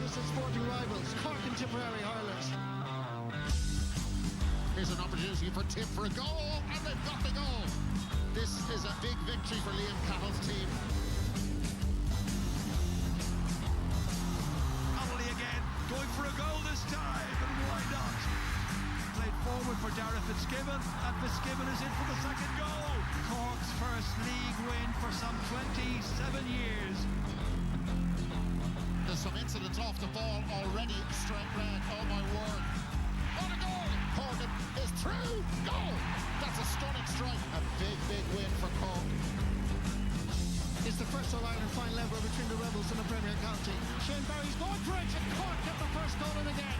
closest sporting rivals, Cork and Tipperary hurlers. Here's an opportunity for Tip for a goal, and they've got the goal. This is a big victory for Liam Cahill's team. Connolly again, going for a goal this time, and why not? Played forward for Darragh Fitzgibbon, and Fitzgibbon is in for the second goal. Cork's first league win for some 27 years. There's some incidents off the ball already. Straight red, oh my word. What a goal! Cork is through! Goal! That's a stunning strike. A big win for Cork. It's the first All-Ireland final ever between the Rebels and the Premier County. Shane Barry's going for it, and Cork get the first goal in again.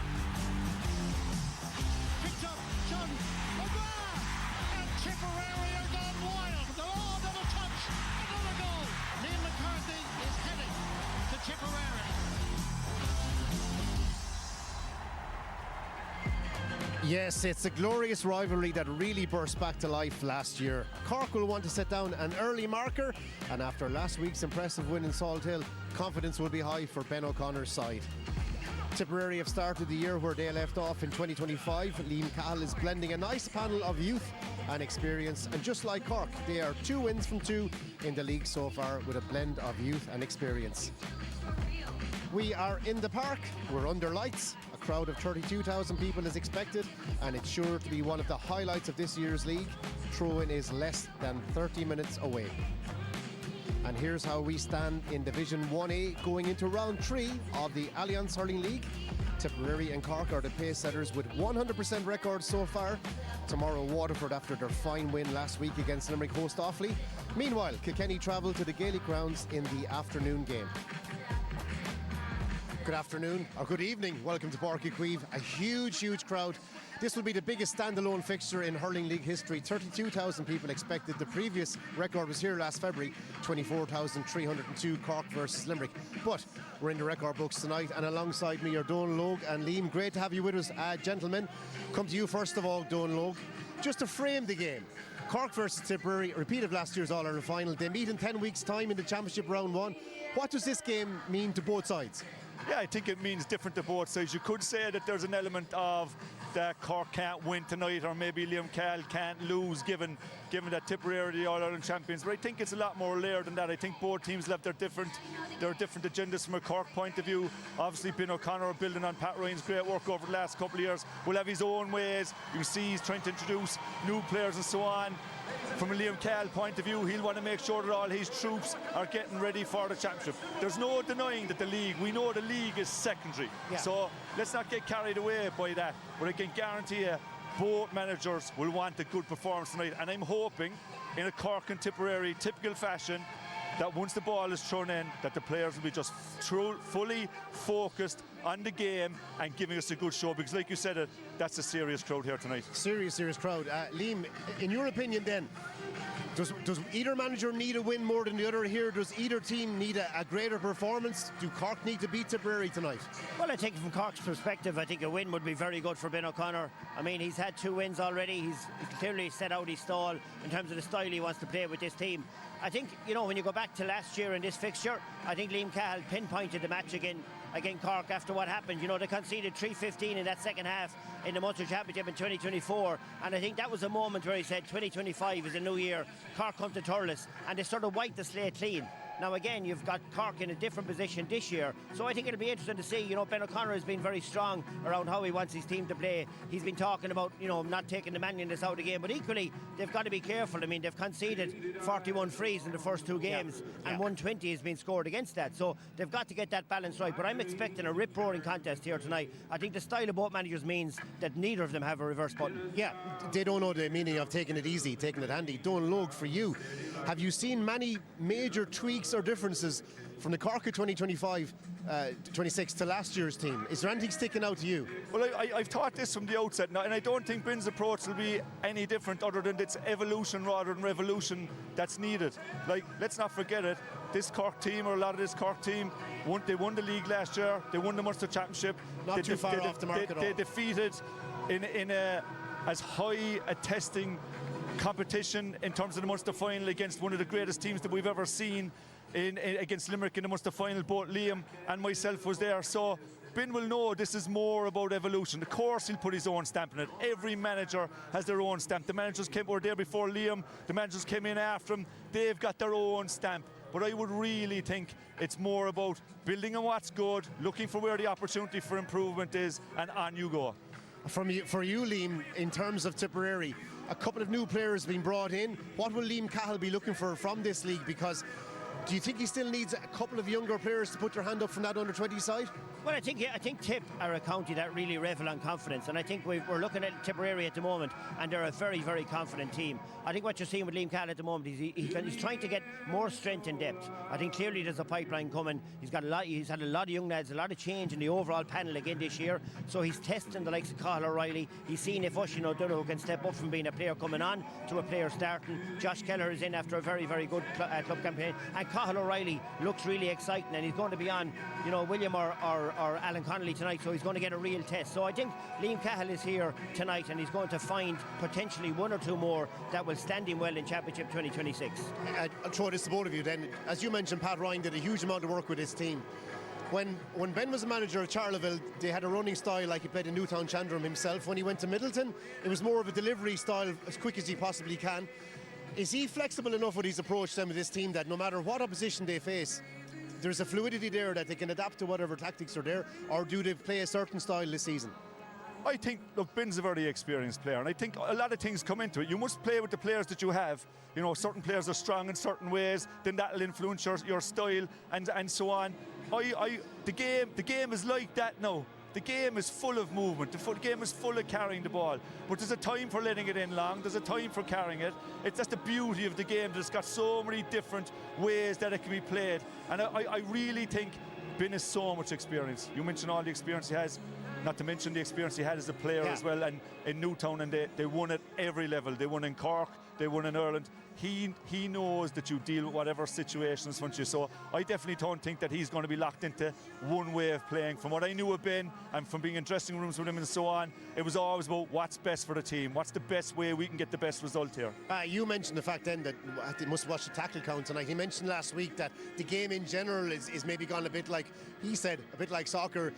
Picked up, John O'Brien, and Tipperary are gone wild. Oh, another touch, another goal. Neil McCarthy is heading to Tipperary. Yes, it's a glorious rivalry that really burst back to life last year. Cork will want to set down an early marker, and after last week's impressive win in Salt Hill, confidence will be high for Ben O'Connor's side. Tipperary have started the year where they left off in 2025. Liam Cahill is blending a nice panel of youth and experience, and just like Cork, they are 2 wins from 2 in the league so far with a blend of youth and experience. We are in the park, we're under lights, a crowd of 32,000 people is expected, and it's sure to be one of the highlights of this year's league. Throw-in is less than 30 minutes away. And here's how we stand in Division 1A going into round 3 of the Alliance Hurling League. Tipperary and Cork are the pace setters with 100% records so far. Tomorrow, Waterford after their fine win last week against Limerick host Offaly. Meanwhile, Kilkenny travel to the Gaelic grounds in the afternoon game. Good afternoon, or good evening. Welcome to Páirc Chaoimh. A huge crowd. This will be the biggest standalone fixture in Hurling League history. 32,000 people expected. The previous record was here last February, 24,302, Cork versus Limerick. But we're in the record books tonight, and alongside me are Donal Logue and Liam. Great to have you with us, gentlemen. Come to you first of all, Donal Logue. Just to frame the game, Cork versus Tipperary, a repeat of last year's All-Ireland final. They meet in 10 weeks' time in the Championship Round 1. What does this game mean to both sides? Yeah, I think it means different to both sides. You could say that there's an element of that Cork can't win tonight, or maybe Liam Cahill can't lose, given that Tipperary are the All-Ireland champions. But I think it's a lot more layered than that. I think both teams have their different agendas from a Cork point of view. Obviously, Ben O'Connor, building on Pat Ryan's great work over the last couple of years, will have his own ways. You see he's trying to introduce new players and so on. From a Liam Cahill point of view, he'll want to make sure that all his troops are getting ready for the championship. There's no denying that we know the league is secondary. Yeah. So let's not get carried away by that. But I can guarantee you, both managers will want a good performance tonight. And I'm hoping, in a Cork and Tipperary typical fashion, that once the ball is thrown in, that the players will be just fully focused on the game and giving us a good show, because like you said, that's a serious crowd here tonight. Serious crowd. Liam, in your opinion then, does either manager need a win more than the other here? Does either team need a greater performance? Do Cork need to beat Tipperary tonight? Well, I think from Cork's perspective, I think a win would be very good for Ben O'Connor. I mean, he's had 2 wins already. He's clearly set out his stall in terms of the style he wants to play with this team. I think, when you go back to last year in this fixture, I think Liam Cahill pinpointed the match again Cork after what happened. They conceded 3-15 in that second half in the Munster Championship in 2024, and I think that was a moment where he said 2025 is a new year. Cork come to Thurles, and they sort of wiped the slate clean. Now again, you've got Cork in a different position this year, so I think it'll be interesting to see. Ben O'Connor has been very strong around how he wants his team to play. He's been talking about, not taking the manliness out of the game, but equally, they've got to be careful. I mean, they've conceded 41 frees in the first 2 games, and 120 has been scored against that, so they've got to get that balance right. But I'm expecting a rip-roaring contest here tonight. I think the style of both managers means that neither of them have a reverse button. Yeah, they don't know the meaning of taking it easy, taking it handy. Donal Logue, for you, have you seen many major tweaks or differences from the Cork of 2025-26 to last year's team? Is there anything sticking out to you? Well, I've thought this from the outset, and I don't think Ben's approach will be any different, other than it's evolution rather than revolution that's needed. Let's not forget it. This Cork team, or a lot of this Cork team, they won the league last year. They won the Munster Championship. Not too far off the mark at all. They defeated in as high a testing competition in terms of the Munster final against one of the greatest teams that we've ever seen. against Limerick in the Munster final. Both Liam and myself was there. So Ben will know this is more about evolution. Of course, he'll put his own stamp on it. Every manager has their own stamp. The managers were there before Liam. The managers came in after him. They've got their own stamp. But I would really think it's more about building on what's good, looking for where the opportunity for improvement is, and on you go. For you, Liam, in terms of Tipperary, a couple of new players being brought in. What will Liam Cahill be looking for from this league? Because do you think he still needs a couple of younger players to put their hand up from that under-20 side? Well, I think Tip are a county that really revel on confidence, and I think we're looking at Tipperary at the moment, and they're a very, very confident team. I think what you're seeing with Liam Cahill at the moment is he's trying to get more strength and depth. I think clearly there's a pipeline coming. He's had a lot of young lads, a lot of change in the overall panel again this year. So he's testing the likes of Cahill O'Reilly. He's seeing if Oisin O'Donoghue can step up from being a player coming on to a player starting. Josh Keller is in after a very, very good club campaign, and Cahill O'Reilly looks really exciting, and he's going to be on, William or Alan Connolly tonight, so he's going to get a real test. So I think Liam Cahill is here tonight, and he's going to find potentially one or two more that will stand him well in Championship 2026. I'll throw this to both of you then. As you mentioned, Pat Ryan did a huge amount of work with his team. When Ben was a manager at Charleville, they had a running style like he played in Newtown Chandram himself. When he went to Middleton, it was more of a delivery style, as quick as he possibly can. Is he flexible enough with his approach then with this team that no matter what opposition they face, there's a fluidity there that they can adapt to whatever tactics are there, or do they play a certain style this season? I think, look, Ben's a very experienced player, and I think a lot of things come into it. You must play with the players that you have. Certain players are strong in certain ways, then that'll influence your style and so on. The game is like that now. The game is full of movement. The game is full of carrying the ball. But there's a time for letting it in long. There's a time for carrying it. That's the beauty of the game. It's got so many different ways that it can be played. And I really think Ben has so much experience. You mentioned all the experience he has, not to mention the experience he had as a player as well, and in Newtown, and they won at every level. They won in Cork, they won in Ireland. He knows that you deal with whatever situations front you. So I definitely don't think that he's going to be locked into one way of playing. From what I knew of Ben and from being in dressing rooms with him and so on, it was always about what's best for the team, what's the best way we can get the best result here. You mentioned the fact then that they must watch the tackle count tonight. He mentioned last week that the game in general is maybe gone a bit like, he said, a bit like soccer.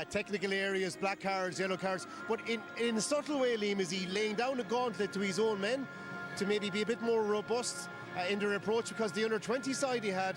Technical areas, black cards, yellow cards. But in a subtle way, Liam, is he laying down a gauntlet to his own men to maybe be a bit more robust in their approach? Because the under-20 side he had,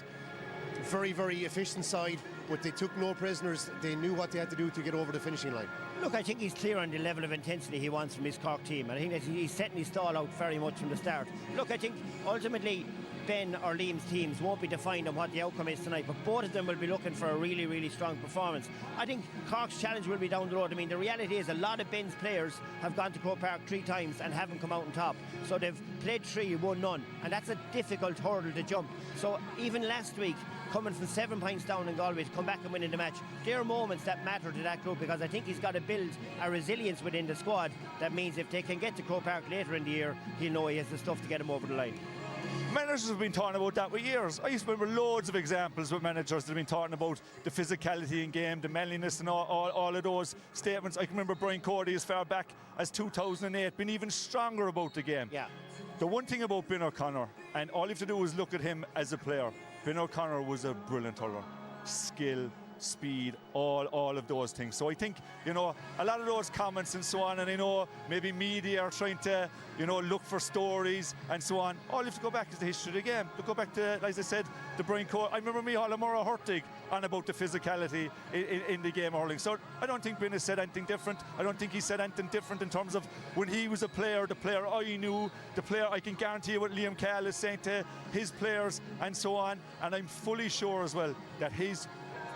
very, very efficient side, but they took no prisoners. They knew what they had to do to get over the finishing line. Look, I think he's clear on the level of intensity he wants from his Cork team. I think that he's setting his stall out very much from the start. Look, I think ultimately Ben or Liam's teams won't be defined on what the outcome is tonight, but both of them will be looking for a really, really strong performance. I think Cork's challenge will be down the road. I mean, the reality is a lot of Ben's players have gone to Croke Park 3 times and haven't come out on top. So they've played 3, won none, and that's a difficult hurdle to jump. So even last week, coming from 7 points down in Galway to come back and win in the match, there are moments that matter to that group, because I think he's got to build a resilience within the squad. That means if they can get to Croke Park later in the year, he'll know he has the stuff to get him over the line. Managers have been talking about that for years. I used to remember loads of examples with managers that have been talking about the physicality in game, the manliness, and all of those statements. I can remember Brian Cody as far back as 2008 being even stronger about the game. Yeah. The one thing about Ben O'Connor, and all you have to do is look at him as a player, Ben O'Connor was a brilliant hurler. Skill, speed, all of those things. So I think, a lot of those comments and so on, and I know maybe media are trying to, look for stories and so on. All you have to go back to the history of the game. To go back to, as I said, the Brian Cole. I remember Micheál Mora Hurtig on about the physicality in the game hurling. So I don't think Ben has said anything different. I don't think he said anything different in terms of when he was a player, the player I knew, the player I can guarantee you what Liam Cahill is saying to his players and so on. And I'm fully sure as well that his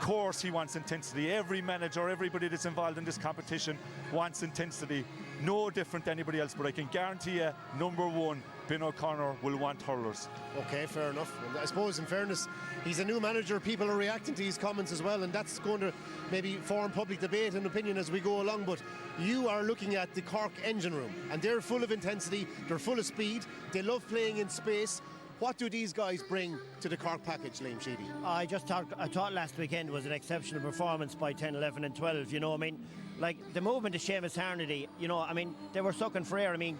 course, he wants intensity. Every manager, everybody that's involved in this competition wants intensity. No different than anybody else, but I can guarantee you, number one, Ben O'Connor will want hurlers. Okay, fair enough. And I suppose, in fairness, he's a new manager. People are reacting to his comments as well, and that's going to maybe form public debate and opinion as we go along. But you are looking at the Cork engine room, and they're full of intensity, they're full of speed, they love playing in space. What do these guys bring to the Cork package, Liam Sheedy? I thought last weekend was an exceptional performance by 10, 11 and 12, you know, I mean, like the movement of Seamus Harnedy, you know, I mean, they were sucking for air. I mean,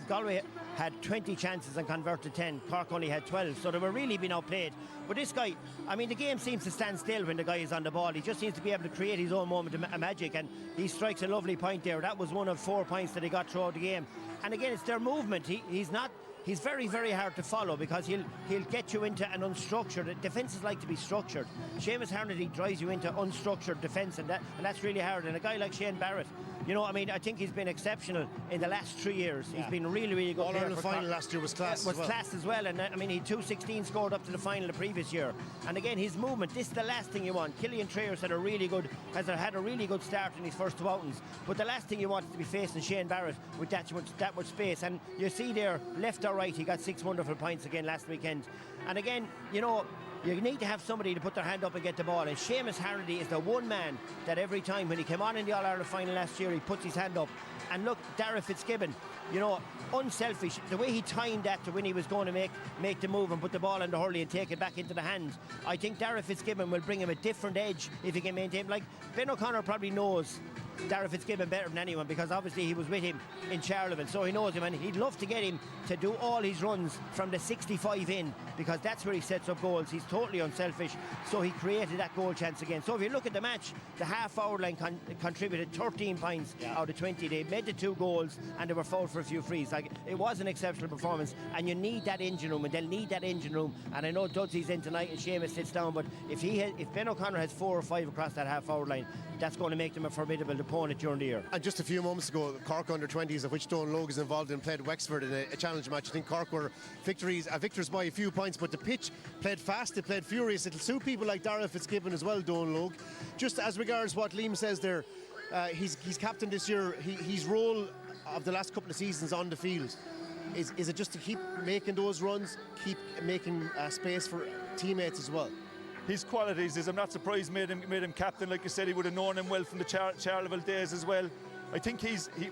Galway had 20 chances and converted 10. Cork only had 12, so they were really being outplayed. But this guy, I mean, the game seems to stand still when the guy is on the ball. He just seems to be able to create his own moment of magic, and he strikes a lovely point there. That was one of 4 points that he got throughout the game. And again, it's their movement. He's very, very hard to follow because he'll get you into an unstructured. Defences like to be structured. Seamus Harnedy drives you into unstructured defence, and that's really hard. And a guy like Shane Barrett, you know, I mean, I think he's been exceptional in the last 3 years. He's been really, really good. All-Ireland final last year was class. Class as well. And I mean, he 2-16 scored up to the final the previous year. And again, his movement. This is the last thing you want. Killian Trayers had a really good start in his first 2 outings. But the last thing you want is to be facing Shane Barrett with that much space. And you see there, left or right, he got 6 wonderful points again last weekend. And again, you know, you need to have somebody to put their hand up and get the ball. And Seamus Harnedy is the one man that every time when he came on in the All-Ireland final last year, he puts his hand up. And look, Darragh Fitzgibbon, you know, unselfish. The way he timed that to when he was going to make the move and put the ball in the hurley and take it back into the hand. I think Darragh Fitzgibbon will bring him a different edge if he can maintain. Like, Ben O'Connor probably knows Darragh Fitzgibbon better than anyone because obviously he was with him in Charleville, so he knows him, and he'd love to get him to do all his runs from the 65 in because that's where he sets up goals. He's totally unselfish, so he created that goal chance again. So if you look at the match, the half-hour line contributed 13 points out of 20. They made the 2 goals and they were fouled for a few frees. Like, it was an exceptional performance, and you need that engine room, and they'll need that engine room. And I know Dudsy's in tonight and Seamus sits down, but if Ben O'Connor has 4 or 5 across that half-hour line, that's going to make them a formidable opponent during the year. And just a few moments ago, Cork under-20s, of which Don Logue is involved in, played Wexford in a challenge match. I think Cork were victors by a few points, but the pitch played fast, it played furious. It'll suit people like Darragh Fitzgibbon as well, Don Logue. Just as regards what Liam says there, he's captain this year. His role of the last couple of seasons on the field, is it just to keep making those runs, keep making space for teammates as well? His qualities is, I'm not surprised made him captain. Like you said, he would have known him well from the Charleville days as well. I think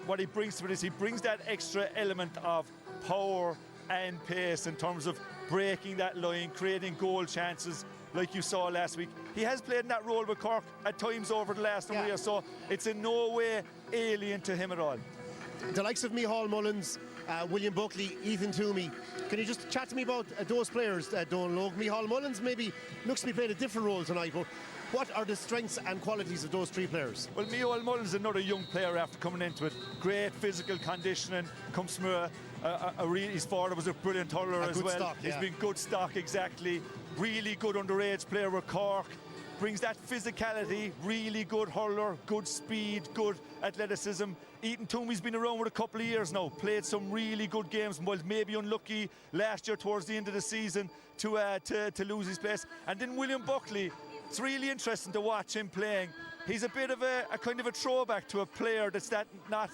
what he brings to it is he brings that extra element of power and pace in terms of breaking that line, creating goal chances like you saw last week. He has played in that role with Cork at times over the last number of years, so it's in no way alien to him at all. The likes of Micheál Mullins, William Buckley, Ethan Toomey. Can you just chat to me about those players, Don Logue? Micheál Mullins maybe looks to be playing a different role tonight, but what are the strengths and qualities of those 3 players? Well, Micheál Mullins is another young player after coming into it. Great physical conditioning, comes from his father was a brilliant hurler as well. Stock, He's been good stock, exactly. Really good underage player with Cork. Brings that physicality, really good hurler, good speed, good athleticism. Ethan Toomey's been around with a couple of years now, played some really good games, while maybe unlucky last year towards the end of the season to lose his place. And then William Buckley, it's really interesting to watch him playing. He's a bit of a kind of a throwback to a player that's not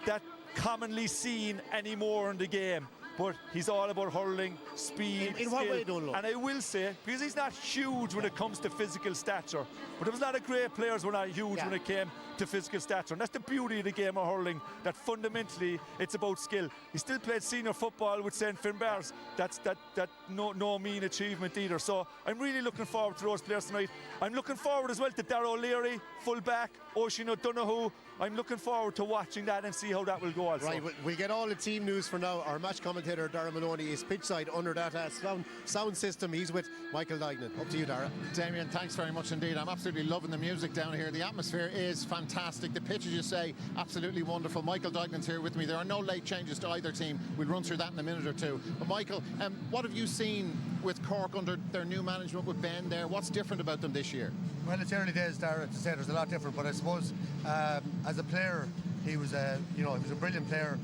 that commonly seen anymore in the game. But he's all about hurling, speed, in what way, Don Logue? And I will say, because he's not huge when it comes to physical stature, but there was a lot of great players who were not huge when it came to physical stature. And that's the beauty of the game of hurling, that fundamentally it's about skill. He still played senior football with St. Finbarrs. That's no mean achievement either. So I'm really looking forward to those players tonight. I'm looking forward as well to Darragh O'Leary, full-back, Oisin O'Donoghue. I'm looking forward to watching that and see how that will go also. Right, we'll get all the team news for now. Our match commentator, Darragh Maloney, is pitchside under that sound system. He's with Michael Dignan. Up to you, Darragh. Damien, thanks very much indeed. I'm absolutely loving the music down here. The atmosphere is fantastic. The pitch, as you say, absolutely wonderful. Michael Dignan's here with me. There are no late changes to either team. We'll run through that in a minute or two. But Michael, what have you seen with Cork under their new management with Ben there? What's different about them this year? Well, it's early days, Darragh, to say there's a lot different, but I suppose as a player, he was a brilliant player.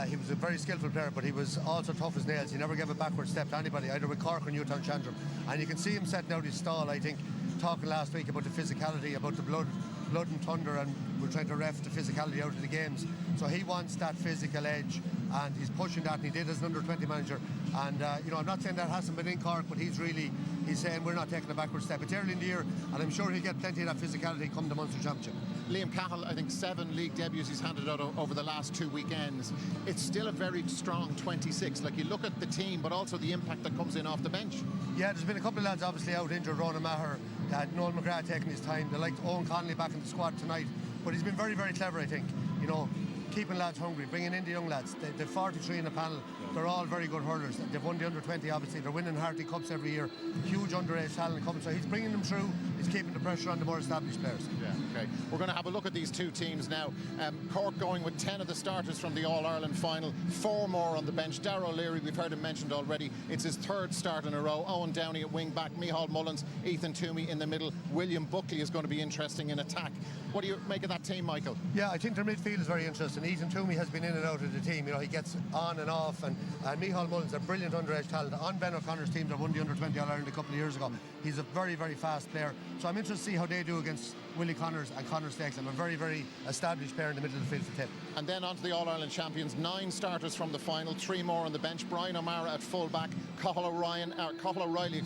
He was a very skillful player, but he was also tough as nails. He never gave a backward step to anybody, either with Cork or Newtown Chandler. And you can see him setting out his stall, I think, talking last week about the physicality, about the blood and thunder, and we're trying to ref the physicality out of the games. So he wants that physical edge, and he's pushing that, and he did as an under-20 manager. And I'm not saying that hasn't been in Cork, but he's saying we're not taking a backward step. It's early in the year, and I'm sure he'll get plenty of that physicality come the Munster Championship. Liam Cahill, I think 7 league debuts he's handed out over the last 2 weekends. It's still a very strong 26. Like, you look at the team, but also the impact that comes in off the bench. Yeah, there's been a couple of lads obviously out injured. Ronan Maher, Noel McGrath taking his time. They like Owen Connolly back in the squad tonight. But he's been very, very clever, I think. Keeping lads hungry, bringing in the young lads. The 43 in the panel, they're all very good hurlers. They've won the under 20, obviously. They're winning Harty Cups every year. Huge underage talent coming. So he's bringing them through. He's keeping the pressure on the more established players. Yeah, okay. We're going to have a look at these two teams now. Cork going with 10 of the starters from the All-Ireland final. 4 more on the bench. Darragh O'Leary, we've heard him mentioned already. It's his 3rd start in a row. Owen Downey at wing back. Micheál Mullins, Ethan Toomey in the middle. William Buckley is going to be interesting in attack. What do you make of that team, Michael? Yeah, I think their midfield is very interesting. Ethan Toomey has been in and out of the team. He gets on and off. And Micheál Mullins, a brilliant underage talent. On Ben O'Connor's team that won the under 20 All-Ireland a couple of years ago. He's a very, very fast player. So I'm interested to see how they do against Willie Connors and Conor Stakes. A very, very established player in the middle of the field for Tip. And then on to the All-Ireland champions. 9 starters from the final, 3 more on the bench. Brian O'Mara at full-back, Cathal O'Reilly,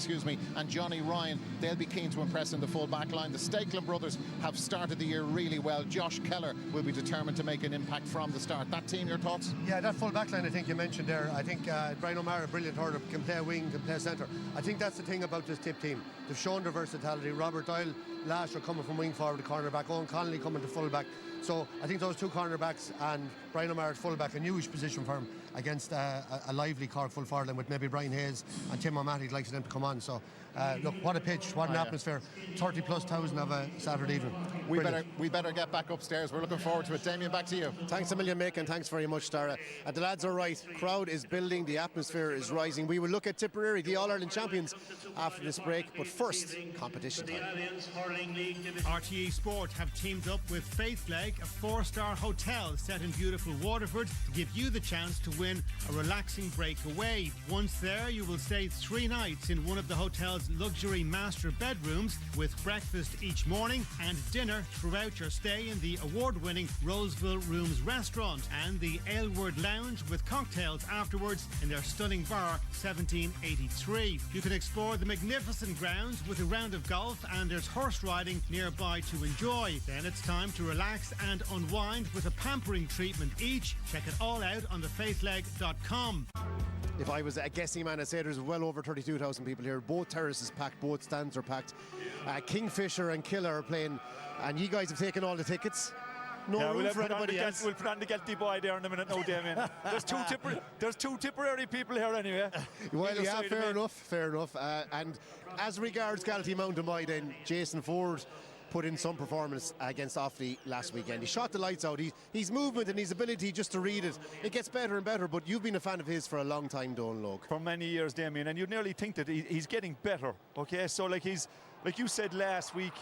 and Johnny Ryan. They'll be keen to impress in the full-back line. The Stakelin brothers have started the year really well. Josh Keller will be determined to make an impact from the start. That team, your thoughts? Yeah, that full-back line I think you mentioned there. I think Brian O'Mara, a brilliant hurler, can play wing, can play centre. I think that's the thing about this Tip team. They've shown their versatility. Robert Doyle last year coming from wing forward to cornerback, Owen Connolly coming to full-back. So I think those 2 cornerbacks and Brian O'Mara at full-back, a newish position for him against a lively Cork full forward line with maybe Brian Hayes and Tim O'Mahony likes them to come on. So look, what a pitch, what an atmosphere. 30,000+ of a Saturday evening. We better get back upstairs. We're looking forward to it. Damien, back to you. Thanks a million, Mick, and thanks very much, Dara. The lads are right. Crowd is building, the atmosphere is rising. We will look at Tipperary, the All-Ireland champions, after this break. But first, competition time. RTE Sport have teamed up with Faithleg, a 4-star hotel set in beautiful Waterford, to give you the chance to win a relaxing break away. Once there, you will stay 3 nights in one of the hotel's luxury master bedrooms, with breakfast each morning and dinner throughout your stay in the award-winning Roseville Rooms restaurant and the Aylward Lounge, with cocktails afterwards in their stunning bar 1783. You can explore the magnificent grounds with a round of golf, and there's horse riding nearby to enjoy. Then it's time to relax and unwind with a pampering treatment each. Check it all out on thefaithleg.com. If I was a guessing man, I'd say there's well over 32,000 people here. Both terraces packed, both stands are packed. Kingfisher and Killer are playing, and you guys have taken all the tickets. No room for anybody else. We'll put on the guilty boy there in a minute now, Damien. There's two Tipperary people here anyway. Well, yeah, fair enough. And as regards Galtee Mountain Boy, then Jason Ford put in some performance against Offaly last weekend. He shot the lights out. His movement and his ability just to read it, it gets better and better. But you've been a fan of his for a long time, Donal Logue. For many years, Damien, and you'd nearly think that he's getting better. Okay, so like you said last week,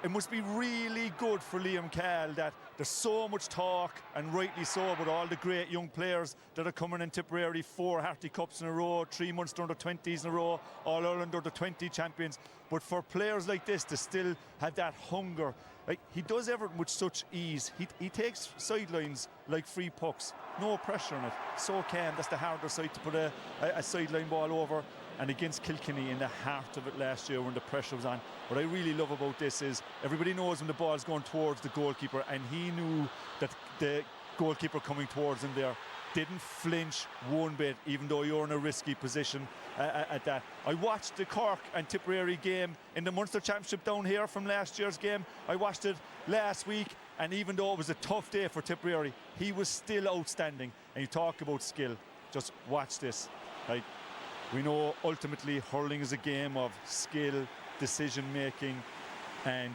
it must be really good for Liam Cahill that there's so much talk, and rightly so, about all the great young players that are coming in Tipperary. 4 Harty Cups in a row, 3 Munster under 20s in a row, All-Ireland under 20 champions. But for players like this to still have that hunger, like, he does everything with such ease. He takes sidelines like free pucks, no pressure on it, so calm. That's the harder side to put a sideline ball over. And against Kilkenny in the heart of it last year when the pressure was on. What I really love about this is everybody knows when the ball's going towards the goalkeeper, and he knew that the goalkeeper coming towards him there didn't flinch one bit, even though you're in a risky position at that. I watched the Cork and Tipperary game in the Munster Championship down here from last year's game. I watched it last week, and even though it was a tough day for Tipperary, he was still outstanding. And you talk about skill, just watch this. Like, we know ultimately hurling is a game of skill, decision making, and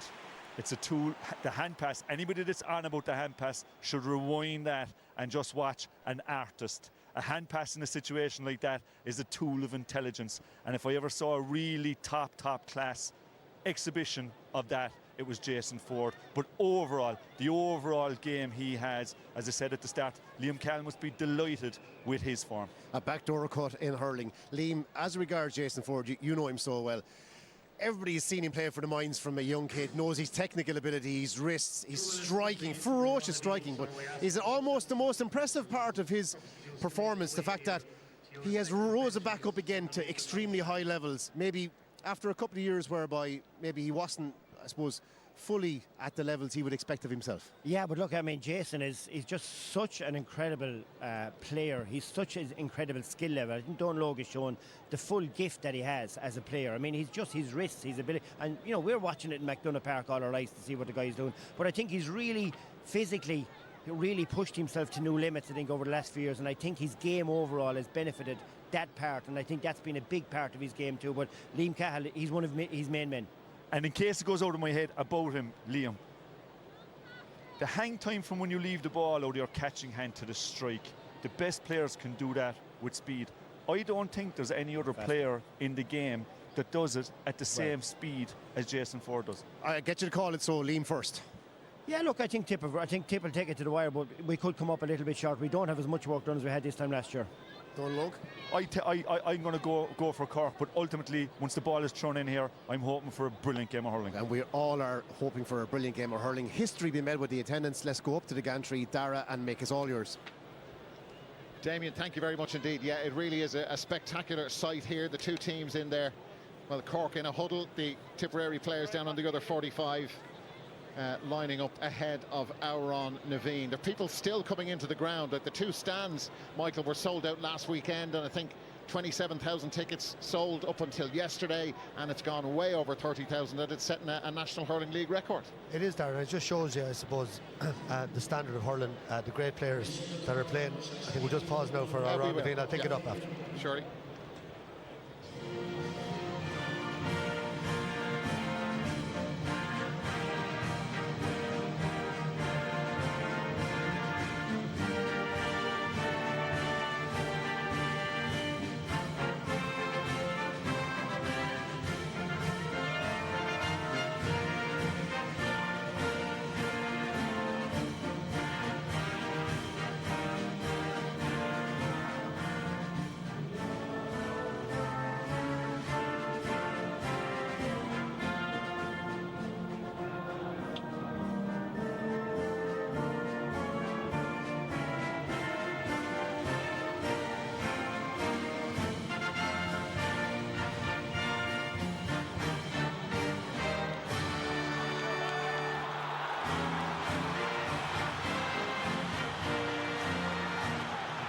it's a tool. The hand pass, anybody that's on about the hand pass should rewind that and just watch an artist. A hand pass in a situation like that is a tool of intelligence. And if I ever saw a really top class exhibition of that, it was Jason Ford. But overall, the overall game he has, as I said at the start, Liam Cahill must be delighted with his form. A backdoor cut in hurling. Liam, as regards Jason Ford, you know him so well. Everybody's seen him play for the Mines from a young kid, knows his technical ability, his wrists, his striking, ferocious striking. But is it almost the most impressive part of his performance, the fact that he has risen back up again to extremely high levels. Maybe after a couple of years whereby maybe he wasn't, I suppose, fully at the levels he would expect of himself. Yeah, but look, I mean, Jason is just such an incredible player. He's such an incredible skill level. I think Don Logue has shown the full gift that he has as a player. I mean, he's just his wrists, his ability. And, you know, we're watching it in McDonough Park all our lives to see what the guy's doing. But I think he's really physically really pushed himself to new limits, I think, over the last few years. And I think his game overall has benefited that part. And I think that's been a big part of his game too. But Liam Cahill, he's one of his main men. And in case it goes out of my head about him, Liam, the hang time from when you leave the ball out of your catching hand to the strike, the best players can do that with speed. I don't think there's any other player in the game that does it at the same speed as Jason Ford does. I get you to call it, so Liam first. Yeah, look, I think Tip will take it to the wire, but we could come up a little bit short. We don't have as much work done as we had this time last year. Don Logue? I'm going to go for Cork, but ultimately, once the ball is thrown in here, I'm hoping for a brilliant game of hurling. And we all are hoping for a brilliant game of hurling. History being made with the attendance. Let's go up to the gantry, Dara, and make us all yours. Damien, thank you very much indeed. Yeah, it really is a spectacular sight here. The two teams in there. Well, Cork in a huddle, the Tipperary players down on the other 45. Lining up ahead of Auron Naveen. There are people still coming into the ground. Like the two stands, Michael, were sold out last weekend, and I think 27,000 tickets sold up until yesterday, and it's gone way over 30,000. That it's setting a National Hurling League record. It is, Darren. It just shows you, I suppose, the standard of hurling, the great players that are playing. I think we'll just pause now for Auron Naveen. I'll pick it up after. Surely.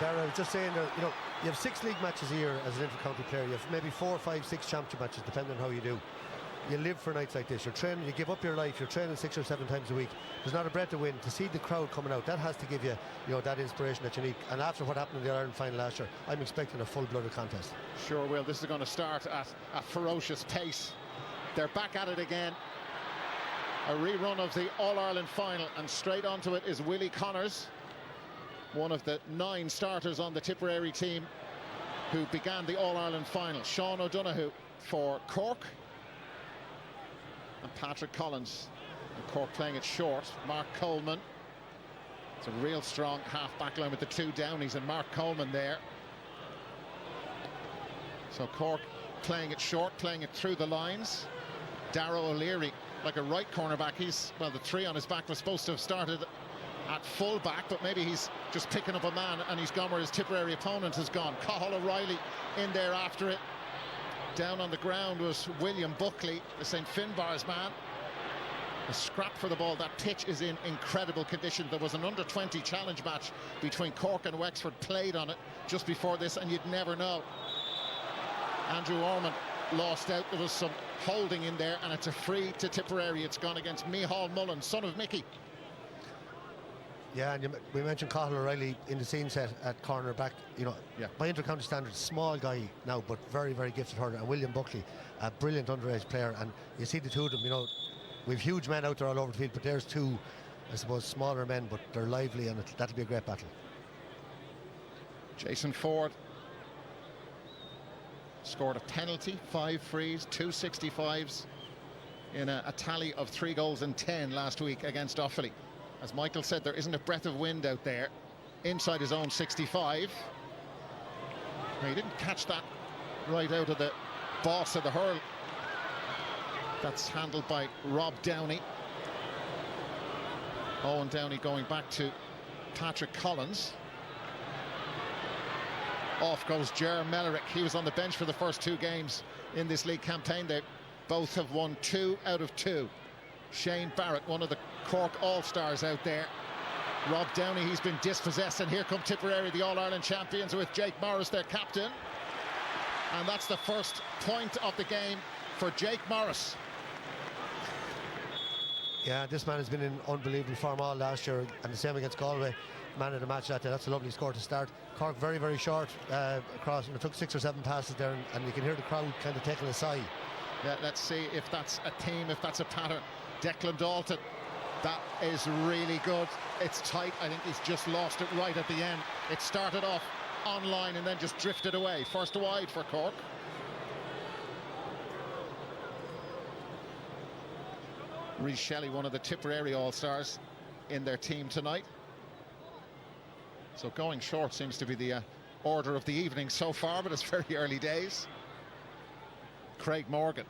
I was just saying that, you know, you have 6 league matches a year as an inter-county player. You have maybe 4, 5, 6 championship matches, depending on how you do. You live for nights like this. You're training, you give up your life, you're training 6 or 7 times a week. There's not a breath of wind. To see the crowd coming out, that has to give you, you know, that inspiration that you need. And after what happened in the Ireland final last year, I'm expecting a full-blooded contest. Sure will. This is going to start at a ferocious pace. They're back at it again. A rerun of the All-Ireland final, and straight onto it is Willie Connors, one of the 9 starters on the Tipperary team who began the All-Ireland final. Sean O'Donoghue for Cork, and Páirc Collins. And Cork playing it short. Mark Coleman. It's a real strong half-back line with the 2 Downies and Mark Coleman there. So Cork playing it short, playing it through the lines. Darrow O'Leary, like a right cornerback. He's, well, the 3 on his back was supposed to have started at full back, but maybe he's just picking up a man and he's gone where his Tipperary opponent has gone. Cathal O'Reilly in there after it. Down on the ground was William Buckley, the St. Finbarr's man. A scrap for the ball. That pitch is in incredible condition. There was an under-20 challenge match between Cork and Wexford played on it just before this, and you'd never know. Andrew Ormond lost out. There was some holding in there, and it's a free to Tipperary. It's gone against Micheál Mullen, son of Mickey. Yeah, and we mentioned Cathal O'Reilly in the scene set at cornerback. You know, by inter-county standards, small guy now, but very, very gifted hurler. And William Buckley, a brilliant underage player. And you see the two of them, you know, we've huge men out there all over the field, but there's 2, I suppose, smaller men, but they're lively, and that'll be a great battle. Jason Ford scored a penalty, 5 frees, 2 65s in a tally of 3 goals and 10 last week against Offaly. As Michael said, there isn't a breath of wind out there inside his own 65. Now, he didn't catch that right out of the boss of the hurl. That's handled by Rob Downey. Owen Downey going back to Páirc Collins. Off goes Ger Mellerick. He was on the bench for the first 2 games in this league campaign. They both have won 2 out of 2. Shane Barrett, one of the Cork All-Stars out there. Rob Downey, he's been dispossessed, and here come Tipperary, the All-Ireland champions, with Jake Morris, their captain. And that's the first point of the game for Jake Morris. Yeah, this man has been in unbelievable form all last year, and the same against Galway. Man of the match that day. That's a lovely score to start. Cork very, very short across, and it took 6 or 7 passes there, and you can hear the crowd kind of taking a sigh. Yeah, let's see if that's a theme, if that's a pattern. Declan Dalton, that is really good. It's tight. I think he's just lost it right at the end. It started off online and then just drifted away. First wide for Cork. Rhys Shelley, one of the Tipperary All-Stars in their team tonight. So going short seems to be the order of the evening so far, but it's very early days. Craig Morgan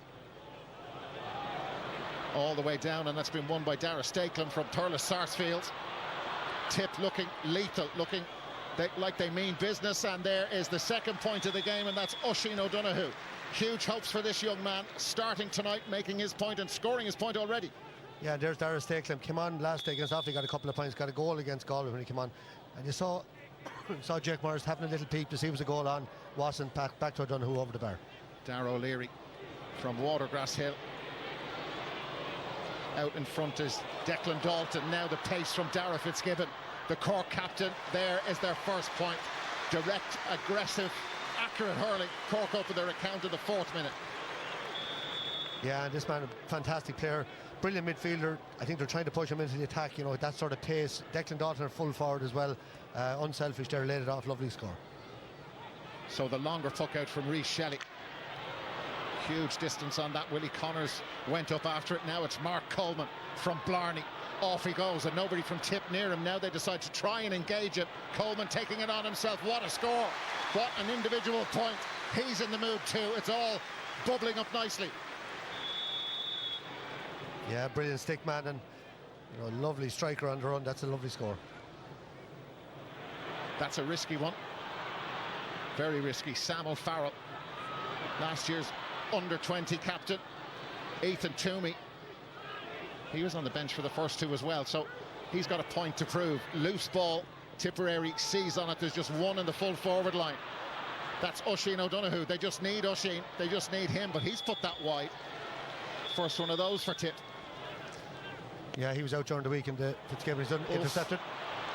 all the way down, and that's been won by Dara Stakelin from Thurles Sarsfield. Tip looking lethal, looking like they mean business, and there is the second point of the game, and that's Oisín O'Donoghue. Huge hopes for this young man, starting tonight, making his point and scoring his point already. Yeah, there's Dara Stakelin. Came on last day against Offaly, got a couple of points, got a goal against Galway when he came on. And you saw Jake Morris having a little peep to see if it was a goal on. Wasn't. Back to O'Donoghue over the bar. Darragh O'Leary from Watergrass Hill. Out in front is Declan Dalton. Now the pace from Dara Fitzgibbon, the Cork captain. There is their first point. Direct, aggressive, accurate hurling. Cork open their account in the 4th minute. Yeah, this man, a fantastic player, brilliant midfielder. I think they're trying to push him into the attack, you know, that sort of pace. Declan Dalton are full forward as well. Unselfish there, laid it off, lovely score. So the longer puck out from Rhys Shelley. Huge distance on that. Willie Connors went up after it. Now it's Mark Coleman from Blarney. Off he goes, and nobody from Tip near him. Now they decide to try and engage it. Coleman taking it on himself. What a score. What an individual point. He's in the mood too. It's all bubbling up nicely. Yeah, brilliant stick man, and you know, lovely striker on the run. That's a lovely score. That's a risky one. Very risky. Sam O'Farrell, last year's under-20 captain. Ethan Toomey, he was on the bench for the first 2 as well, so he's got a point to prove. Loose ball, Tipperary seize on it. There's just one in the full forward line. That's Oisín O'Donoghue. They just need Oisín. They just need him, but he's put that wide. First one of those for Tip. Yeah, he was out during the week, and Fitzgibbon is intercepted.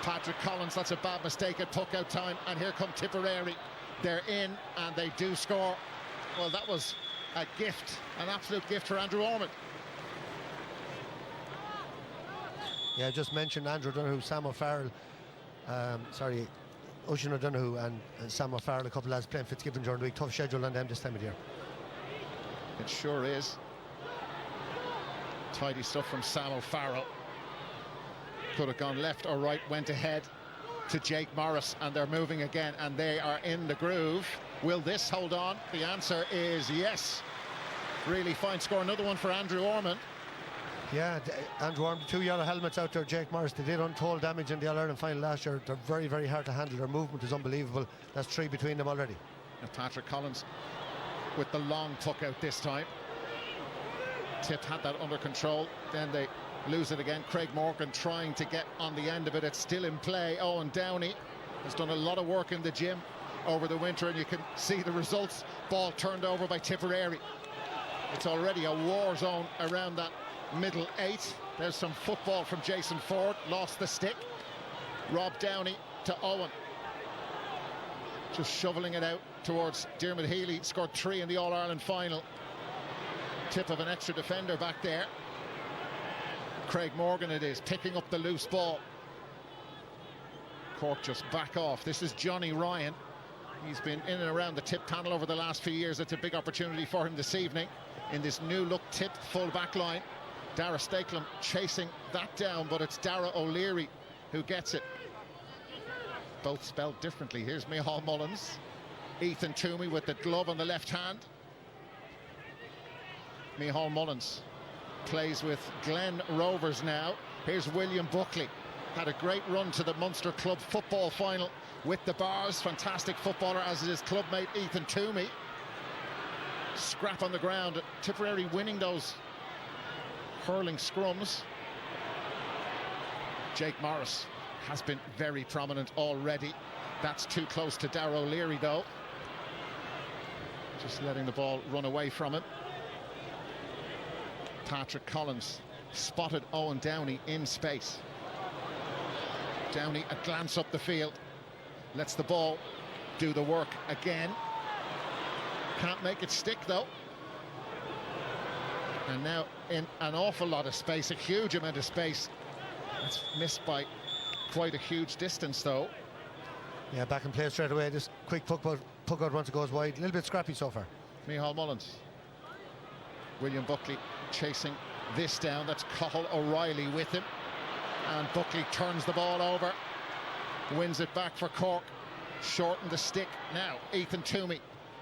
Patrick Collins, that's a bad mistake at puck out time, and here come Tipperary. They're in, and they do score. Well, that was a gift, an absolute gift for Andrew Ormond. Yeah, I just mentioned Andrew O'Donoghue, Sam O'Farrell, Oisín O'Donoghue and Sam O'Farrell, a couple of lads playing Fitzgibbon during the week. Tough schedule on them this time of year. It sure is. Tidy stuff from Sam O'Farrell. Could have gone left or right, went ahead to Jake Morris, and they're moving again, and they are in the groove. Will this hold on? The answer is yes. Really fine score. Another one for Andrew Ormond. Yeah, Andrew Ormond, 2 yellow helmets out there. Jake Morris, they did untold damage in the All-Ireland final last year. They're very, very hard to handle. Their movement is unbelievable. That's 3 between them already. And Patrick Collins with the long puck out this time. Tip had that under control, then they lose it again. Craig Morgan trying to get on the end of it. It's still in play. Owen Downey has done a lot of work in the gym over the winter, and you can see the results. Ball turned over by Tipperary. It's already a war zone around that middle 8. There's some football from Jason Ford. Lost the stick. Rob Downey to Owen. Just shoveling it out towards Diarmuid Healy. Scored 3 in the All-Ireland final. Tip of an extra defender back there. Craig Morgan it is, picking up the loose ball. Cork just back off. This is Johnny Ryan. He's been in and around the Tip panel over the last few years. It's a big opportunity for him this evening in this new look Tip full back line. Dara Stakelin chasing that down, but it's Darragh O'Leary who gets it. Both spelled differently. Here's Micheál Mullins. Ethan Toomey with the glove on the left hand. Micheál Mullins plays with Glen Rovers now. Here's William Buckley. had a great run to the Munster Club football final with the Bars. Fantastic footballer, as is his clubmate Ethan Toomey. Scrap on the ground. Tipperary winning those hurling scrums. Jake Morris has been very prominent already. That's too close to Darragh O'Leary, though. Just letting the ball run away from him. Patrick Collins spotted Owen Downey in space. Downey a glance up the field, lets the ball do the work again. Can't make it stick, though. And now in an awful lot of space, a huge amount of space. That's missed by quite a huge distance, though. Yeah, back in play straight away. Just quick puck out once it goes wide. A little bit scrappy so far. Micheál Mullins. William Buckley chasing this down. That's Cathal O'Reilly with him. And Buckley turns the ball over. Wins it back for Cork. Shorten the stick. Now Ethan Toomey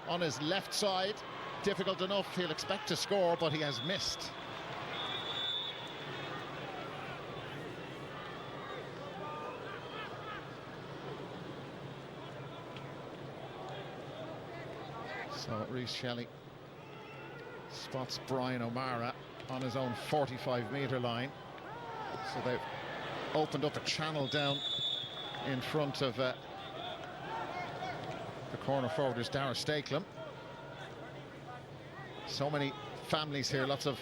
on his left side. Difficult enough. He'll expect to score, but he has missed. So Rhys Shelley spots Brian O'Mara on his own 45-metre line. So they've opened up a channel down in front of the corner forward is Darragh Stakelum. So many families here, lots of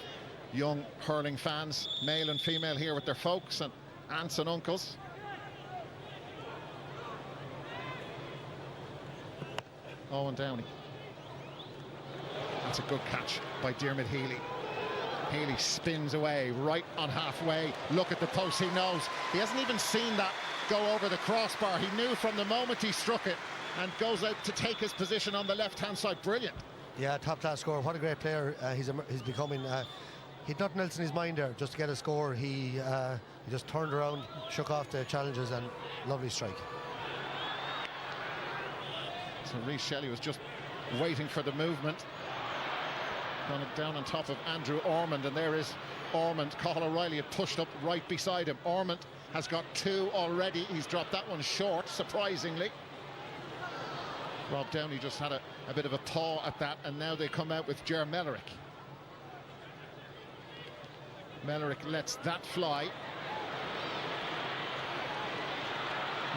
young hurling fans, male and female, here with their folks and aunts and uncles. Owen Downey. That's a good catch by Diarmuid Healy. Healy spins away right on halfway. Look at the post, he knows. He hasn't even seen that go over the crossbar. He knew from the moment he struck it and goes out to take his position on the left-hand side. Brilliant. Yeah, top-class scorer. What a great player he's becoming. He'd nothing else in his mind there, just to get a score. He just turned around, shook off the challenges, and lovely strike. So Rhys Shelley was just waiting for the movement. Gone down on top of Andrew Ormond, and there is Ormond. Cathal O'Reilly had pushed up right beside him. Ormond has got two already. He's dropped that one short, surprisingly. Rob Downey just had a bit of a paw at that, and now they come out with Ger Mellerick. Mellerick lets that fly.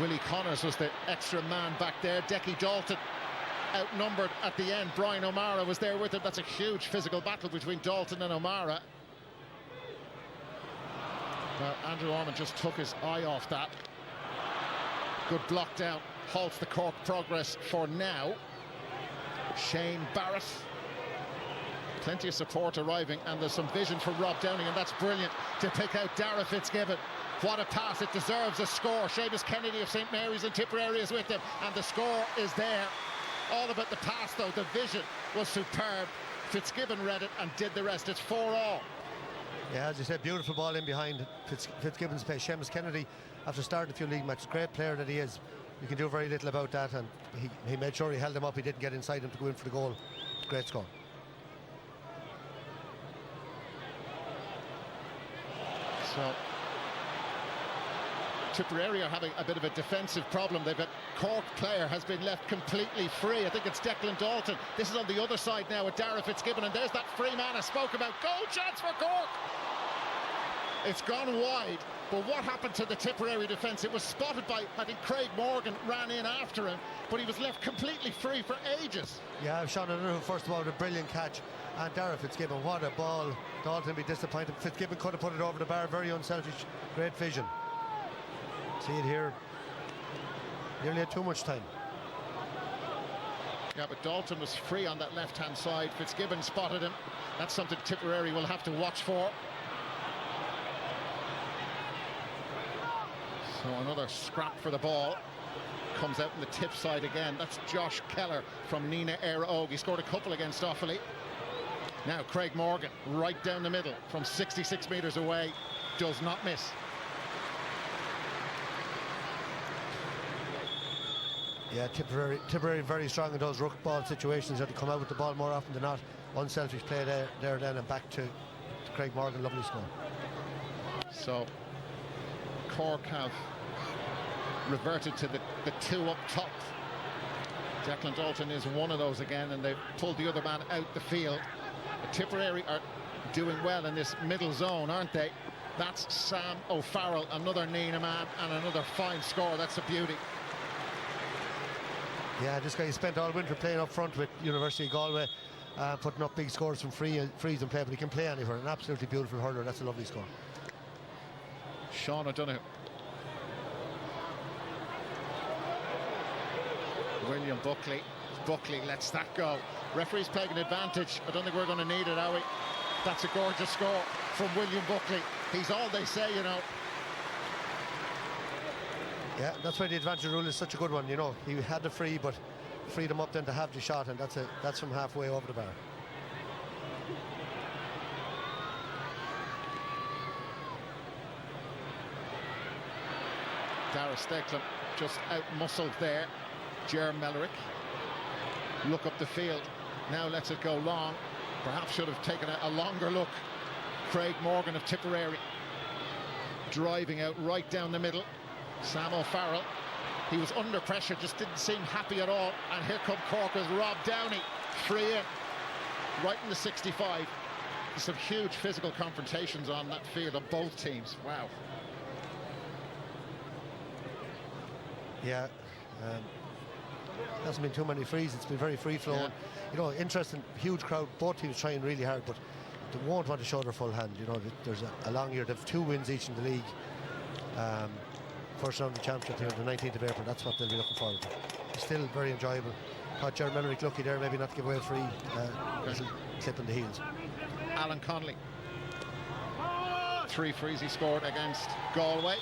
Willie Connors was the extra man back there. Decky Dalton outnumbered at the end. Brian O'Mara was there with him. That's a huge physical battle between Dalton and O'Mara. Well, Andrew Ormond just took his eye off that. Good block down. Halts the Cork progress for now. Shane Barrett. Plenty of support arriving, and there's some vision for Rob Downey, and that's brilliant to pick out Dara Fitzgibbon. What a pass. It deserves a score. Seamus Kennedy of St Mary's and Tipperary is with him, and the score is there. All about the pass, though. The vision was superb. Fitzgibbon read it and did the rest. It's 4-all. Yeah, as you said, beautiful ball in behind Fitzgibbon's pace. Seamus Kennedy, after starting a few league matches, great player that he is. You can do very little about that, and he made sure he held him up. He didn't get inside him to go in for the goal. Great score. So Tipperary are having a bit of a defensive problem. They've got Cork player has been left completely free. I think it's Declan Dalton. This is on the other side now with Dara Fitzgibbon, and there's that free man I spoke about. Goal chance for Cork. It's gone wide, but what happened to the Tipperary defence? It was spotted by, I think, Craig Morgan ran in after him, but he was left completely free for ages. Yeah, Sean O'Donoghue, first of all, a brilliant catch. And Dara Fitzgibbon, what a ball. Dalton will be disappointed. Fitzgibbon could have put it over the bar. Very unselfish, great vision. See it here. Nearly had too much time. Yeah, but Dalton was free on that left-hand side. Fitzgibbon spotted him. That's something Tipperary will have to watch for. So another scrap for the ball. Comes out in the tip side again. That's Josh Keller from Nina Éire Óg. He scored a couple against Offaly. Now Craig Morgan right down the middle from 66 metres away. Does not miss. Yeah, Tipperary very strong in those ruck ball situations. They have to come out with the ball more often than not. Unselfish play there then, and back to Craig Morgan. Lovely score. So Cork have reverted to the two up top. Declan Dalton is one of those again, and they've pulled the other man out the field. The Tipperary are doing well in this middle zone, aren't they? That's Sam O'Farrell, another Nina man, and another fine score. That's a beauty. Yeah, this guy spent all winter playing up front with University of Galway, putting up big scores from frees and play, but he can play anywhere. An absolutely beautiful hurler. That's a lovely score. Sean O'Donoghue. William Buckley. Buckley lets that go. Referee's taking advantage. I don't think we're going to need it, are we? That's a gorgeous score from William Buckley. He's all they say, you know. Yeah, that's why the advantage rule is such a good one, you know. He had the free, but freed him up then to have the shot, and that's from halfway over the bar. Dara Steckland just out-muscled there. Ger Mellerick. Look up the field. Now lets it go long. Perhaps should have taken a longer look. Craig Morgan of Tipperary. Driving out right down the middle. Sam O'Farrell. He was under pressure, just didn't seem happy at all. And here come Cork with Rob Downey. Free in. Right in the 65. There's some huge physical confrontations on that field of both teams. Wow. Yeah. Hasn't been too many frees. It's been very free-flowing. Yeah. You know, interesting, huge crowd. Both teams trying really hard, but they won't want to show their full hand. You know, there's a long year. They've 2 wins each in the league. First round of the championship here on the 19th of April. That's what they'll be looking forward to. It's still very enjoyable. Thought Ger Mellerick lucky there, maybe not to give away a free. Little clip in the heels. Alan Connolly. 3 frees he scored against Galway.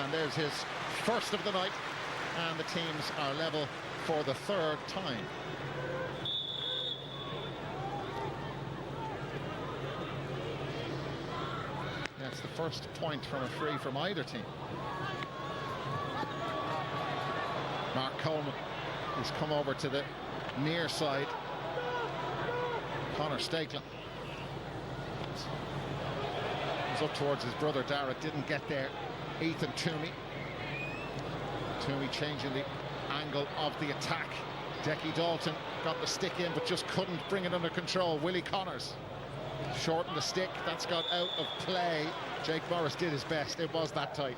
And there's his first of the night. And the teams are level for the 3rd time. That's the first point from a free from either team. Mark Coleman has come over to the near side. Conor Steckland was up towards his brother Dara, didn't get there. Ethan Toomey. Toomey changing the angle of the attack. Decky Dalton got the stick in but just couldn't bring it under control. Willie Connors shortened the stick. That's got out of play. Jake Morris did his best. It was that tight.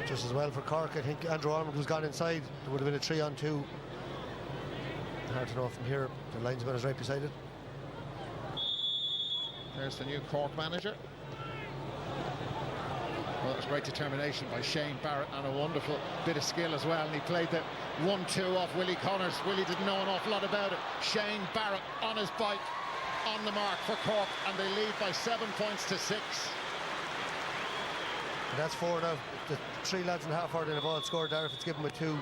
Just as well for Cork. I think Andrew Ormond was gone inside. There would have been a 3-on-2. Hard to know from here. The linesman is right beside it. There's the new Cork manager. Well, it was great determination by Shane Barrett and a wonderful bit of skill as well. And he played the 1-2 off Willie Connors. Willie didn't know an awful lot about it. Shane Barrett on his bike, on the mark for Cork, and they lead by 7 points to 6. And that's 4 now. The 3 lads in the half hour have all scored. Dara Fitzgibbon with 2,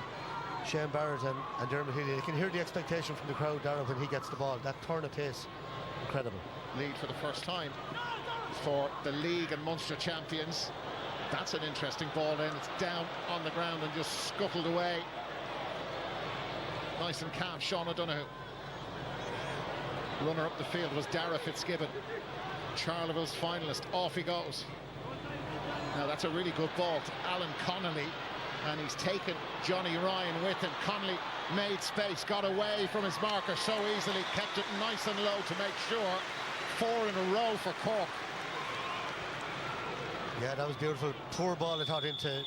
Shane Barrett and Dermot Healy. You can hear the expectation from the crowd, Dara, when he gets the ball. That turn of pace, incredible. Lead for the first time for the league and Munster champions. That's an interesting ball in. It's down on the ground and just scuttled away. Nice and calm, Sean O'Donoghue. Runner up the field was Dara Fitzgibbon. Charleville's finalist. Off he goes. Now that's a really good ball to Alan Connolly, and he's taken Johnny Ryan with him. Connolly made space, got away from his marker so easily, kept it nice and low to make sure. 4 in a row for Cork. Yeah, that was beautiful. Poor ball, I thought, into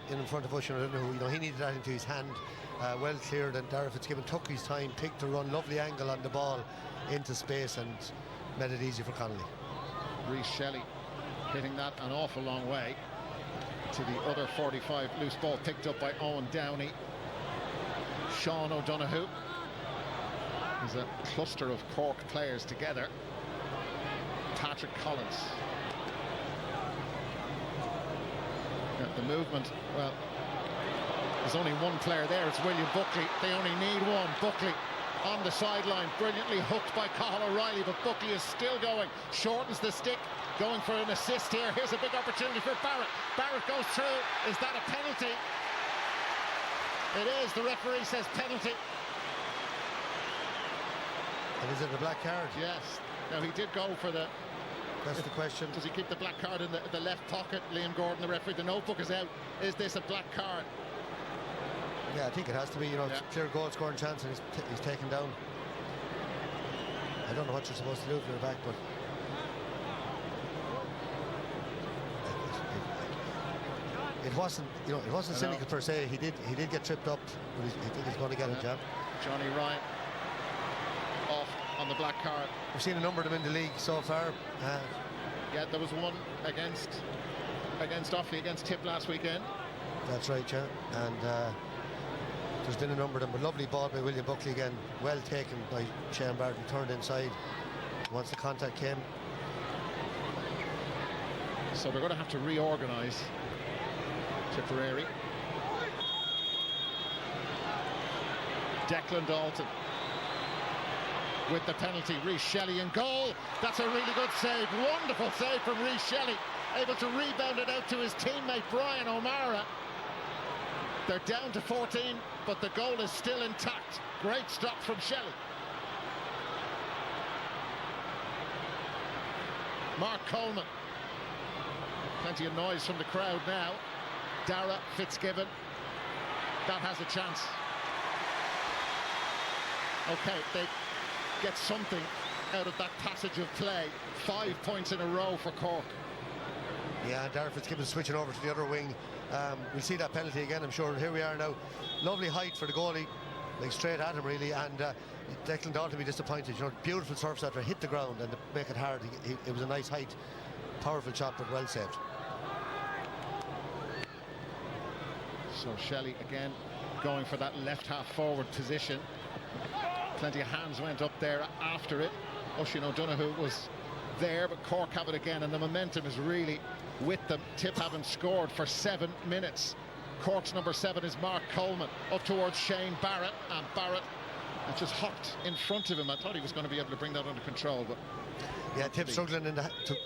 in front of Usher. You know, he needed that into his hand. Well cleared, and Dara Fitzgibbon took his time, picked the run, lovely angle on the ball into space, and made it easy for Connolly. Rhys Shelley hitting that an awful long way to the other 45. Loose ball picked up by Owen Downey. Sean O'Donoghue. There's a cluster of Cork players together. Patrick Collins. Yeah, the movement, well, there's only one player there. It's William Buckley. They only need one. Buckley on the sideline, brilliantly hooked by Cathal O'Reilly, but Buckley is still going. Shortens the stick, going for an assist here. Here's a big opportunity for Barrett. Barrett goes through. Is that a penalty? It is. The referee says penalty. And is it a black card? Yes. Now, he did go for the... That's the question. Does he keep the black card in the left pocket? Liam Gordon, the referee, the notebook is out. Is this a black card? Yeah, I think it has to be. You know, it's a clear goal scoring chance, and he's taken down. I don't know what you're supposed to do if you're back, but it wasn't. You know, it wasn't cynical per se. He did get tripped up, but I think he's going to get a jab. Johnny Ryan off on the black card. We've seen a number of them in the league so far. Yeah, there was one against Offaly, against Tip last weekend. That's right, yeah. And there's been a number of them, but lovely ball by William Buckley again. Well taken by Shane Barton, turned inside once the contact came. So they're going to have to reorganise Tipperary. Declan Dalton with the penalty. Rhys Shelley in goal. That's a really good save. Wonderful save from Rhys Shelley. Able to rebound it out to his teammate Brian O'Mara. They're down to 14, but the goal is still intact. Great stop from Shelley. Mark Coleman. Plenty of noise from the crowd now. Dara Fitzgibbon. That has a chance. Okay, they get something out of that passage of play. 5 points in a row for Cork. Yeah, Dara Fitzgibbon switching over to the other wing. We'll see that penalty again, I'm sure. Here we are now. Lovely height for the goalie, like straight at him really, and Declan Dalton will be disappointed. You know, beautiful surface after hit the ground and to make it hard. It was a nice height, powerful shot, but well saved. So Shelley again going for that left half forward position. Plenty of hands went up there after it. Oisin O'Donoghue was there, but Cork have it again, and the momentum is really with them. Tip haven't scored for 7 minutes. Cork's number 7 is Mark Coleman, up towards Shane Barrett, and Barrett just hopped in front of him. I thought he was going to be able to bring that under control, but yeah, Tip struggling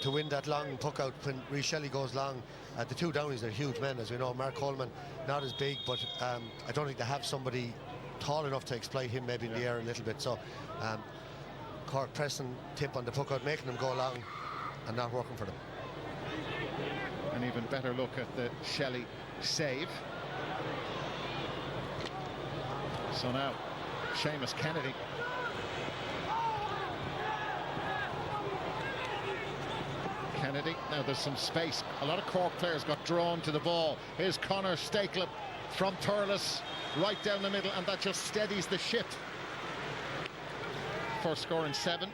to win that long puck out when Rhys Shelley goes long. The two Downies are huge men, as we know. Mark Coleman not as big, but I don't think they have somebody tall enough to exploit him maybe in the air a little bit. So Cork pressing Tip on the puck out, making them go long and not working for them. An even better look at the Shelley save. So now Seamus Kennedy. Kennedy, now there's some space. A lot of Cork players got drawn to the ball. Here's Conor Stakelip from Thurles, right down the middle, and that just steadies the ship for scoring 7.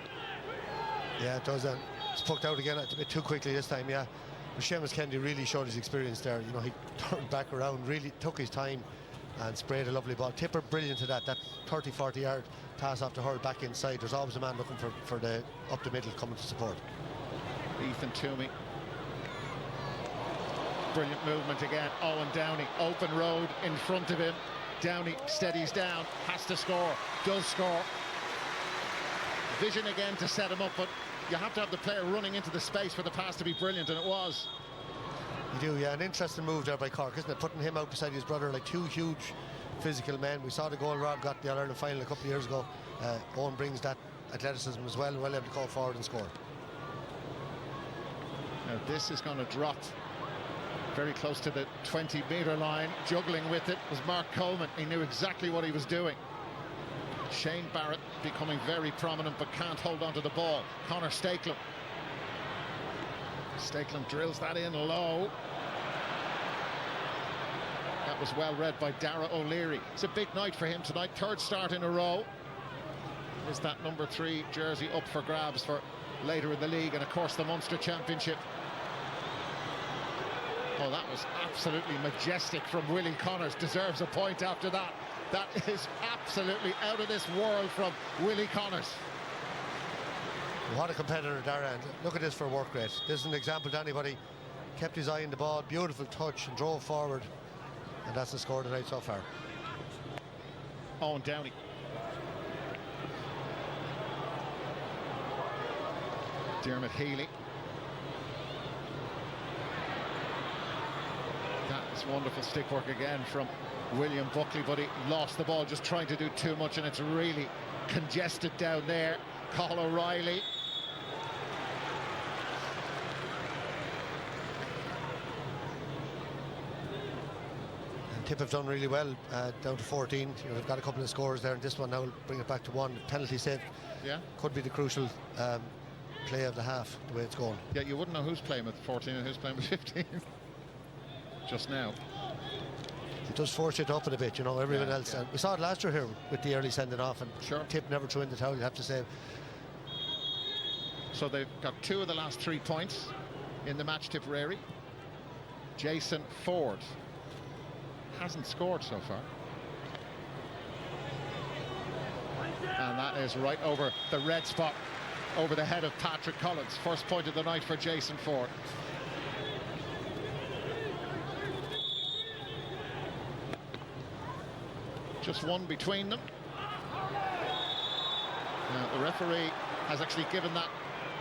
Yeah, it does. It's poked out again a bit too quickly this time, yeah. But Seamus Kennedy really showed his experience there. You know, he turned back around, really took his time and sprayed a lovely ball. Tipper brilliant at that 30-40 yard pass off to hurl back inside. There's always a man looking for the up the middle coming to support. Ethan Toomey. Brilliant movement again. Owen Downey, open road in front of him. Downey steadies down, has to score, does score. Vision again to set him up, but you have to have the player running into the space for the pass to be brilliant, and it was. You do, yeah. An interesting move there by Cork, isn't it? Putting him out beside his brother, like two huge physical men. We saw the goal Rob got the All-Ireland final a couple of years ago. Owen brings that athleticism as well able to go forward and score. Now this is going to drop very close to the 20-metre line. Juggling with it was Mark Coleman. He knew exactly what he was doing. Shane Barrett becoming very prominent but can't hold on to the ball. Conor Stakelum. Stakelum drills that in low. That was well read by Dara O'Leary. It's a big night for him tonight. 3rd start in a row. Is that number 3 jersey up for grabs for later in the league, and of course the Munster Championship. Oh, that was absolutely majestic from Willie Connors. Deserves a point after that. That is absolutely out of this world from Willie Connors. What a competitor, Dara. And look at this for work rate. This is an example to anybody. Kept his eye on the ball, beautiful touch, and drove forward. And that's the score tonight so far. Owen Downey. Dermot Healy. That is wonderful stick work again from William Buckley, but he lost the ball just trying to do too much, and it's really congested down there. Cathal O'Reilly. And Tip have done really well, down to 14. You know, they've got a couple of scores there, and this one now will bring it back to 1. Penalty save, Yeah. could be the crucial play of the half, the way it's going. Yeah, you wouldn't know who's playing with 14 and who's playing with 15 just now. It does force it up a bit, you know, everyone else. Yeah. And we saw it last year here with the early sending off, and Sure. Tip never threw in the towel, you have to say. So they've got 2 of the last 3 points in the match, Tipperary. Jason Ford hasn't scored so far. And that is right over the red spot, over the head of Patrick Collins. First point of the night for Jason Ford. Just one between them. Now, the referee has actually given that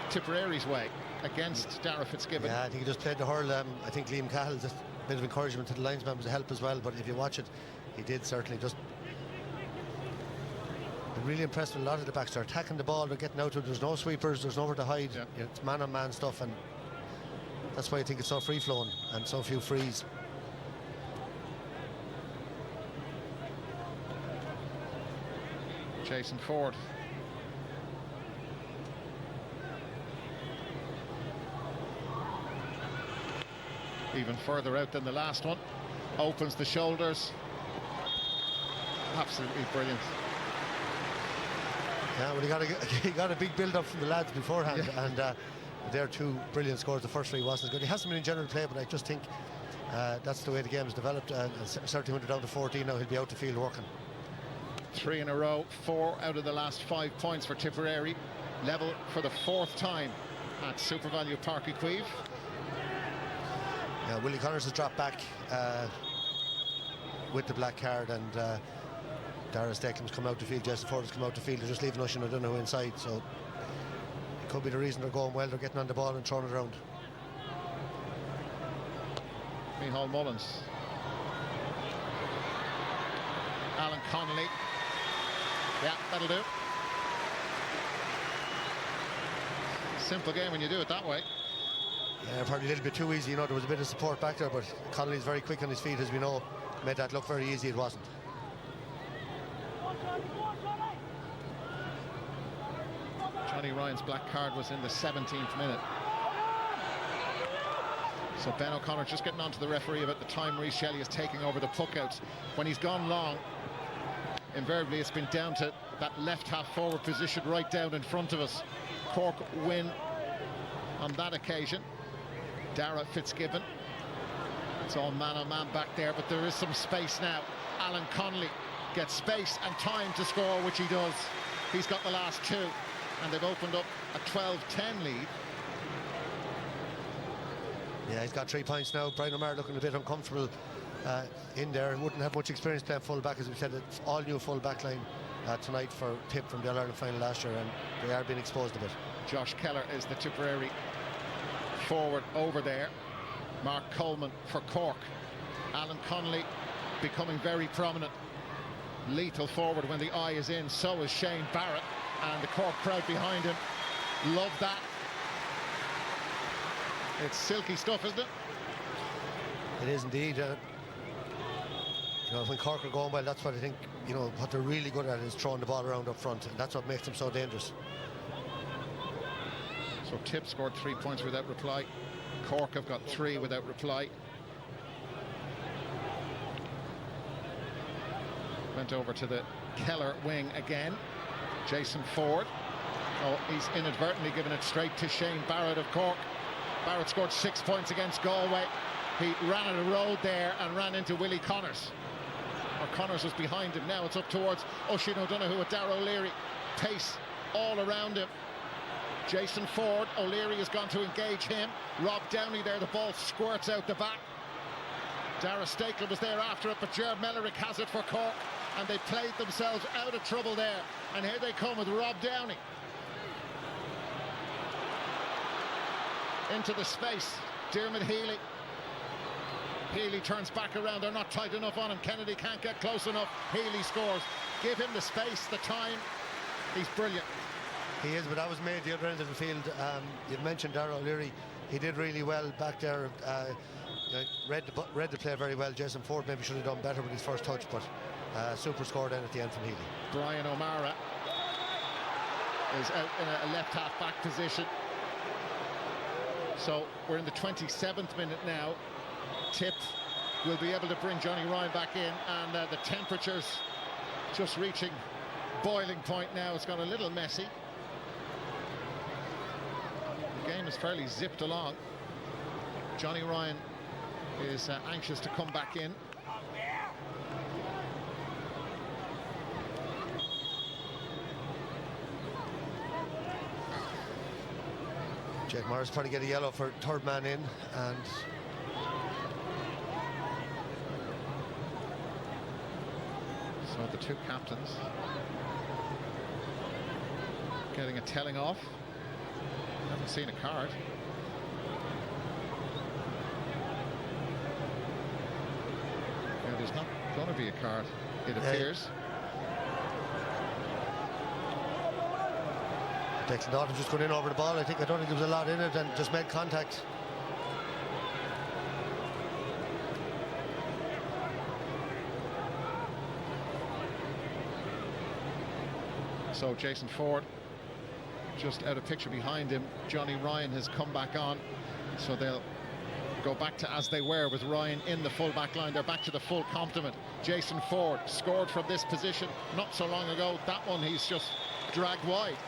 Tipperary's way against Dara Fitzgibbon. Yeah, I think he just played the hurl. I think Liam Cahill, just a bit of encouragement to the linesman was a help as well, but if you watch it, he did certainly just... I'm really impressed with a lot of the backs. They're attacking the ball, they're getting out to it. There's no sweepers, there's nowhere to hide. Yeah. You know, it's man-on-man stuff, and that's why I think it's so free-flowing and so few frees. Jason Ford. Even further out than the last one. Opens the shoulders. Absolutely brilliant. Yeah, well, he got a big build-up from the lads beforehand, Yeah. and they're 2 brilliant scores. The first 3 wasn't good. He hasn't been in general play, but I just think that's the way the game has developed, and certainly when they're down to 14 now, he'll be out the field working. 3 in a row, 4 out of the last 5 points for Tipperary. Level for the 4th time at Super Value Páirc Chaoimh. Yeah, Willie Connors has dropped back with the black card, and Dara Steckham's come out the field. Jason Ford has come out the field. They're just leaving Oisin O'Donoghue inside, so it could be the reason they're going well. They're getting on the ball and throwing it around. Micheál Mullins. Alan Connolly. Yeah, that'll do. Simple game when you do it that way. Yeah, probably a little bit too easy. You know, there was a bit of support back there, but Connolly's very quick on his feet, as we know. Made that look very easy. It wasn't. Johnny Ryan's black card was in the 17th minute. So Ben O'Connor just getting on to the referee about the time Rhys Shelley is taking over the puckouts. When he's gone long, invariably it's been down to that left half forward position right down in front of us. Cork win on that occasion. Dara Fitzgibbon. It's all man-on-man back there, but there is some space now. Alan Connolly gets space and time to score, which he does. He's got the last 2, and they've opened up a 12-10 lead. Yeah, he's got 3 points now. Brian O'Meara looking a bit uncomfortable in there. Wouldn't have much experience playing full-back, as we said. It's all new full-back line tonight for Tip from the All-Ireland final last year, and they are being exposed a bit. Josh Keller is the Tipperary forward over there. Mark Coleman for Cork. Alan Connolly becoming very prominent. Lethal forward when the eye is in. So is Shane Barrett, and the Cork crowd behind him. Love that. It's silky stuff, isn't it? It is indeed. You know, when Cork are going well, that's what I think, you know, what they're really good at is throwing the ball around up front, and that's what makes them so dangerous. So Tip scored 3 points without reply. Cork have got 3 without reply. Went over to the Keller wing again. Jason Ford. Oh, he's inadvertently given it straight to Shane Barrett of Cork. Barrett scored 6 points against Galway. He ran at a road there and ran into Willie Connors. Or Connors was behind him. Now it's up towards Oisin O'Donoghue with Darragh O'Leary. Pace all around him. Jason Ford. O'Leary has gone to engage him. Rob Downey there. The ball squirts out the back. Dara Steckler was there after it, but Gerard Mellerick has it for Cork, and they played themselves out of trouble there. And here they come with Rob Downey. Into the space. Diarmuid Healy. Healy turns back around. They're not tight enough on him. Kennedy can't get close enough. Healy scores. Give him the space, the time. He's brilliant. He is, but that was made the other end of the field. You've mentioned Darragh O'Leary. He did really well back there. Read the play very well. Jason Ford maybe should have done better with his first touch, but super score then at the end from Healy. Brian O'Mara is out in a left half-back position. So we're in the 27th minute now. Tip will be able to bring Johnny Ryan back in, and the temperature's just reaching boiling point now. It's got a little messy. The game is fairly zipped along. Johnny Ryan is anxious to come back in. Jake Morris trying to get a yellow for third man in, and so the two captains getting a telling off. Haven't seen a card. Yeah, there's not going to be a card, it appears. Declan Dalton just got in over the ball. I don't think there was a lot in it, and just made contact. So Jason Ford just out of picture behind him. Johnny Ryan has come back on, so they'll go back to as they were with Ryan in the full back line. They're back to the full complement. Jason Ford scored from this position not so long ago. That one he's just dragged wide.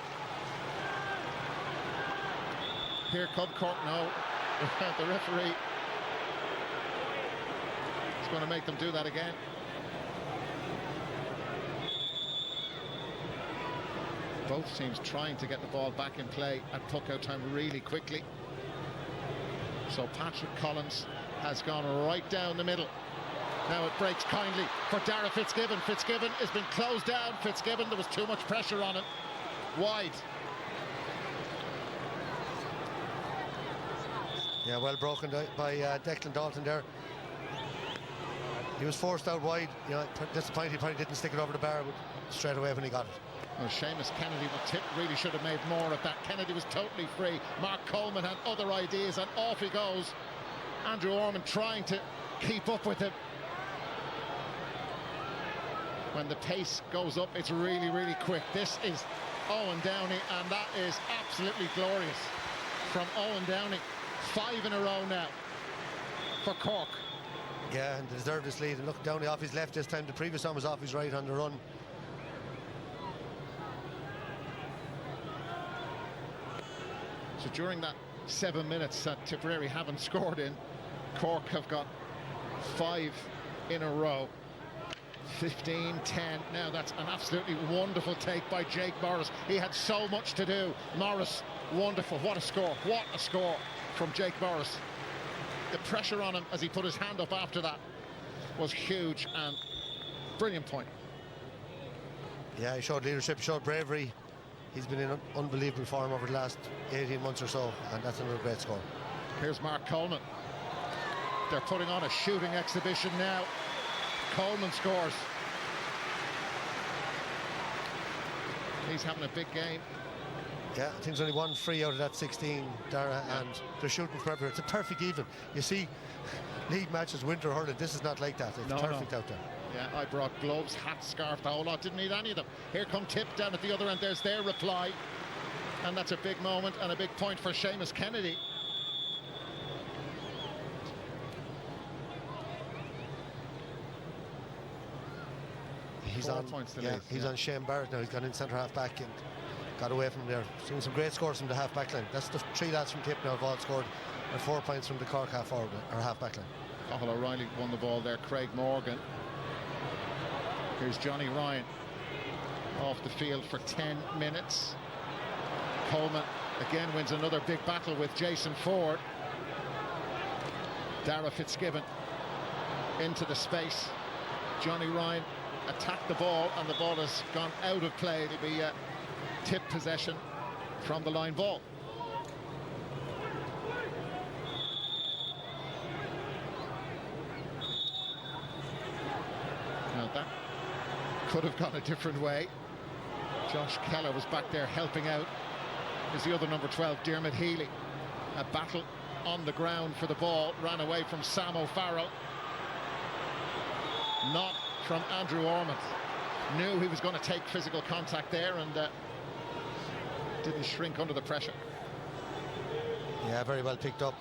Here come Cork now. The referee is going to make them do that again. Both teams trying to get the ball back in play at puck-out time really quickly. So Patrick Collins has gone right down the middle. Now it breaks kindly for Darragh Fitzgibbon. Fitzgibbon has been closed down. Fitzgibbon, there was too much pressure on him. Wide. Yeah, well broken by Declan Dalton there. He was forced out wide. You know, disappointed he probably didn't stick it over the bar straight away when he got it. Well, Seamus Kennedy, Tip really should have made more of that. Kennedy was totally free. Mark Coleman had other ideas, and off he goes. Andrew Ormond trying to keep up with him. When the pace goes up, it's really, really quick. This is Owen Downey, and that is absolutely glorious from Owen Downey. 5 in a row now for Cork. Yeah, and they deserved this lead. And look, Downey off his left this time. The previous one was off his right on the run. So during that 7 minutes that Tipperary haven't scored in, Cork have got 5 in a row. 15-10. Now that's an absolutely wonderful take by Jake Morris. He had so much to do. Morris, wonderful. What a score. What a score from Jake Morris. The pressure on him as he put his hand up after that was huge, and brilliant point. Yeah, he showed leadership, he showed bravery. He's been in unbelievable form over the last 18 months or so, and that's another great score. Here's Mark Coleman. They're putting on a shooting exhibition now. Coleman scores. He's having a big game. Yeah, I think there's only one free out of that 16, Darragh, and they're shooting from everywhere. It's a perfect even. You see, league matches, winter hurling, this is not like that. It's perfect out there. Yeah, I brought gloves, hat, scarf, the whole lot. Didn't need any of them. Here come Tip down at the other end. There's their reply. And that's a big moment and a big point for Seamus Kennedy. He's on points to lead. He's on Shane Barrett now. He's gone in centre half back and got away from there. Seen some great scores from the half back line. That's the 3 lads from Tip now have all scored, and 4 points from the Cork half forward or half back line. Cathal O'Reilly won the ball there. Craig Morgan. Here's Johnny Ryan off the field for 10 minutes. Coleman again wins another big battle with Jason Ford. Darragh Fitzgibbon into the space. Johnny Ryan attacked the ball, and the ball has gone out of play. It'll be Tip possession from the line ball. Now that could have gone a different way. Josh Keller was back there helping out. Is the other number 12, Dermot Healy. A battle on the ground for the ball, ran away from Sam O'Farrell. Not from Andrew Ormond. Knew he was going to take physical contact there and didn't shrink under the pressure. Yeah, very well picked up.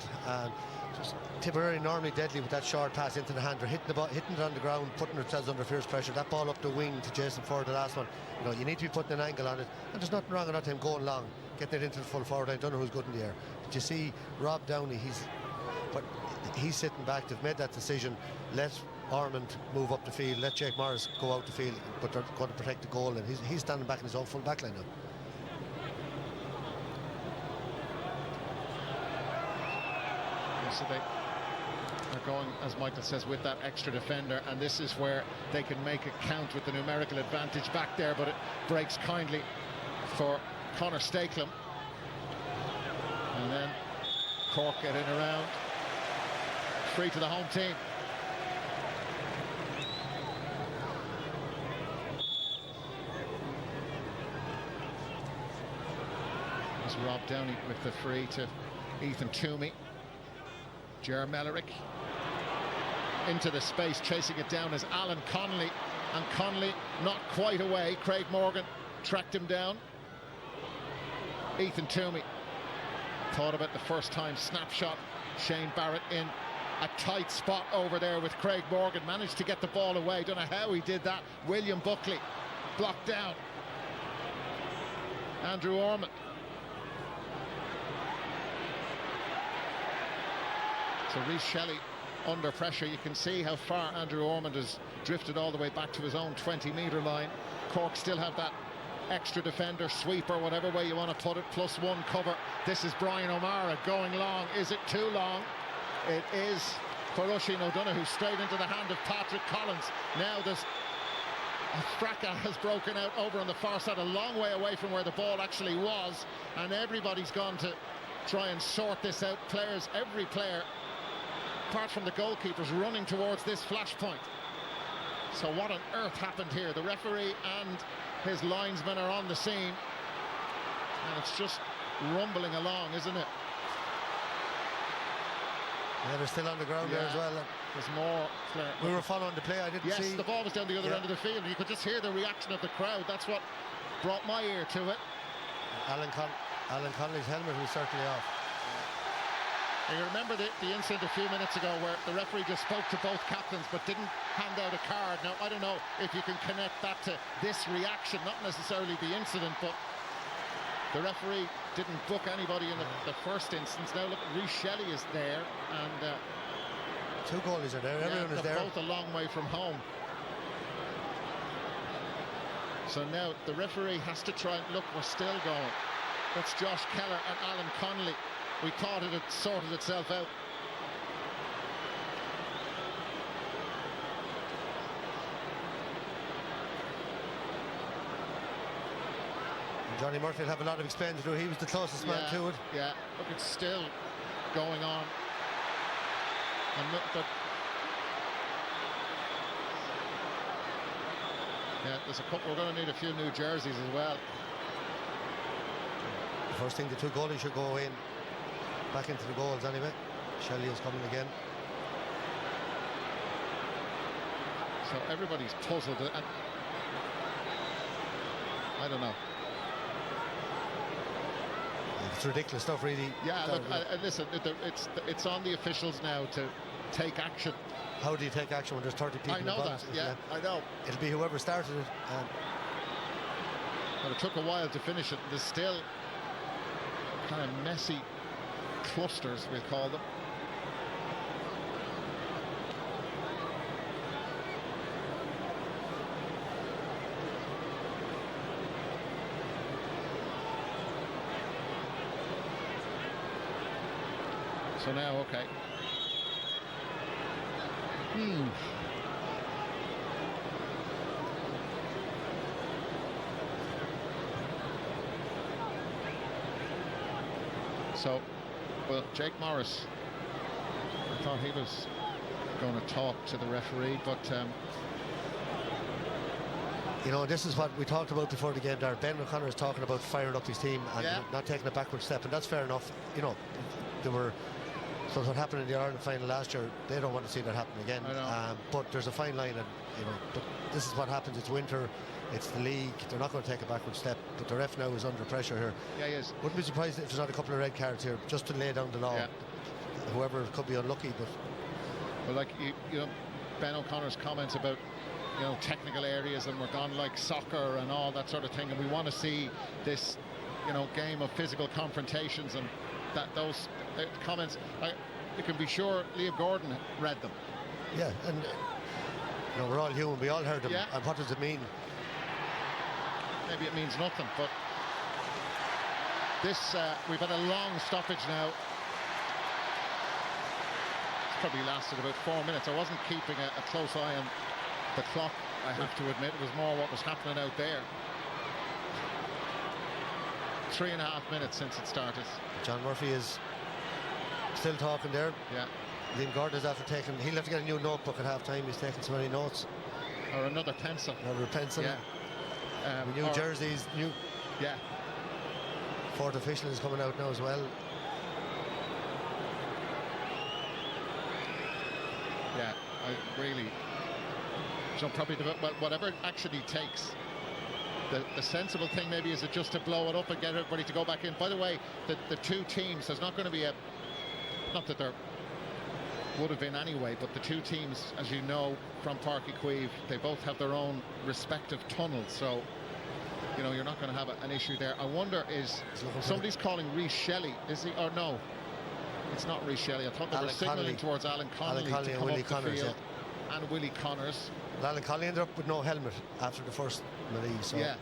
Just Tipperary normally deadly with that short pass into the hand. They're hitting it on the ground, putting themselves under fierce pressure. That ball up the wing to Jason Ford, the last one. You know, you need to be putting an angle on it, and there's nothing wrong about him going long, getting it into the full forward. I don't know who's good in the air. But you see Rob Downey, he's sitting back. They've made that decision. Let Ormond move up the field. Let Jake Morris go out the field, but they're going to protect the goal, and he's standing back in his own full back line now. So they are going, as Michael says, with that extra defender, and this is where they can make it count with the numerical advantage back there, but it breaks kindly for Conor Stakelum. And then Cork get in around. Free to the home team. There's Rob Downey with the free to Ethan Toomey. Ger Mellerick into the space, chasing it down as Alan Connolly, and Connolly not quite away. Craig Morgan tracked him down. Ethan Toomey thought about the first time snapshot. Shane Barrett in a tight spot over there with Craig Morgan, managed to get the ball away. Don't know how he did that. William Buckley blocked down. Andrew Ormond. So Rhys Shelley under pressure. You can see how far Andrew Ormond has drifted all the way back to his own 20-metre line. Cork still have that extra defender, sweeper, whatever way you want to put it, plus one cover. This is Brian O'Mara going long. Is it too long? It is for Oisin O'Donoghue, straight into the hand of Patrick Collins. Now there's a fracas has broken out over on the far side, a long way away from where the ball actually was, and everybody's gone to try and sort this out. Players, every player, apart from the goalkeepers, running towards this flashpoint. So what on earth happened here? The referee and his linesmen are on the scene, and it's just rumbling along, isn't it? Yeah, they're still on the ground there as well. There's more. We were following the play. I didn't see. Yes, the ball was down the other end of the field. You could just hear the reaction of the crowd. That's what brought my ear to it. Alan Connolly's helmet was certainly off. And you remember the incident a few minutes ago where the referee just spoke to both captains but didn't hand out a card. Now, I don't know if you can connect that to this reaction, not necessarily the incident, but the referee didn't book anybody in the first instance. Now, look, Rhys Shelley is there, and two goalies are there. Everyone is there. Both a long way from home. So now the referee has to try and look. We're still going. That's Josh Keller and Alan Connolly. We thought it had sorted itself out. And Johnny Murphy will have a lot of explaining to do. He was the closest man to it. Yeah, look, it's still going on. But yeah, there's a couple. We're going to need a few new jerseys as well. The first thing, the two goalies should go in. Back into the goals anyway. Shelley is coming again. So everybody's puzzled, and I don't know. It's ridiculous stuff, really. Yeah, look, listen, it's on the officials now to take action. How do you take action when there's 30 people? I know that. Yeah, I know. It'll be whoever started it. But it took a while to finish it. There's still kind of messy clusters, we'll call them. So now, okay. So, well, Jake Morris, I thought he was going to talk to the referee, but You know, this is what we talked about before the game there. Ben O'Connor is talking about firing up his team and not taking a backward step, and that's fair enough. You know, so what happened in the Ireland final last year, they don't want to see that happen again. But there's a fine line, and you know, but this is what happens. It's winter, it's the league. They're not going to take a backward step, but the ref now is under pressure here. Yeah, he is. Wouldn't be surprised if there's not a couple of red cards here, just to lay down the law. Whoever could be unlucky, but well, like you know, Ben O'Connor's comments about, you know, technical areas, and we're gone like soccer and all that sort of thing, and we want to see this, you know, game of physical confrontations, and that those comments, you can be sure Liam Gordon read them. Yeah, and you know, we're all human, we all heard them. And what does it mean? Maybe it means nothing, but this we've had a long stoppage now. It's probably lasted about 4 minutes. I wasn't keeping a close eye on the clock, I have to admit. It was more what was happening out there. 3.5 minutes since it started. John Murphy is still talking there. Yeah. Liam Gordon is after taking, he'll have to get a new notebook at half time. He's taking so many notes. Or another pencil. Another pencil. Yeah. New jerseys, new. Yeah. Fourth official is coming out now as well. Yeah, I really. So probably whatever action he takes, the sensible thing maybe is just to blow it up and get everybody to go back in. By the way, the two teams, there's not going to be a, not that there would have been anyway, but the two teams, as you know, from Páirc Chaoimh, they both have their own respective tunnels, so you know, you're not going to have an issue there. I wonder, is somebody's calling Rhys Shelley, is he, or no? It's not Rhys Shelley. I thought they were signalling towards Alan Connolly to come Willie up the Connors, field, and Willie Connors. Well, Alan Connolly ended up with no helmet after the first melee, so yeah.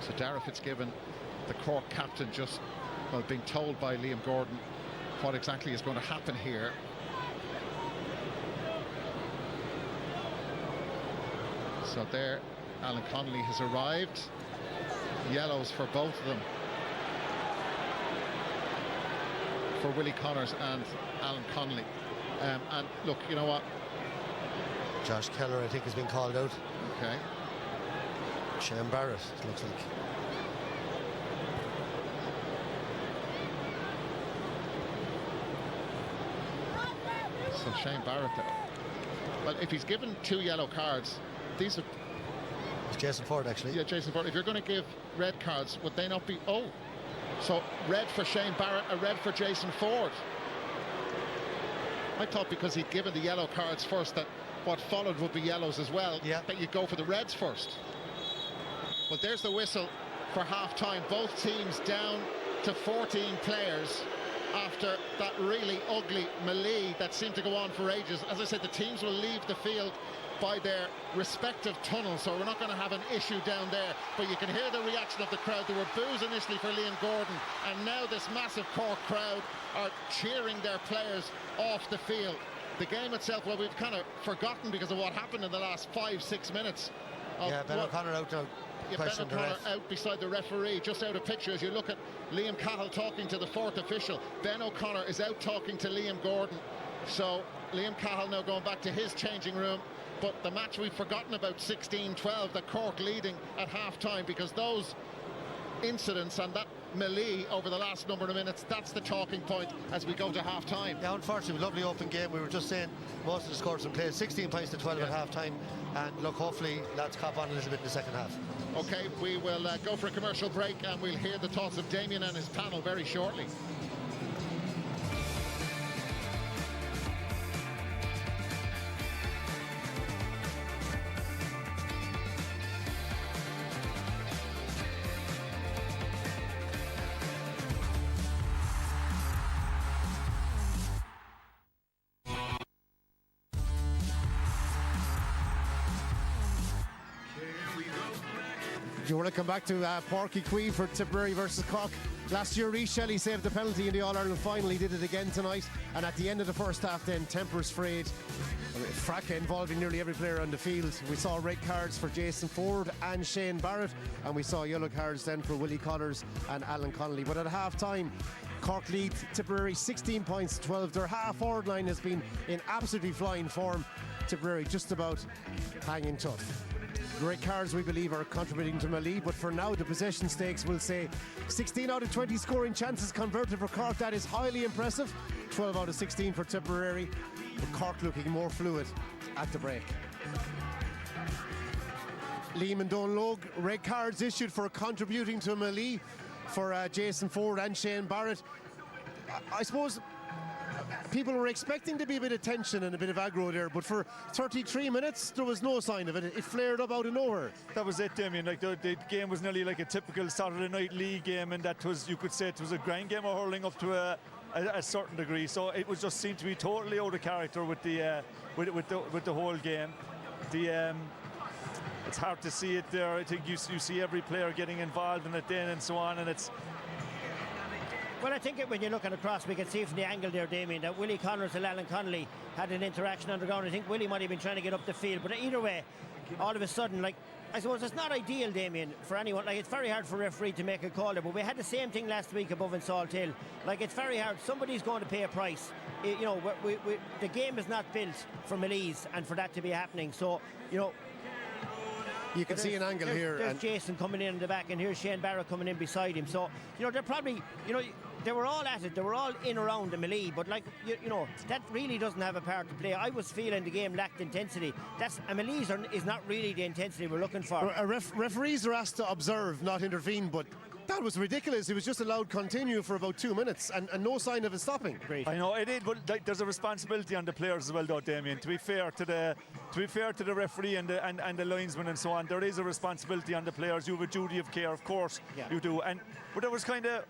So Dara Fitzgibbon, the Cork captain, just being told by Liam Gordon what exactly is going to happen here. So there, Alan Connolly has arrived. Yellows for both of them. For Willie Connors and Alan Connolly. And look, you know what? Josh Keller, I think, has been called out. Okay. Shane Barrett, it looks like. So Shane Barrett there. Well, if he's given 2 yellow cards, these are... It's Jason Ford, actually. Yeah, Jason Ford. If you're going to give red cards, would they not be... Oh, so red for Shane Barrett, a red for Jason Ford. I thought because he'd given the yellow cards first that what followed would be yellows as well, that you'd go for the reds first. Well, there's the whistle for half-time. Both teams down to 14 players after that really ugly melee that seemed to go on for ages. As I said, the teams will leave the field by their respective tunnels, so we're not going to have an issue down there, but you can hear the reaction of the crowd. There were boos initially for Liam Gordon, and now this massive Cork crowd are cheering their players off the field. The game itself, well, we've kind of forgotten because of what happened in the last 5-6 minutes. Ben O'Connor out now. Ben O'Connor out beside the referee, just out of picture as you look at Liam Cahill talking to the fourth official. Ben O'Connor is out talking to Liam Gordon. So Liam Cahill now going back to his changing room. But the match we've forgotten about, 16-12, the Cork leading at half-time, because those incidents and that melee over the last number of minutes, that's the talking point as we go to half-time. Yeah, unfortunately, lovely open game. We were just saying most of the scores have been played, 16 points to 12 at half-time, and look, hopefully lads cop on a little bit in the second half. Okay, we will go for a commercial break, and we'll hear the thoughts of Damien and his panel very shortly. You want to come back to Páirc Chaoimh for Tipperary versus Cork. Last year, Rhys Shelley saved the penalty in the All-Ireland final. He did it again tonight. And at the end of the first half then, tempers frayed. Fracas involving nearly every player on the field. We saw red cards for Jason Ford and Shane Barrett. And we saw yellow cards then for Willie Connors and Alan Connolly. But at half-time, Cork lead Tipperary 16 points to 12. Their half-forward line has been in absolutely flying form. Tipperary just about hanging tough. Great cards, we believe, are contributing to Melee, but for now the possession stakes will say 16 out of 20 scoring chances converted for Cork. That is highly impressive. 12 out of 16 for Tipperary, but Cork looking more fluid at the break. Liam and Donlogue, red cards issued for contributing to Melee for Jason Ford and Shane Barrett. I suppose people were expecting to be a bit of tension and a bit of aggro there, but for 33 minutes there was no sign of it. It flared up out of nowhere. That was it, Damien. Like the game was nearly like a typical Saturday night league game, and that was, you could say, it was a grand game of hurling up to a certain degree. So it was just seemed to be totally out of character with the whole game. It's hard to see it there. I think you see every player getting involved in it then and so on, and it's. Well, I think when you're looking across, we can see from the angle there, Damien, that Willie Connors and Alan Connolly had an interaction on the ground. I think Willie might have been trying to get up the field, but either way, all of a sudden, like, I suppose it's not ideal, Damien, for anyone. Like, it's very hard for a referee to make a call there, but we had the same thing last week above in Salt Hill. Like, it's very hard. Somebody's going to pay a price. You know, the game is not built for Melees and for that to be happening. So, you know, you can see an angle here. There's Jason coming in the back, and here's Shane Barrett coming in beside him. So, you know, they're probably, you know, they were all at it. They were all in around the melee, but like, you know, that really doesn't have a part to play. I was feeling the game lacked intensity. A melee is not really the intensity we're looking for. Referees are asked to observe, not intervene, but that was ridiculous. It was just allowed to continue for about 2 minutes and no sign of it stopping. Great. I know it is, but there's a responsibility on the players as well, though, Damien. To be fair to the referee and the linesman and so on, there is a responsibility on the players. You have a duty of care, of course, you do. But there was kind of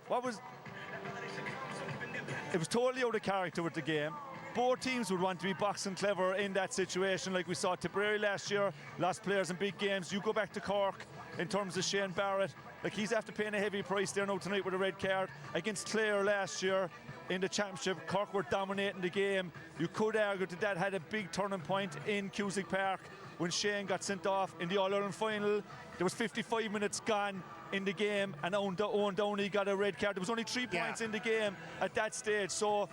it was totally out of character with the game. Both teams would want to be boxing clever in that situation, like we saw Tipperary last year, lost players in big games. You go back to Cork in terms of Shane Barrett, like, he's after paying a heavy price there now tonight with a red card. Against Clare last year in the championship, Cork were dominating the game. You could argue that had a big turning point in Cusack Park when Shane got sent off in the All-Ireland final. There was 55 minutes gone in the game, and Owen Downey got a red card. There was only 3 points in the game at that stage, so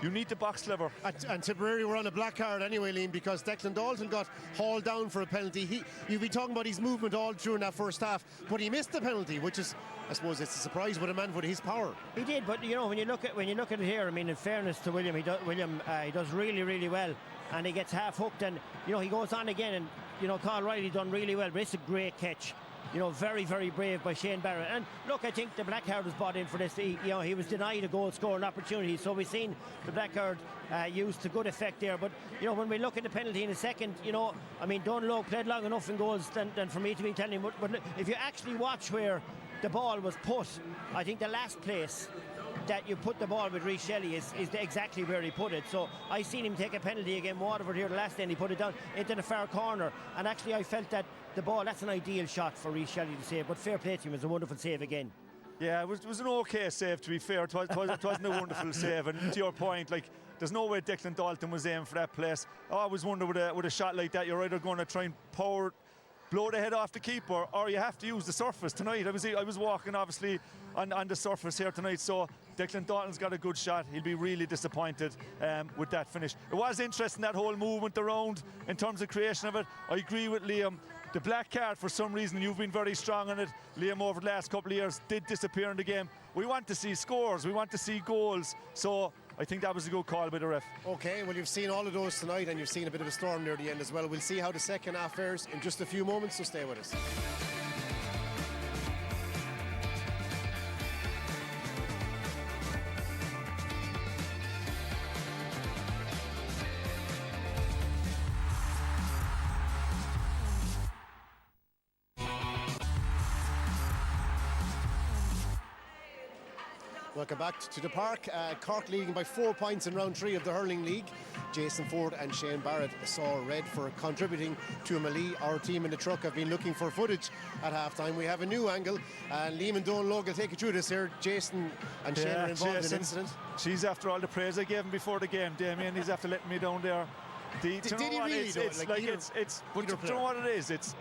you need to box clever. And Tipperary were on a black card anyway, Liam, because Declan Dalton got hauled down for a penalty. You've been talking about his movement all through in that first half, but he missed the penalty, which is, I suppose, it's a surprise with a man with his power. He did, but you know, when you look at it here, I mean, in fairness to William, he does really, really well, and he gets half hooked, and you know, he goes on again, and you know, Carl Riley done really well, but it's a great catch. You know, very, very brave by Shane Barrett. And look, I think the black card was bought in for this. He was denied a goal scoring opportunity, so we've seen the black card used to good effect there. But you know, when we look at the penalty in a second, you know, I mean, Donlogue played long enough in goals than for me to be telling him. But if you actually watch where the ball was put, I think the last place that you put the ball with Rhys Shelley is exactly where he put it. So I seen him take a penalty against Waterford here the last day, and he put it down into the far corner. And actually, I felt that the ball, that's an ideal shot for Rhys Shelley to save. But fair play to him, it was a wonderful save again. Yeah, it was an okay save, to be fair. It wasn't a wonderful save. And to your point, like, there's no way Declan Dalton was aiming for that place. I always wonder with a shot like that, you're either going to try and blow the head off the keeper, or you have to use the surface tonight. I was walking obviously on the surface here tonight, so Declan Dalton's got a good shot. He'll be really disappointed with that finish. It was interesting, that whole movement around in terms of creation of it. I agree with Liam. The black card, for some reason, you've been very strong on it, Liam, over the last couple of years, did disappear in the game. We want to see scores, we want to see goals, so I think that was a good call by the ref. Okay, well, you've seen all of those tonight, and you've seen a bit of a storm near the end as well. We'll see how the second half fares in just a few moments, so stay with us. Welcome back to the Páirc. Cork leading by 4 points in round 3 of the hurling league. Jason Ford and Shane Barrett saw red for contributing to a melee. Our team in the truck have been looking for footage at halftime. We have a new angle, and Liam and Donlogue will take you through this here. Jason and Shane are involved in the incident. She's after all the praise I gave him before the game, Damien. He's after letting me down there. Did he really? But you know what it is? It's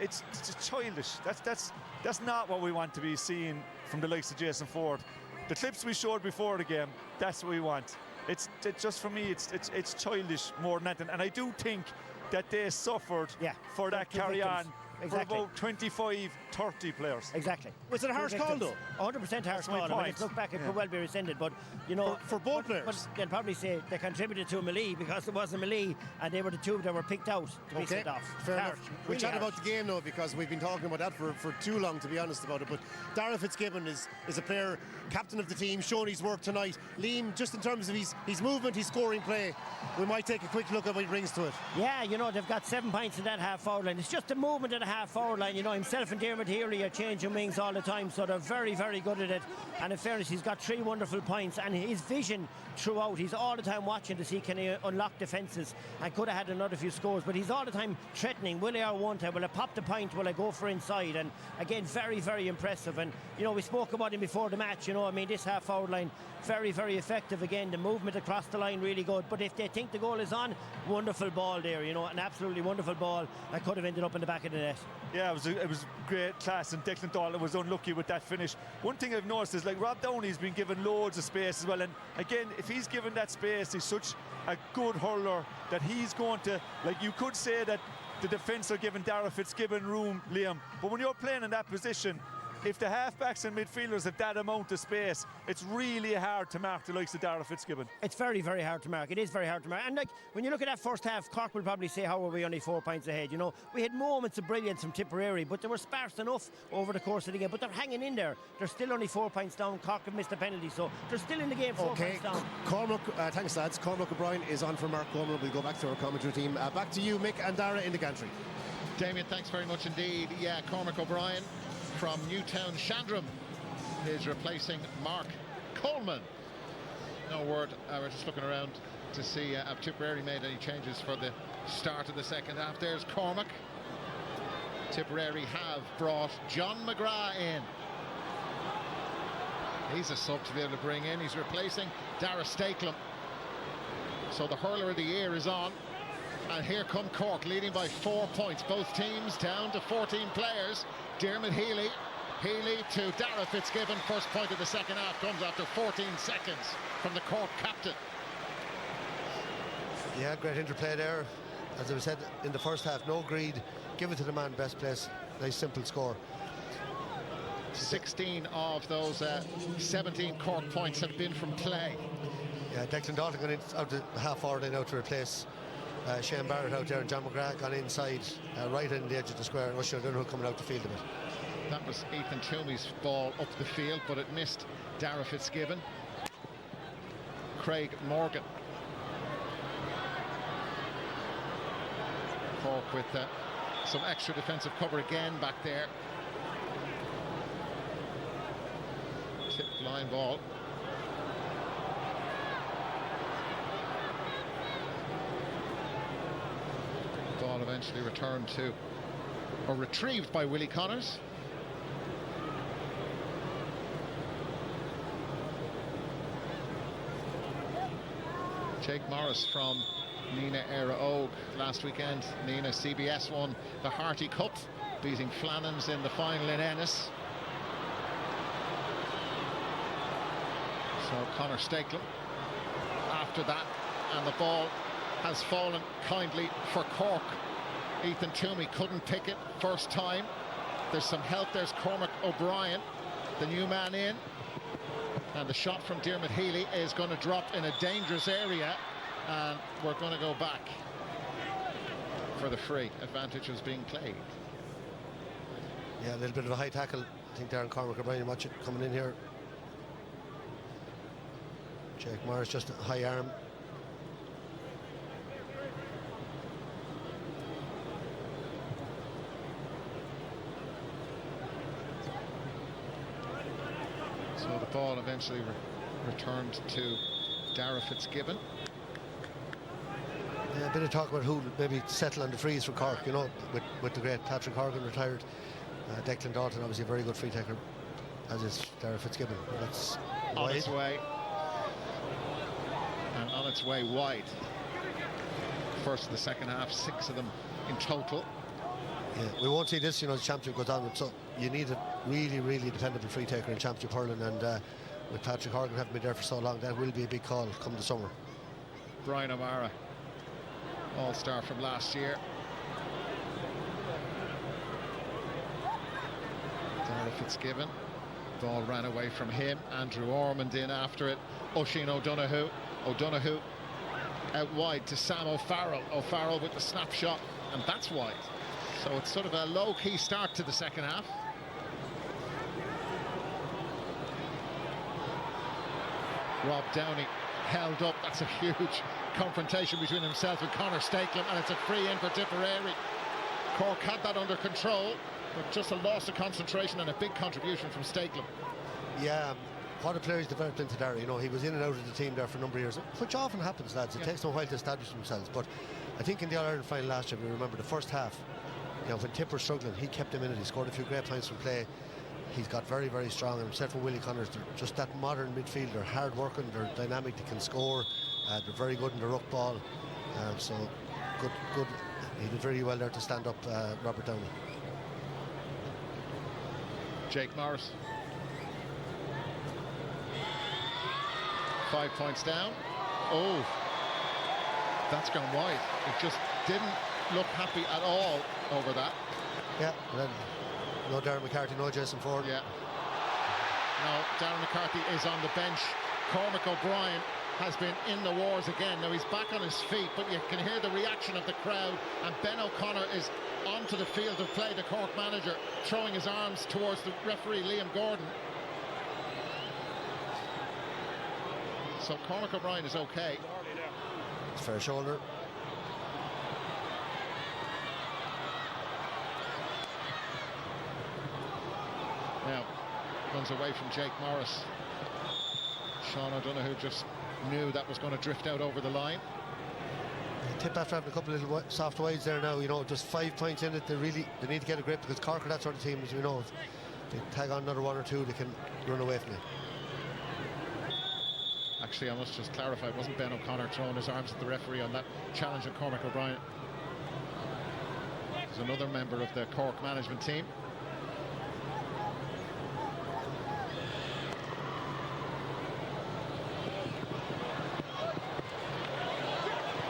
childish. That's not what we want to be seeing from the likes of Jason Ford. the clips we showed before the game, that's what we want. It's just, for me, it's childish more than anything. And I do think that they suffered for that carry-on. Exactly. For about 25, 30 players. Exactly. Was it a harsh call, though? 100% harsh call. When it's looked back, it could well be rescinded. But, you know... For both players? But they'll probably say they contributed to a melee because it was a melee and they were the two that were picked out to be sent off. Fair enough. Harsh, We'll really chat harsh. about the game now, because we've been talking about that for too long, to be honest about it. But Darragh Fitzgibbon is a player, captain of the team, showing his work tonight. Liam, just in terms of his movement, his scoring play, we might take a quick look at what he brings to it. Yeah, you know, they've got 7 points in that half-forward line. It's just the movement of the half-forward line. You know, himself and Dermot Healy are changing wings all the time, so they're very, very good at it. And in fairness, he's got 3 wonderful points, and his vision throughout, he's all the time watching to see can he unlock defences, and could have had another few scores, but he's all the time threatening. Will I want to? Will I pop the point? Will I go for inside? And again, very, very impressive. And you know, we spoke about him before the match. You know, I mean, this half-forward line, very, very effective. Again, the movement across the line, really good. But if they think the goal is on, wonderful ball there. You know, an absolutely wonderful ball that could have ended up in the back of the net. Yeah, it was great class, and Declan Dalton was unlucky with that finish. One thing I've noticed is, like, Rob Downey's been given loads of space as well, and again, if he's given that space, he's such a good hurler that he's going to, like, you could say that the defence are giving Darragh Fitzgibbon room, Liam, but when you're playing in that position, if the halfbacks and midfielders have that amount of space, it's really hard to mark the likes of Darragh Fitzgibbon. It's very, very hard to mark. It is very hard to mark. And like, when you look at that first half, Cork will probably say, how were we only 4 points ahead? You know, we had moments of brilliance from Tipperary, but they were sparse enough over the course of the game. But they're hanging in there. They're still only 4 points down. Cork have missed a penalty, so they're still in the game 4 points down. Cormac, thanks, lads. Cormac O'Brien is on for Mark Coleman. We'll go back to our commentary team. Back to you, Mick and Darragh in the gantry. Damien, thanks very much indeed. Yeah, Cormac O'Brien from Newtown Shandrum is replacing Mark Coleman. No word, we're just looking around to see if Tipperary made any changes for the start of the second half. There's Cormac. Tipperary have brought John McGrath in. He's a sub to be able to bring in. He's replacing Dara Stakelum. So the hurler of the year is on. And here come Cork, leading by 4 points. Both teams down to 14 players. Dermot Healy to Darragh Fitzgibbon. First point of the second half comes after 14 seconds from the Cork captain. Yeah, great interplay there. As I said in the first half, no greed. Give it to the man, best place. Nice simple score. 16 of those 17 Cork points have been from play. Yeah, Declan Dalton got in out the half forward line out to replace Shane Barrett out there, and John McGrath gone inside, right on the edge of the square, and Russell O'Donoghue coming out the field a bit. That was Ethan Toomey's ball up the field, but it missed Darragh Fitzgibbon. Craig Morgan. Cork with some extra defensive cover again back there. Tip line ball. Ball eventually returned to, or retrieved by Willie Connors. Jake Morris from Nina Era Og last weekend. Nina CBS won the Harty Cup, beating Flannans in the final in Ennis. So Conor Stakelum after that, and the ball has fallen kindly for Cork. Ethan Toomey couldn't pick it first time. There's some help. There's Cormac O'Brien, the new man in. And the shot from Dermot Healy is going to drop in a dangerous area. And we're going to go back for the free. Advantage was being played. Yeah, a little bit of a high tackle. I think Darren Cormac O'Brien, you watch it coming in here. Jake Morris just a high arm. So the ball eventually returned to Darragh Fitzgibbon. Yeah, a bit of talk about who maybe settle on the frees for Cork, you know, with the great Patrick Horgan retired. Declan Dalton, obviously a very good free taker, as is Darragh Fitzgibbon. That's on wide. Its way. And on its way wide. First of the second half, 6 of them in total. Yeah, we won't see this, you know, the championship goes on, so you need a really, really dependable free taker in championship hurling, and with Patrick Horgan having been there for so long, that will be a big call come the summer. Brian O'Mara, all-star from last year. Darragh Fitzgibbon, ball ran away from him. Andrew Ormond in after it. Oisin O'Donoghue out wide to Sam O'Farrell. O'Farrell with the snapshot, and that's wide. So it's sort of a low-key start to the second half. Rob Downey held up. That's a huge confrontation between himself and Conor Stakelum, and it's a free in for Tipperary. Cork had that under control, but just a loss of concentration and a big contribution from Stakelum. Yeah, what a player he's developed into there. You know, he was in and out of the team there for a number of years, which often happens, lads. It takes them a while to establish themselves. But I think in the All-Ireland final last year, we remember the first half, you know, when Tip were struggling, he kept them in it. He scored a few great points from play. He's got very, very strong. And himself and Willie Connors, they're just that modern midfielder, hard working, they're dynamic, they can score. They're very good in the ruck ball. So good. He did very well there to stand up Robert Downey. Jake Morris. 5 points down. Oh, that's gone wide. It just didn't look happy at all over that. Yeah, and then no Darren McCarthy, no Jason Ford. Yeah. No, Darren McCarthy is on the bench. Cormac O'Brien has been in the wars again. Now he's back on his feet, but you can hear the reaction of the crowd, and Ben O'Connor is onto the field of play, the Cork manager, throwing his arms towards the referee Liam Gordon. So Cormac O'Brien is okay. It's fair shoulder. Now runs away from Jake Morris. Sean O'Donoghue just knew that was going to drift out over the line. Tip after having a couple of little soft wides there now, you know, just 5 points in it. They need to get a grip, because Cork are that sort of team, as we know. If they tag on another one or two, they can run away from it. Actually, I must just clarify, it wasn't Ben O'Connor throwing his arms at the referee on that challenge of Cormac O'Brien. There's another member of the Cork management team.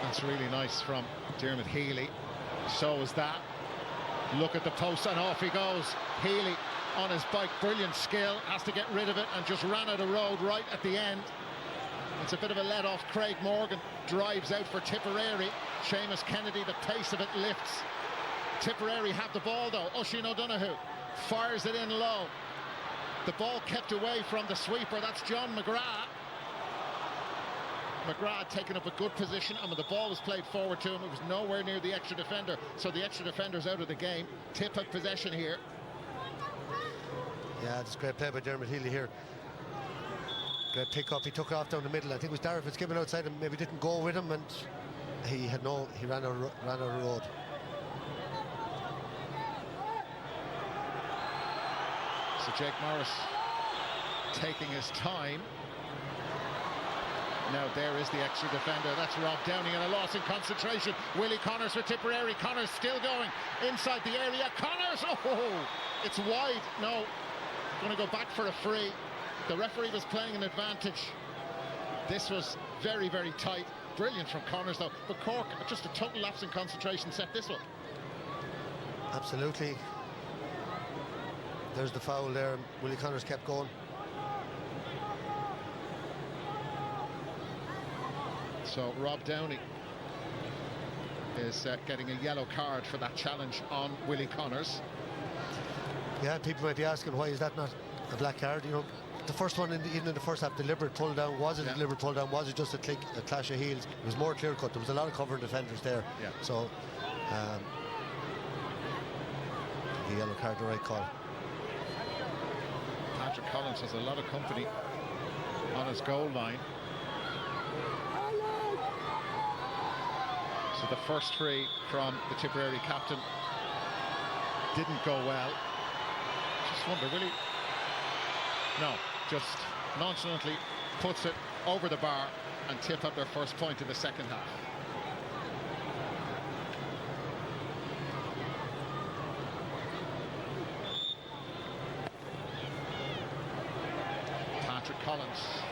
That's really nice from Dermot Healy. So is that. Look at the post, and off he goes. Healy on his bike, brilliant skill, has to get rid of it, and just ran out of road right at the end. It's a bit of a let off. Craig Morgan drives out for Tipperary. Seamus Kennedy, the pace of it lifts. Tipperary have the ball though. Oisin O'Donoghue fires it in low. The ball kept away from the sweeper. That's John McGrath. McGrath had taken up a good position, and when the ball was played forward to him, it was nowhere near the extra defender, so the extra defender's out of the game. Tip had possession here. Yeah, it's a great play by Dermot Healy here. Great pick up. He took it off down the middle. I think it was Darragh Fitzgibbon outside him, maybe didn't go with him, and he ran out of road. So Jake Morris taking his time. Now there is the extra defender. That's Rob Downey, and a loss in concentration. Willie Connors for Tipperary. Connors still going inside the area. Connors, oh, it's wide. No, going to go back for a free. The referee was playing an advantage. This was very, very tight. Brilliant from Connors though. But Cork, just a total lapse in concentration, set this up. Absolutely. There's the foul there. Willie Connors kept going. So Rob Downey is getting a yellow card for that challenge on Willie Connors. Yeah, people might be asking, why is that not a black card? You know, the first one, even in the first half, deliberate pull down. Was it a deliberate pull down? Was it just a clash of heels? It was more clear cut. There was a lot of covering defenders there. Yeah. So the yellow card, the right call. Patrick Collins has a lot of company on his goal line. So the first free from the Tipperary captain didn't go well. Just wonder, will he? No, just nonchalantly puts it over the bar, and Tip have their first point in the second half. Patrick Collins.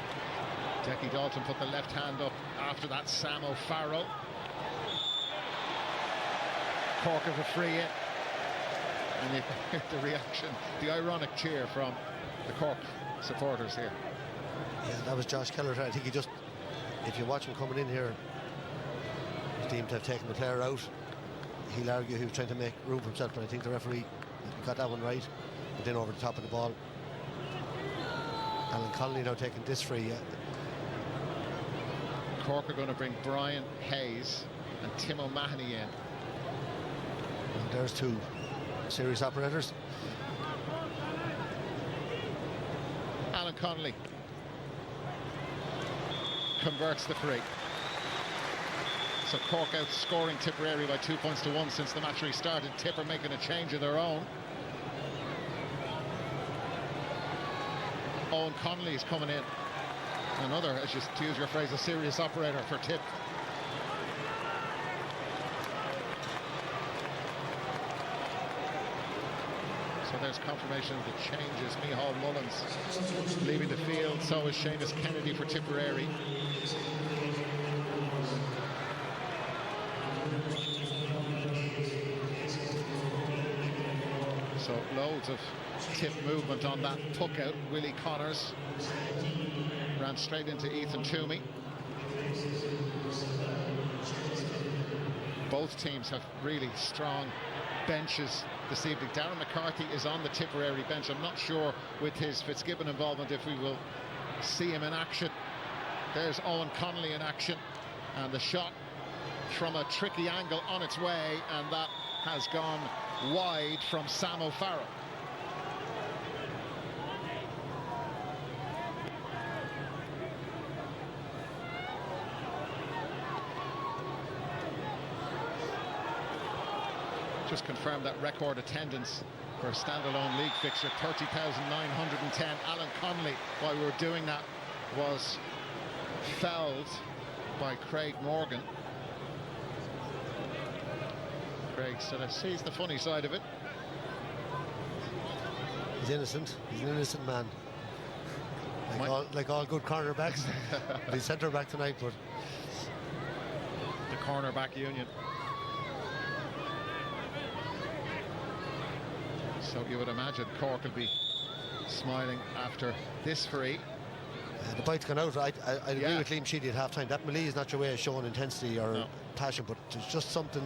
Decky Dalton put the left hand up after that. Sam O'Farrell. Cork have a free in. And you hear the reaction, the ironic cheer from the Cork supporters here. Yeah, that was Josh Keller. I think he just, if you watch him coming in here, he deemed to have taken the player out. He'll argue he was trying to make room for himself, but I think the referee got that one right. But then over the top of the ball, Alan Connolly now taking this free. Cork are going to bring Brian Hayes and Tim O'Mahony in. And there's two serious operators. Alan Connolly converts the free. So Cork outscoring Tipperary by 2-1 since the match restarted. Tipper making a change of their own. Owen Connolly is coming in. Another, as you to use your phrase, a serious operator for Tip. So there's confirmation of the changes. Micheál Mullins leaving the field. So is Seamus Kennedy for Tipperary. So loads of Tip movement on that puck out. Willie Connors ran straight into Ethan Toomey. Both teams have really strong benches this evening. Darren McCarthy is on the Tipperary bench. I'm not sure with his Fitzgibbon involvement if we will see him in action. There's Owen Connolly in action, and the shot from a tricky angle on its way, and that has gone wide from Sam O'Farrell. Just confirmed that record attendance for a standalone league fixture, 30,910. Alan Connolly, while we were doing that, was fouled by Craig Morgan. Craig sort of sees the funny side of it. He's innocent. He's an innocent man. Like all good cornerbacks. He's centre back tonight, but the cornerback union. So you would imagine Cork will be smiling after this free. The bite's gone out. I agree with Liam Sheedy at half-time. That melee is not your way of showing intensity or passion, but it's just something.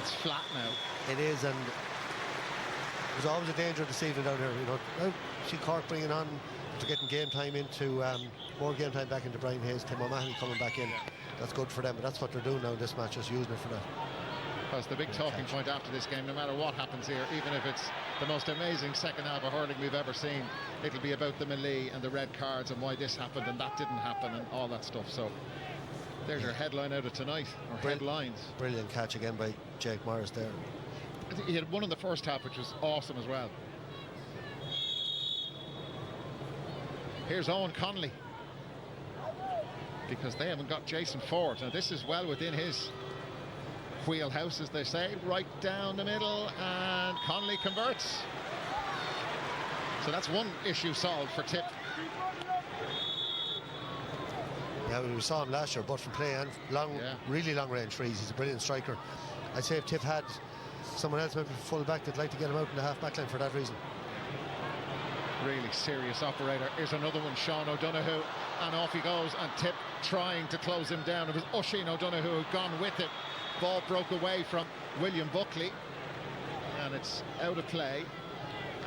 It's flat now. It is, and there's always a danger this evening down here. You know, see Cork bringing on, to getting game time into more game time back into Brian Hayes, Tim O'Mahony coming back in. That's good for them, but that's what they're doing now in this match, just using it for that. Because the big talking point after this game, no matter what happens here, even if it's the most amazing second half of hurling we've ever seen, it'll be about the melee and the red cards and why this happened and that didn't happen and all that stuff. So there's your headline out of tonight, or headlines. Brilliant catch again by Jake Morris there. I think he had one in the first half, which was awesome as well. Here's Owen Connolly, because they haven't got Jason Ford. Now this is well within his wheelhouse, as they say, right down the middle, and Connolly converts. So that's one issue solved for Tip. Yeah, we saw him last year, but from play and really long range threes. He's a brilliant striker. I'd say if Tip had someone else, maybe full back, they'd like to get him out in the half back line for that reason. Really serious operator. Here's another one, Sean O'Donoghue, and off he goes, and Tip trying to close him down. It was Oisin O'Donoghue who had gone with it. Ball broke away from William Buckley, and it's out of play,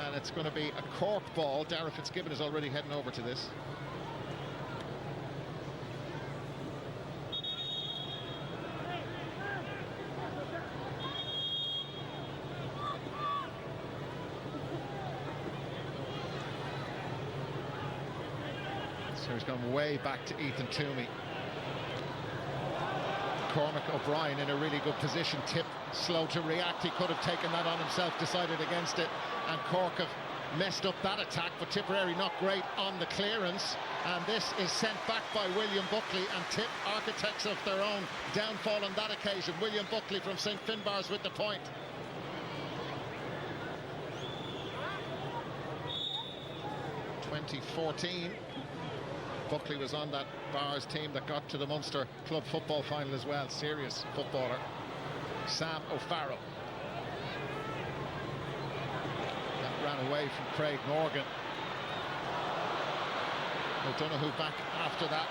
and it's going to be a Cork ball. Darragh Fitzgibbon is already heading over to this. So he's gone way back to Ethan Toomey. Cormac O'Brien in a really good position. Tip slow to react. He could have taken that on himself, decided against it, and Cork have messed up that attack, but Tipperary not great on the clearance, and this is sent back by William Buckley, and Tip architects of their own downfall on that occasion. William Buckley from St Finbarr's with the point. Buckley was on that Bars team that got to the Munster club football final as well. Serious footballer. Sam O'Farrell. That ran away from Craig Morgan. O'Donoghue back after that.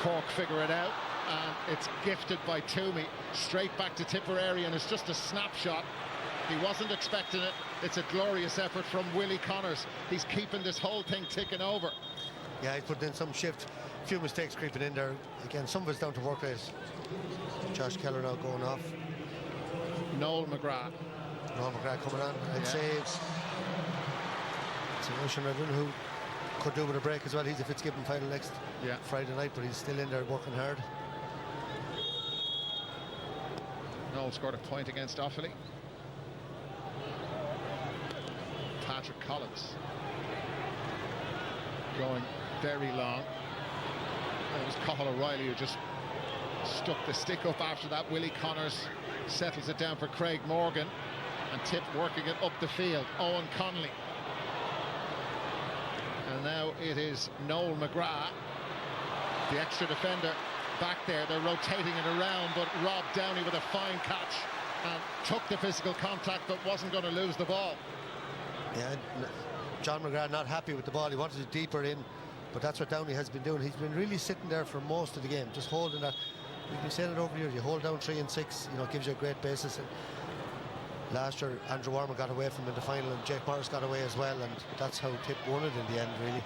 Cork figure it out, and it's gifted by Toomey straight back to Tipperary, and it's just a snapshot. He wasn't expecting it. It's a glorious effort from Willie Connors. He's keeping this whole thing ticking over. Yeah, he's putting in some shift. A few mistakes creeping in there. Again, some of it's down to work rate. Josh Keller now going off. Noel McGrath. Noel McGrath coming on. I'd say it's a notion I don't know who could do with a break as well. He's a Fitzgibbon final next Friday night, but he's still in there working hard. Noel scored a point against Offaly. Patrick Collins going very long. And it was Cathal O'Reilly who just stuck the stick up after that. Willie Connors settles it down for Craig Morgan, and Tip working it up the field. Owen Connolly. And now it is Noel McGrath, the extra defender, back there. They're rotating it around, but Rob Downey with a fine catch and took the physical contact but wasn't going to lose the ball. Yeah, John McGrath not happy with the ball. He wanted it deeper in, but that's what Downey has been doing. He's been really sitting there for most of the game, just holding that. We've been saying it over the years. You hold down 3 and 6, you know, it gives you a great basis. And last year, Andrew Warmer got away from him in the final, and Jake Morris got away as well, and that's how Tip won it in the end, really.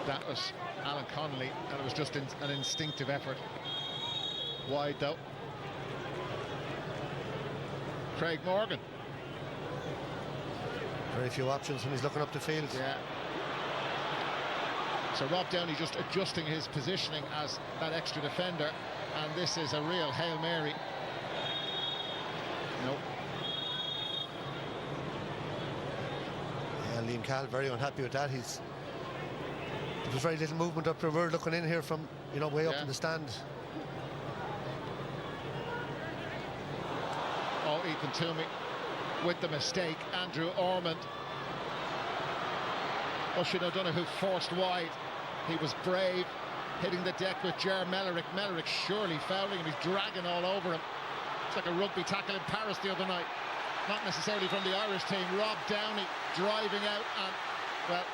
That was Alan Connolly, and it was just an instinctive effort. Wide though. Craig Morgan. Very few options when he's looking up the field. Yeah. So Rob Downey just adjusting his positioning as that extra defender, and this is a real Hail Mary. Nope. Yeah, Liam Cahill very unhappy with that. There was very little movement up there. We're looking in here from, you know, way up in the stand. Oh, Ethan Toomey with the mistake. Andrew Ormond. Oisin O'Donoghue forced wide. He was brave, hitting the deck with Ger Mellerick. Mellerick surely fouling him. He's dragging all over him. It's like a rugby tackle in Paris the other night. Not necessarily from the Irish team. Rob Downey driving out, and, well,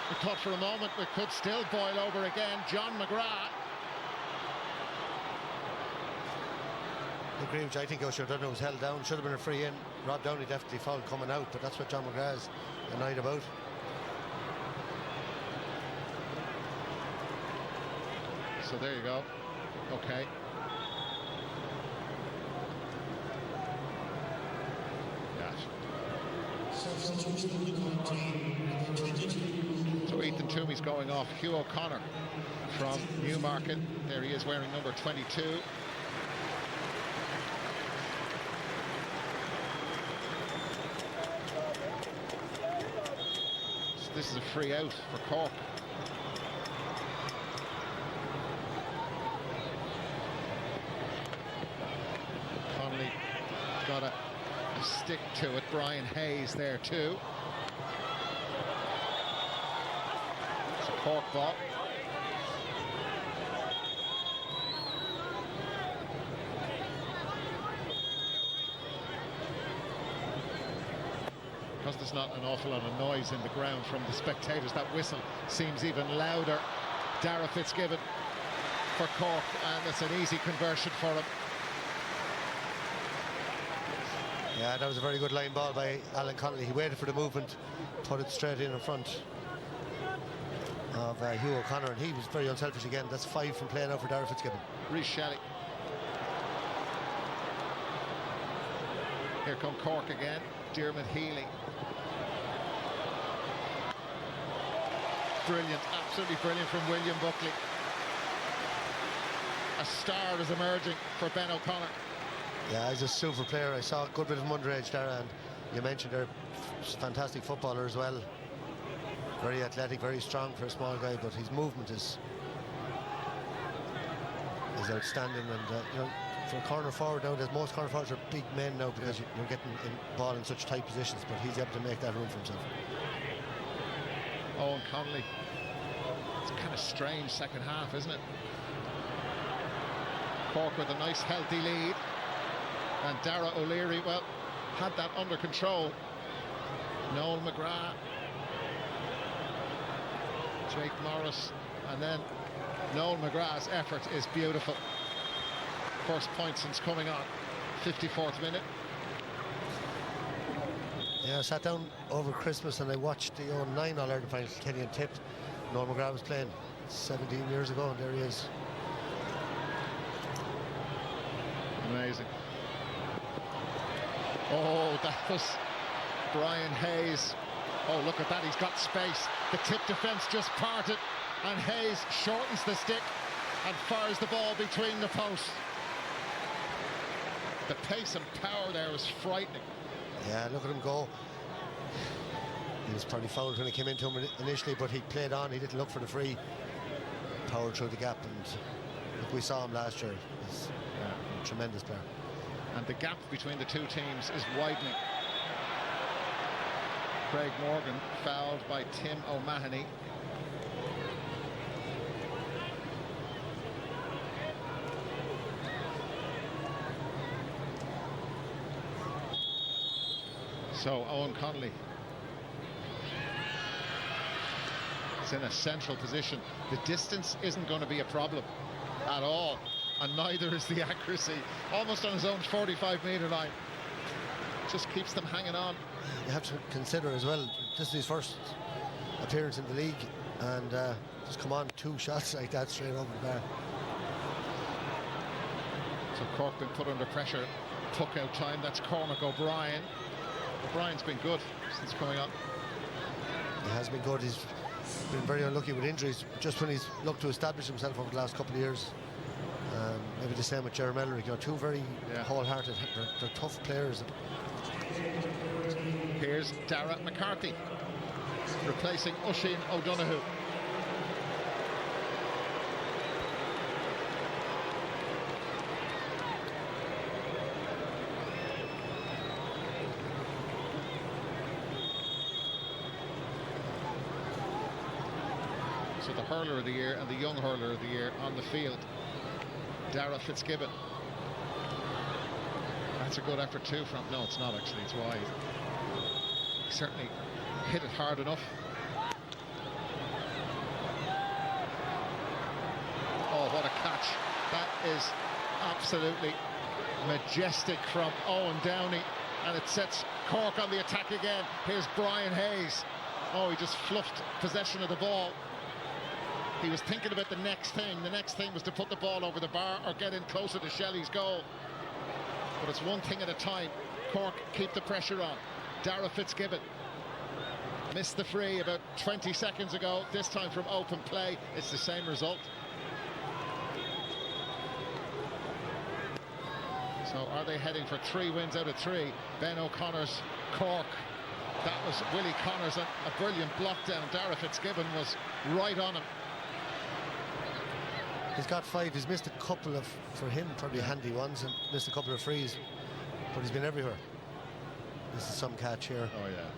we thought for a moment we could still boil over again. John McGrath. I agree with you. I think Oisin O'Donoghue was held down. Should have been a free in. Rob Downey definitely fouled coming out, but that's what John McGrath is annoyed about. So there you go. Okay. So Ethan Toomey's going off. Hugh O'Connor from Newmarket. There he is wearing number 22. So this is a free out for Cork. Connolly got a stick to it. Brian Hayes there too. It's a Cork ball. Because there's not an awful lot of noise in the ground from the spectators, that whistle seems even louder. Dara Fitzgibbon for Cork, and it's an easy conversion for him. Yeah, that was a very good line ball by Alan Connolly. He waited for the movement, put it straight in front of Hugh O'Connor, and he was very unselfish again. That's 5 from play now for Dara Fitzgibbon. Rhys Shelley. Here come Cork again. Diarmuid Healy. Brilliant, absolutely brilliant from William Buckley. A star is emerging for Ben O'Connor. Yeah, he's a super player. I saw a good bit of him underage there, and you mentioned they're fantastic footballer as well. Very athletic, very strong for a small guy, but his movement is outstanding. And you know, for a corner forward nowadays, most corner forwards are big men now because you're getting in ball in such tight positions, but he's able to make that room for himself. Owen Connolly It's kind of strange second half, isn't it? Cork with a nice healthy lead, and Dara O'Leary, well, had that under control. Noel McGrath, Jake Morris, and then Noel McGrath's effort is beautiful. First point since coming on, 54th minute. Yeah, I sat down over Christmas and I watched the 09 All-Ireland final, Kenny and Tip. Noel McGrath was playing 17 years ago, and there he is. Amazing. Oh, that was Brian Hayes. Oh, look at that, he's got space. The Tip defence just parted, and Hayes shortens the stick and fires the ball between the posts. The pace and power there was frightening. Yeah, look at him go. He was probably fouled when he came into him initially, but he played on, he didn't look for the free. Powered through the gap, and look, we saw him last year. He's a tremendous player. And the gap between the two teams is widening. Craig Morgan fouled by Tim O'Mahony. So Owen Connolly is in a central position. The distance isn't going to be a problem at all, and neither is the accuracy. Almost on his own 45-metre line. Just keeps them hanging on. You have to consider as well, this is his first appearance in the league, and just come on, 2 shots like that straight over the bar. So Cork been put under pressure. Took out time. That's Cormac O'Brien. O'Brien's been good since coming on. He has been good. He's been very unlucky with injuries. Just when he's looked to establish himself over the last couple of years. Maybe the same with Jeremy Ellery. You know, two very wholehearted. They're tough players. Here's Dara McCarthy replacing Oisin O'Donoghue. So the hurler of the year and the young hurler of the year on the field, Dara Fitzgibbon. That's a good effort too from, no it's not actually, it's wide. He certainly hit it hard enough. Oh, what a catch. That is absolutely majestic from Owen Downey, and it sets Cork on the attack again. Here's Brian Hayes. Oh, he just fluffed possession of the ball. He was thinking about the next thing. The next thing was to put the ball over the bar or get in closer to Shelley's goal. But it's one thing at a time. Cork keep the pressure on. Dara Fitzgibbon missed the free about 20 seconds ago. This time from open play, it's the same result. So are they heading for 3 wins out of 3? Ben O'Connor's Cork. That was Willie Connors, a brilliant block down. Dara Fitzgibbon was right on him. He's got 5. He's missed a couple of, for him, probably handy ones, and missed a couple of frees. But he's been everywhere. This is some catch here. Oh, yeah.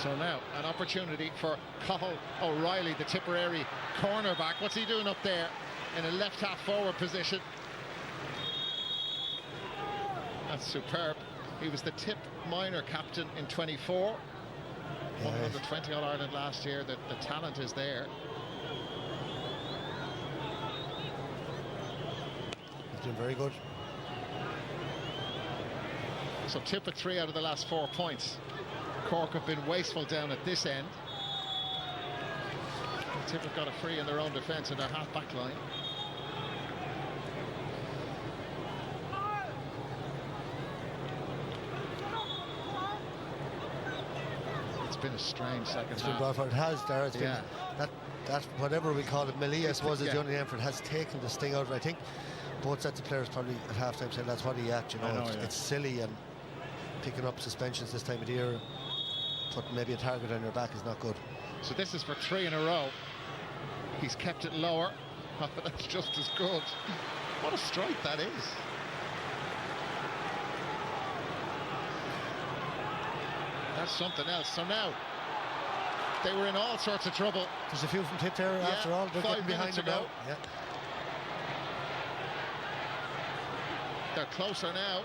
So now, an opportunity for Cathal O'Reilly, the Tipperary cornerback. What's he doing up there in a left half forward position? That's superb. He was the Tip minor captain in 24. Won under 20 All-Ireland last year. The talent is there. He's doing very good. So Tip at 3 out of the last 4 points. Cork have been wasteful down at this end. Tip have got a free in their own defence in their half-back line. It's been a strange second half. It has, Dara. It's been that whatever we call it, melee, I suppose, is the only name for it, has taken the sting out of it. I think both sets of players probably at half-time said that's what he at, you know. It's silly, and picking up suspensions this time of the year, putting maybe a target on your back is not good. So this is for 3 in a row. He's kept it lower. That's just as good. What a strike that is. That's something else. So now they were in all sorts of trouble. There's a few from Tipperary after all. They're 5 getting behind minutes them now. ago. Yeah. They're closer now.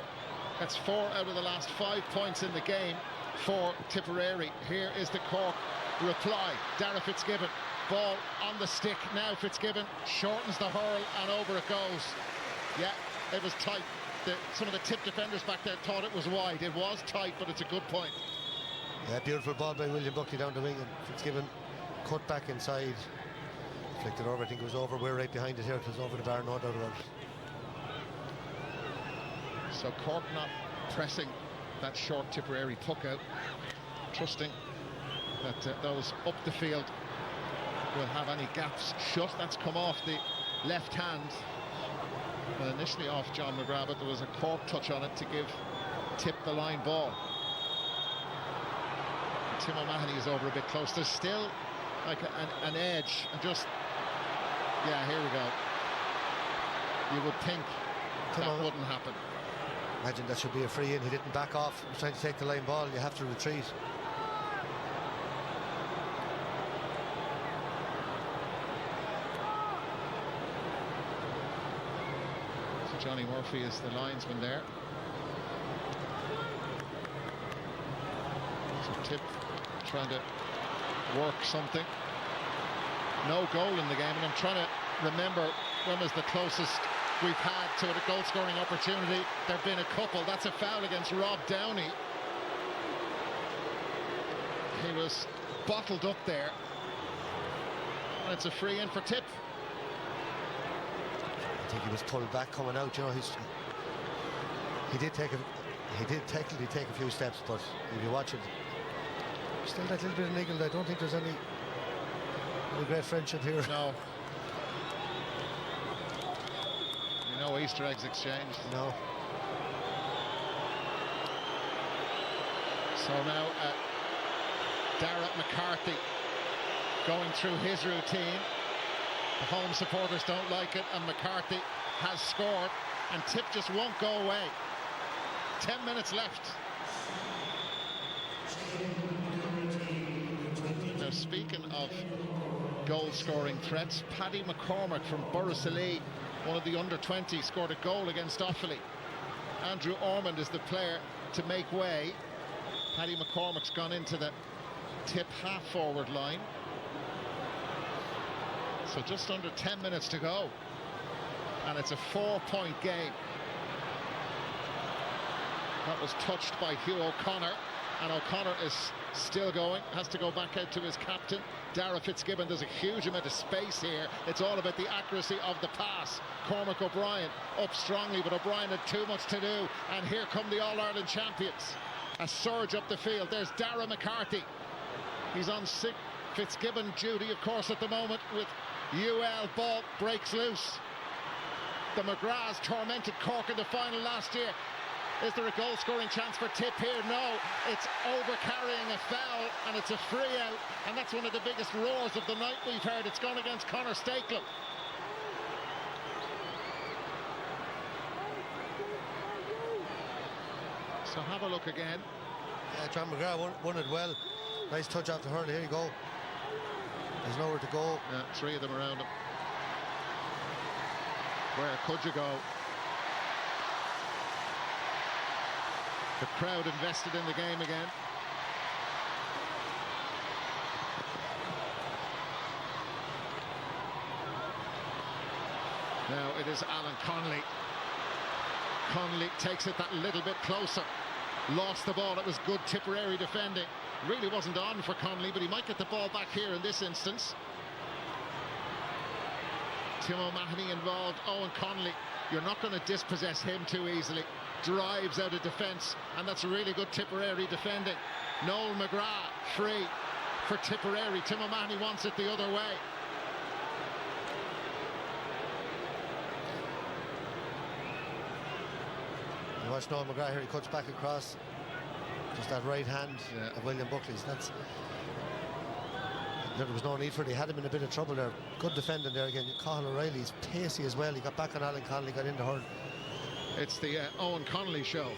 That's 4 out of the last 5 points in the game for Tipperary. Here is the Cork reply. Dara Fitzgibbon, ball on the stick. Now Fitzgibbon shortens the hurl and over it goes. Yeah, it was tight. Some of the Tip defenders back there thought it was wide. It was tight, but it's a good point. Yeah, beautiful ball by William Buckley down the wing, and Fitzgibbon cut back inside. Flicked it over. I think it was over. We're right behind it here. It was over the bar, no doubt about it. So Cork not pressing that short Tipperary puck out, trusting that those up the field will have any gaps shut. That's come off the left hand. Well, initially off John McGrath, but there was a Cork touch on it to give Tip the line ball. Tim O'Mahony is over a bit close. There's still like an edge. And just, yeah, here we go. You would think that wouldn't happen. Imagine that should be a free in. He didn't back off. He was trying to take the line ball. You have to retreat. So Johnny Murphy is the linesman there. So Tip trying to work something. No goal in the game, and I'm trying to remember when was the closest we've had to a goal-scoring opportunity. There have been a couple. That's a foul against Rob Downey. He was bottled up there. And it's a free in for Tip. I think he was pulled back coming out. You know, he did technically take a few steps, but if you watch it, still that little bit of niggle. I don't think there's any great friendship here. No. No Easter eggs exchanged. No. So now Dara McCarthy going through his routine. The home supporters don't like it, and McCarthy has scored, and Tip just won't go away. 10 minutes left. Now, speaking of goal-scoring threats, Paddy McCormack from Borrisalee, one of the under-20, scored a goal against Offaly. Andrew Ormond is the player to make way. Paddy McCormack's gone into the Tip half-forward line. So just under 10 minutes to go. And it's a 4-point game. That was touched by Hugh O'Connor. And O'Connor is still going, has to go back out to his captain, Dara Fitzgibbon. There's a huge amount of space here. It's all about the accuracy of the pass. Cormac O'Brien up strongly, but O'Brien had too much to do. And here come the All-Ireland champions. A surge up the field. There's Dara McCarthy. He's on Fitzgibbon duty, of course, at the moment with UL. Ball breaks loose. The McGraths tormented Cork in the final last year. Is there a goal-scoring chance for Tip here? No, it's over-carrying a foul, and it's a free out, and that's one of the biggest roars of the night we've heard. It's gone against Conor Stakelum. So have a look again. John McGrath won it well. Nice touch off the hurl. Here you go. There's nowhere to go. Yeah, 3 of them around him. Where could you go? The crowd invested in the game again. Now it is Alan Connolly. Connolly takes it that little bit closer. Lost the ball. It was good Tipperary defending. Really wasn't on for Connolly, but he might get the ball back here in this instance. Tim O'Mahony involved. Owen Connolly, you're not going to dispossess him too easily. Drives out of defence, and that's really good Tipperary defending. Noel McGrath free for Tipperary. Tim O'Mahony wants it the other way. You watch Noel McGrath here, he cuts back across. Just that right hand of William Buckley's. There was no need for it. He had him in a bit of trouble there. Good defending there again. Cathal O'Reilly's pacey as well. He got back on Alan Connolly, got into her. It's the Owen Connolly show.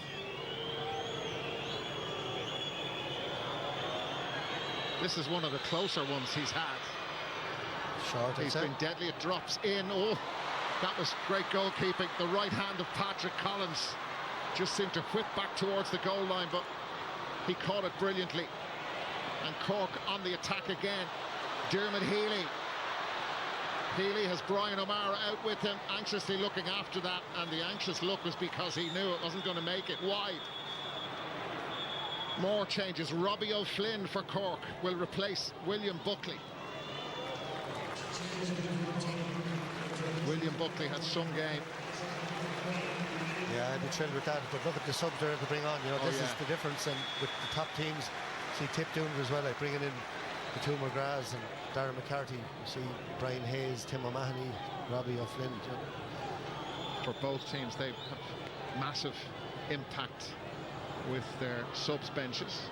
This is one of the closer ones he's had. Short, He's been deadly. It drops in. Oh, that was great goalkeeping. The right hand of Patrick Collins just seemed to whip back towards the goal line, but he caught it brilliantly. And Cork on the attack again. Dermot Healy. Healy has Brian O'Mara out with him, anxiously looking after that, and the anxious look was because he knew it wasn't going to make it wide. More changes. Robbie O'Flynn for Cork will replace William Buckley. William Buckley had some game. Yeah, I'd be thrilled with that, but look at the subs they're to bring on. You know, this is the difference, and with the top teams, see Tip doing it as well, like bringing in the two McGraths and Darren McCarthy. You see Brian Hayes, Tim O'Mahony, Robbie O'Flynn. You know. For both teams, they have massive impact with their subs benches.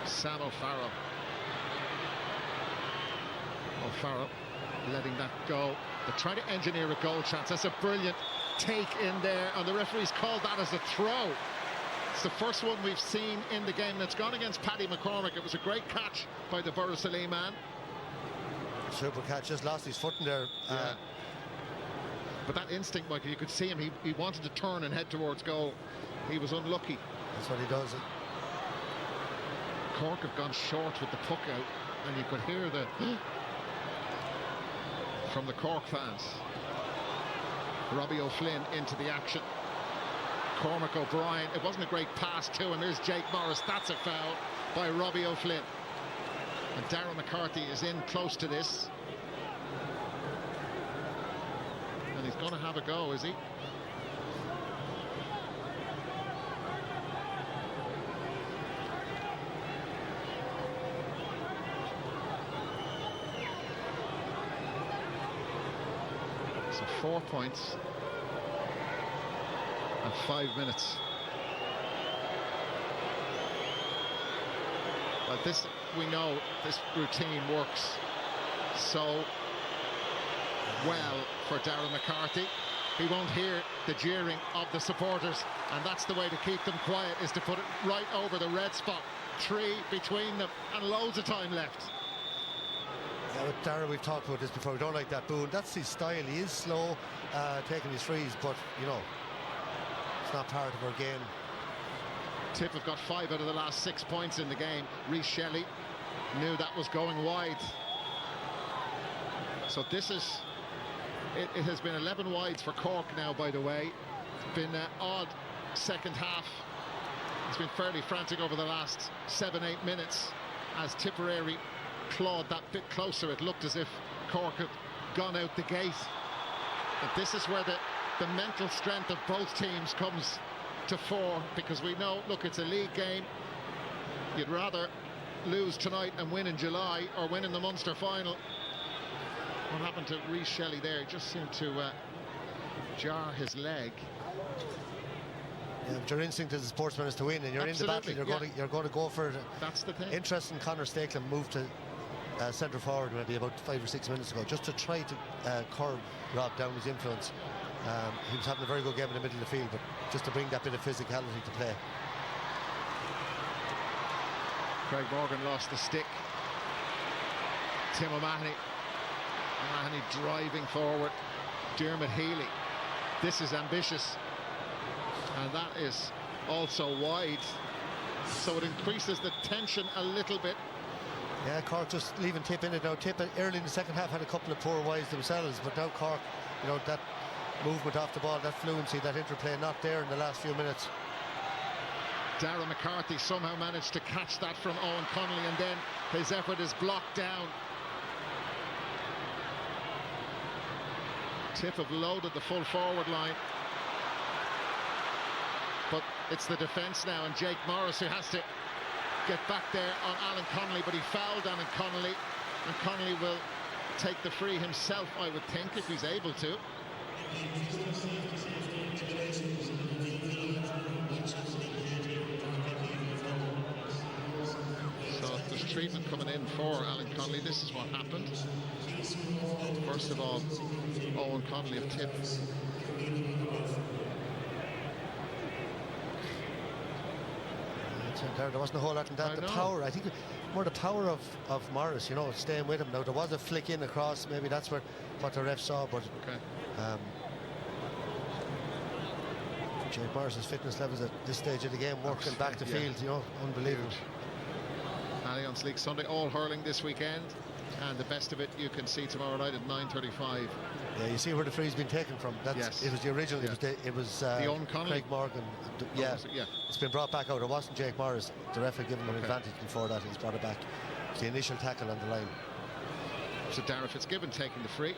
Sam O'Farrell. O'Farrell letting that go. They're trying to engineer a goal chance. That's a brilliant take in there, and the referee's called that as a throw. It's the first one we've seen in the game that's gone against Paddy McCormick. It was a great catch by the Borrisalee man. Super catch, just lost his foot in there. Yeah. But that instinct, Michael, you could see him. He wanted to turn and head towards goal. He was unlucky. That's what he does. Cork have gone short with the puck out, and you could hear the from the Cork fans. Robbie O'Flynn into the action. Cormac O'Brien, it wasn't a great pass to him. Here's Jake Morris. That's a foul by Robbie O'Flynn. And Darren McCarthy is in close to this. And he's going to have a go, is he? So 4 points and 5 minutes. Well, this, we know this routine works so well for Darren McCarthy. He won't hear the jeering of the supporters, and that's the way to keep them quiet, is to put it right over the red spot. 3 between them and loads of time left. Yeah, with Darren, we've talked about this before. We don't like that boon. That's his style. He is slow, taking his frees, but you know, it's not part of our game. Tip have got 5 out of the last 6 points in the game. Reece Shelley knew that was going wide. So this is, it has been 11 wides for Cork now, by the way. It's been an odd second half. It's been fairly frantic over the last 7-8 minutes as Tipperary clawed that bit closer. It looked as if Cork had gone out the gate. But this is where the mental strength of both teams comes to fore, because we know, look, it's a league game. You'd rather lose tonight and win in July, or win in the Munster final. What happened to Reece Shelley there? He just seemed to jar his leg. Yeah, but your instinct as a sportsman is to win, and you're Absolutely, in the battle. You're going to go for it. That's the thing. Interesting, Conor Stakeland moved to centre forward maybe about 5 or 6 minutes ago, just to try to curb Rob down his influence. He was having a very good game in the middle of the field, but just to bring that bit of physicality to play. Craig Morgan lost the stick. Tim O'Mahony driving forward. Dermot Healy. This is ambitious, and that is also wide, so it increases the tension a little bit. Yeah, Cork just leaving Tip in it now. Tip early in the second half had a couple of poor wides themselves, but now Cork, you know, that movement off the ball, that fluency, that interplay, not there in the last few minutes. Darren McCarthy somehow managed to catch that from Owen Connolly, and then his effort is blocked down. Tip have loaded the full forward line, but it's the defence now, and Jake Morris who has to get back there on Alan Connolly, but he fouled Alan Connolly, and Connolly will take the free himself, I would think, if he's able to. So there's treatment coming in for Alan Connolly. This is what happened. First of all, Owen Connolly of Tip There wasn't a whole lot in that. The power, I think, more the power of Morris, you know, staying with him. Now, there was a flick in across, maybe that's what the ref saw, but Jake Morris's fitness levels at this stage of the game, working back to field, you know, unbelievable. Allianz League Sunday, all hurling this weekend, and the best of it you can see tomorrow night at 9:35. Yeah, you see where the free's been taken from. That's it was the original. It was Owen Connolly. Craig Morgan. It's been brought back out. It wasn't Jake Morris. The ref had given him an advantage before that. He's brought it back. It's the initial tackle on the line. So Darragh Fitzgibbon taking the free.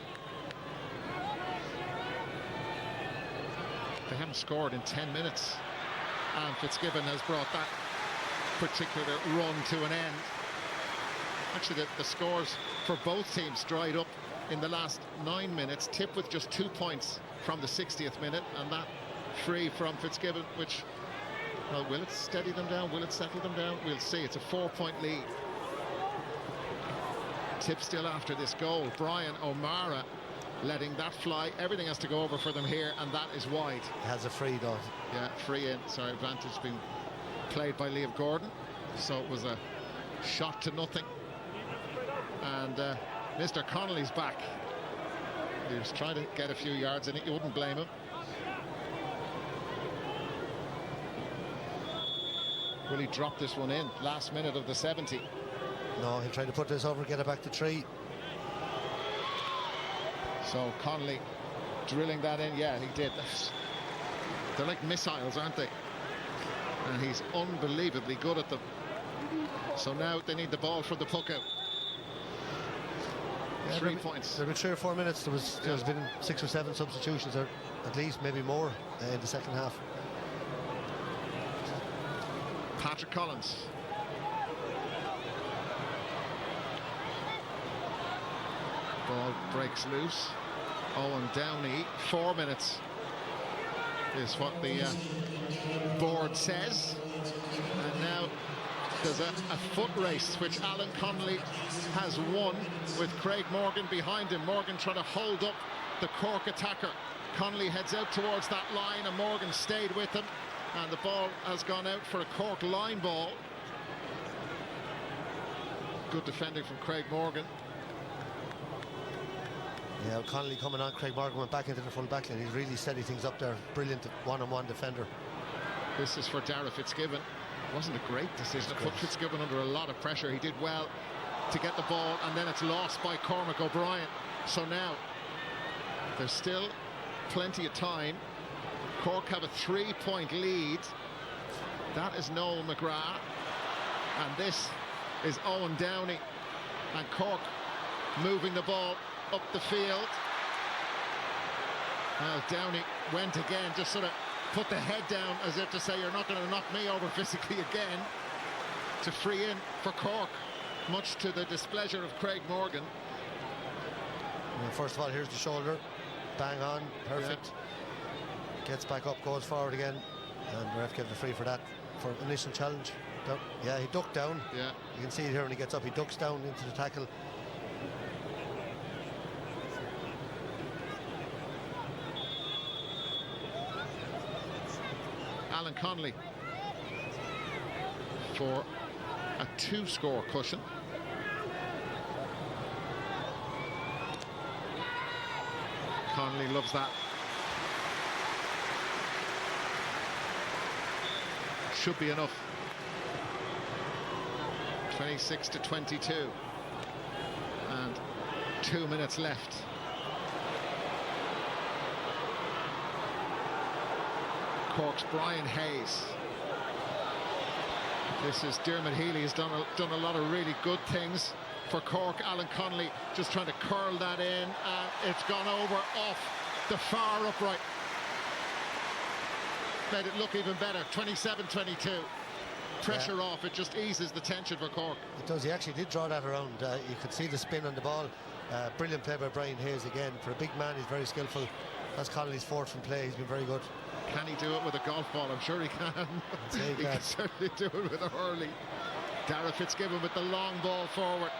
They haven't scored in 10 minutes, and Fitzgibbon has brought that particular run to an end. Actually, the scores for both teams dried up in the last 9 minutes. Tip with just 2 points from the 60th minute, and that free from Fitzgibbon, which, well, will it steady them down? Will it settle them down? We'll see. It's a 4-point lead. Tip still after this goal. Brian O'Mara letting that fly. Everything has to go over for them here, and that is wide. He has a free, though. Yeah, free in. Sorry, advantage being played by Liam Gordon. So it was a shot to nothing. And Mr. Connolly's back. He was trying to get a few yards in it. You wouldn't blame him. Will he drop this one in? Last minute of the 70. No, he'll try to put this over, get it back to 3. So Connolly drilling that in. Yeah, he did. They're like missiles, aren't they? And he's unbelievably good at them. So now they need the ball for the puck out. 3 points. There have been 3 or 4 minutes. There's been 6 or 7 substitutions, or at least maybe more in the second half. Patrick Collins. Ball breaks loose. Owen Downey, 4 minutes is what the board says. And now there's a foot race, which Alan Connolly has won, with Craig Morgan behind him. Morgan trying to hold up the Cork attacker. Connolly heads out towards that line, and Morgan stayed with him. And the ball has gone out for a Cork line ball. Good defending from Craig Morgan. Yeah, Connolly coming on. Craig Morgan went back into the full back line. He's really steadied things up there. Brilliant one-on-one defender. This is for Darragh Fitzgibbon. Wasn't a great decision. It put Fitzgibbon under a lot of pressure. He did well to get the ball, and then it's lost by Cormac O'Brien. So now there's still plenty of time. Cork have a 3-point lead. That is Noel McGrath, and this is Owen Downey, and Cork moving the ball up the field. Well, Downey went again, just sort of put the head down as if to say, you're not going to knock me over physically again, to free in for Cork, much to the displeasure of Craig Morgan. Well, first of all, here's the shoulder, bang on, perfect. Gets back up, goes forward again, and the ref gave the free for that, for initial challenge. Yeah, he ducked down. Yeah, you can see it here when he gets up. He ducks down into the tackle. Alan Connolly for a 2-score cushion. Connolly loves that. Should be enough. 26-22, and 2 minutes left. Cork's Brian Hayes. This is Dermot Healy, has done a lot of really good things for Cork. Alan Connolly just trying to curl that in, and it's gone over off the far upright. Made it look even better. 27-22. Pressure off, it just eases the tension for Cork. It does. He actually did draw that around. You could see the spin on the ball. Brilliant play by Brian Hayes again. For a big man, he's very skillful. That's Connolly's 4th from play. He's been very good. Can he do it with a golf ball? I'm sure he can. He can certainly do it with a hurley. Darragh Fitzgibbon with the long ball forward.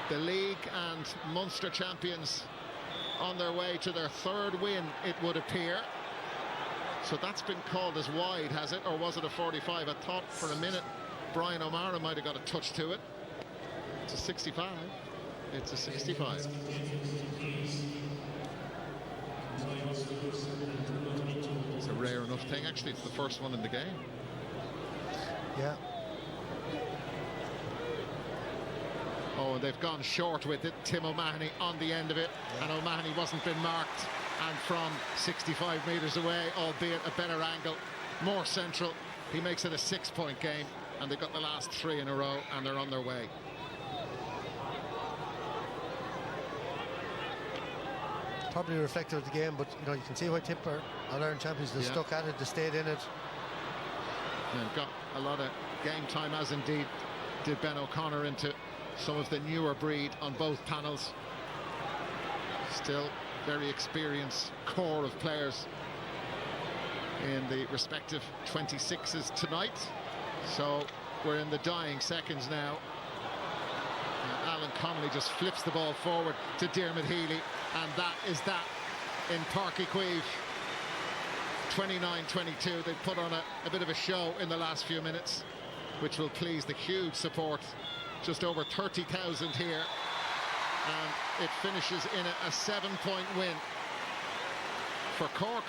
The league and Munster champions on their way to their 3rd win, it would appear. So that's been called as wide, has it? Or was it a 45? I thought for a minute Brian O'Mara might have got a touch to it. It's a 65. It's a 65. It's a rare enough thing. Actually, it's the first one in the game. Yeah. Oh, and they've gone short with it. Tim O'Mahony on the end of it, and O'Mahony wasn't been marked. And from 65 metres away, albeit a better angle, more central, he makes it a 6-point game, and they've got the last 3 in a row, and they're on their way. Probably reflective of the game, but you can see why Tipper, All-Ireland champions, they stuck at it, they stayed in it. They've got a lot of game time, as indeed did Ben O'Connor, into some of the newer breed on both panels. Still very experienced core of players in the respective 26s tonight. So we're in the dying seconds now. Alan Connolly just flips the ball forward to Diarmuid Healy, and that is that in Páirc Chaoimh. 29-22. They put on a bit of a show in the last few minutes, which will please the huge support. Just over 30,000 here, and it finishes in a 7-point win for Cork.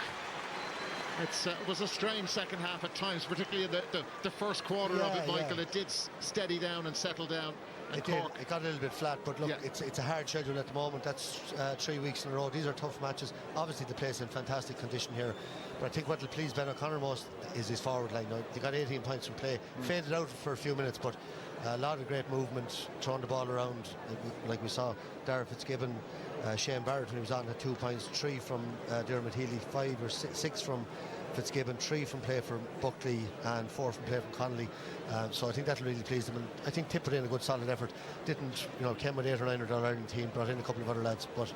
It was a strange second half at times, particularly in the first quarter of it, Michael. It did steady down and settle down. And Cork, it got a little bit flat, but look, it's a hard schedule at the moment. That's 3 weeks in a row. These are tough matches. Obviously, the place in fantastic condition here. But I think what will please Ben O'Connor most is his forward line. Now, they got 18 points from play, faded out for a few minutes, but a lot of great movement, throwing the ball around, like we saw Darragh Fitzgibbon, Shane Barrett when he was on had 2 points, 3 from Diarmuid Healy, 5 or 6 from Fitzgibbon, 3 from play from Buckley, and 4 from play from Connolly. So I think that'll really please them. And I think Tip put in a good solid effort. Didn't, came with 8 or 9 of the All-Ireland team, brought in a couple of other lads, but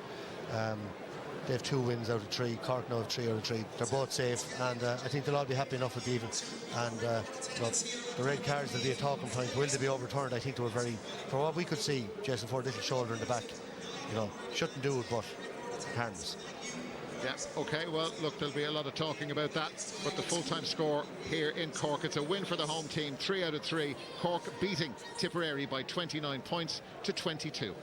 they have 2 wins out of 3. Cork now have 3 out of 3. They're both safe, and I think they'll all be happy enough with the even. And the red cards will be a talking point. Will they be overturned? I think they were very, from what we could see, Jason Ford, little shoulder in the back. Shouldn't do it, but harmless. Yeah, OK, well, look, there'll be a lot of talking about that, but the full-time score here in Cork, it's a win for the home team, 3 out of 3. Cork beating Tipperary by 29 points to 22.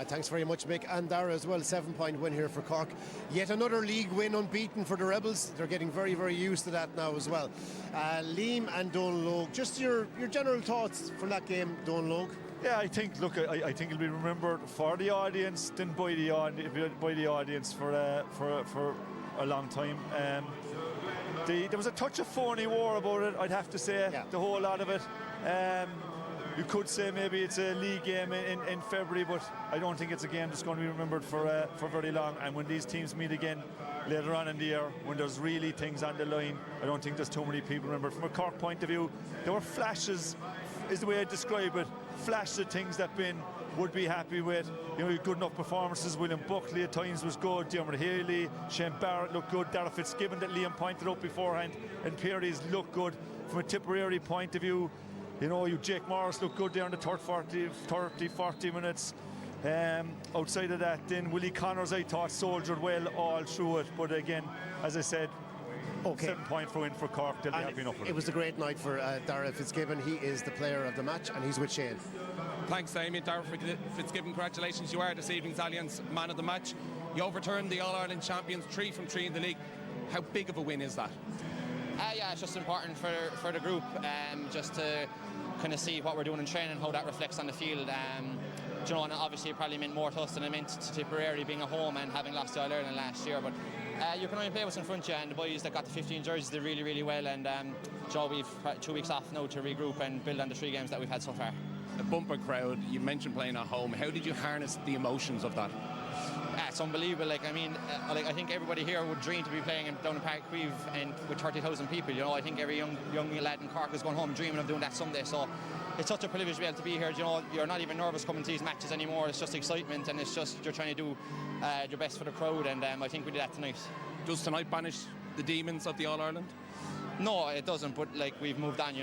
Thanks very much, Mick, and Dara as well. 7-point win here for Cork. Yet another league win unbeaten for the Rebels. They're getting very, very used to that now as well. Liam and Donal Logue, just your general thoughts from that game, Donal Logue. Yeah, I think it'll be remembered for the audience than by the audience for a long time. There was a touch of phony war about it, I'd have to say. Yeah. The whole lot of it. You could say maybe it's a league game in February, but I don't think it's a game that's going to be remembered for very long. And when these teams meet again later on in the year, when there's really things on the line, I don't think there's too many people remember. From a Cork point of view, there were flashes, is the way I describe it, flashes of things that Ben would be happy with. Good enough performances. William Buckley at times was good. Diarmuid Healy, Shane Barrett looked good. Darragh Fitzgibbon that Liam pointed out beforehand, and Peary's looked good. From a Tipperary point of view, Jake Morris looked good there in the third 40 minutes. Outside of that, then Willie Connors, I thought, soldiered well all through it. But again, as I said, 7-point win for Cork. They'll be happy enough with it. It was a great night for Darragh Fitzgibbon. He is the player of the match, and he's with Shane. Thanks, Damien. Darragh Fitzgibbon, congratulations. You are this evening's Allianz man of the match. You overturned the All-Ireland champions, 3 from 3 in the league. How big of a win is that? Yeah, it's just important for the group, just to kind of see what we're doing in training, how that reflects on the field. And obviously it probably meant more to us than it meant to Tipperary being a home and having lost to All-Ireland last year. But you can only play what's in front of you, and the boys that got the 15 jerseys did really, really well. And we've 2 weeks off now to regroup and build on the 3 games that we've had so far. A bumper crowd. You mentioned playing at home. How did you harness the emotions of that? It's unbelievable. I think everybody here would dream to be playing down in Páirc Chaoimh and with 30,000 people. I think every young lad in Cork is going home dreaming of doing that someday. So it's such a privilege to be able to be here. You're not even nervous coming to these matches anymore. It's just excitement, and it's just you're trying to do your best for the crowd. And I think we did that tonight. Does tonight banish the demons of the All-Ireland? No, it doesn't. But we've moved on.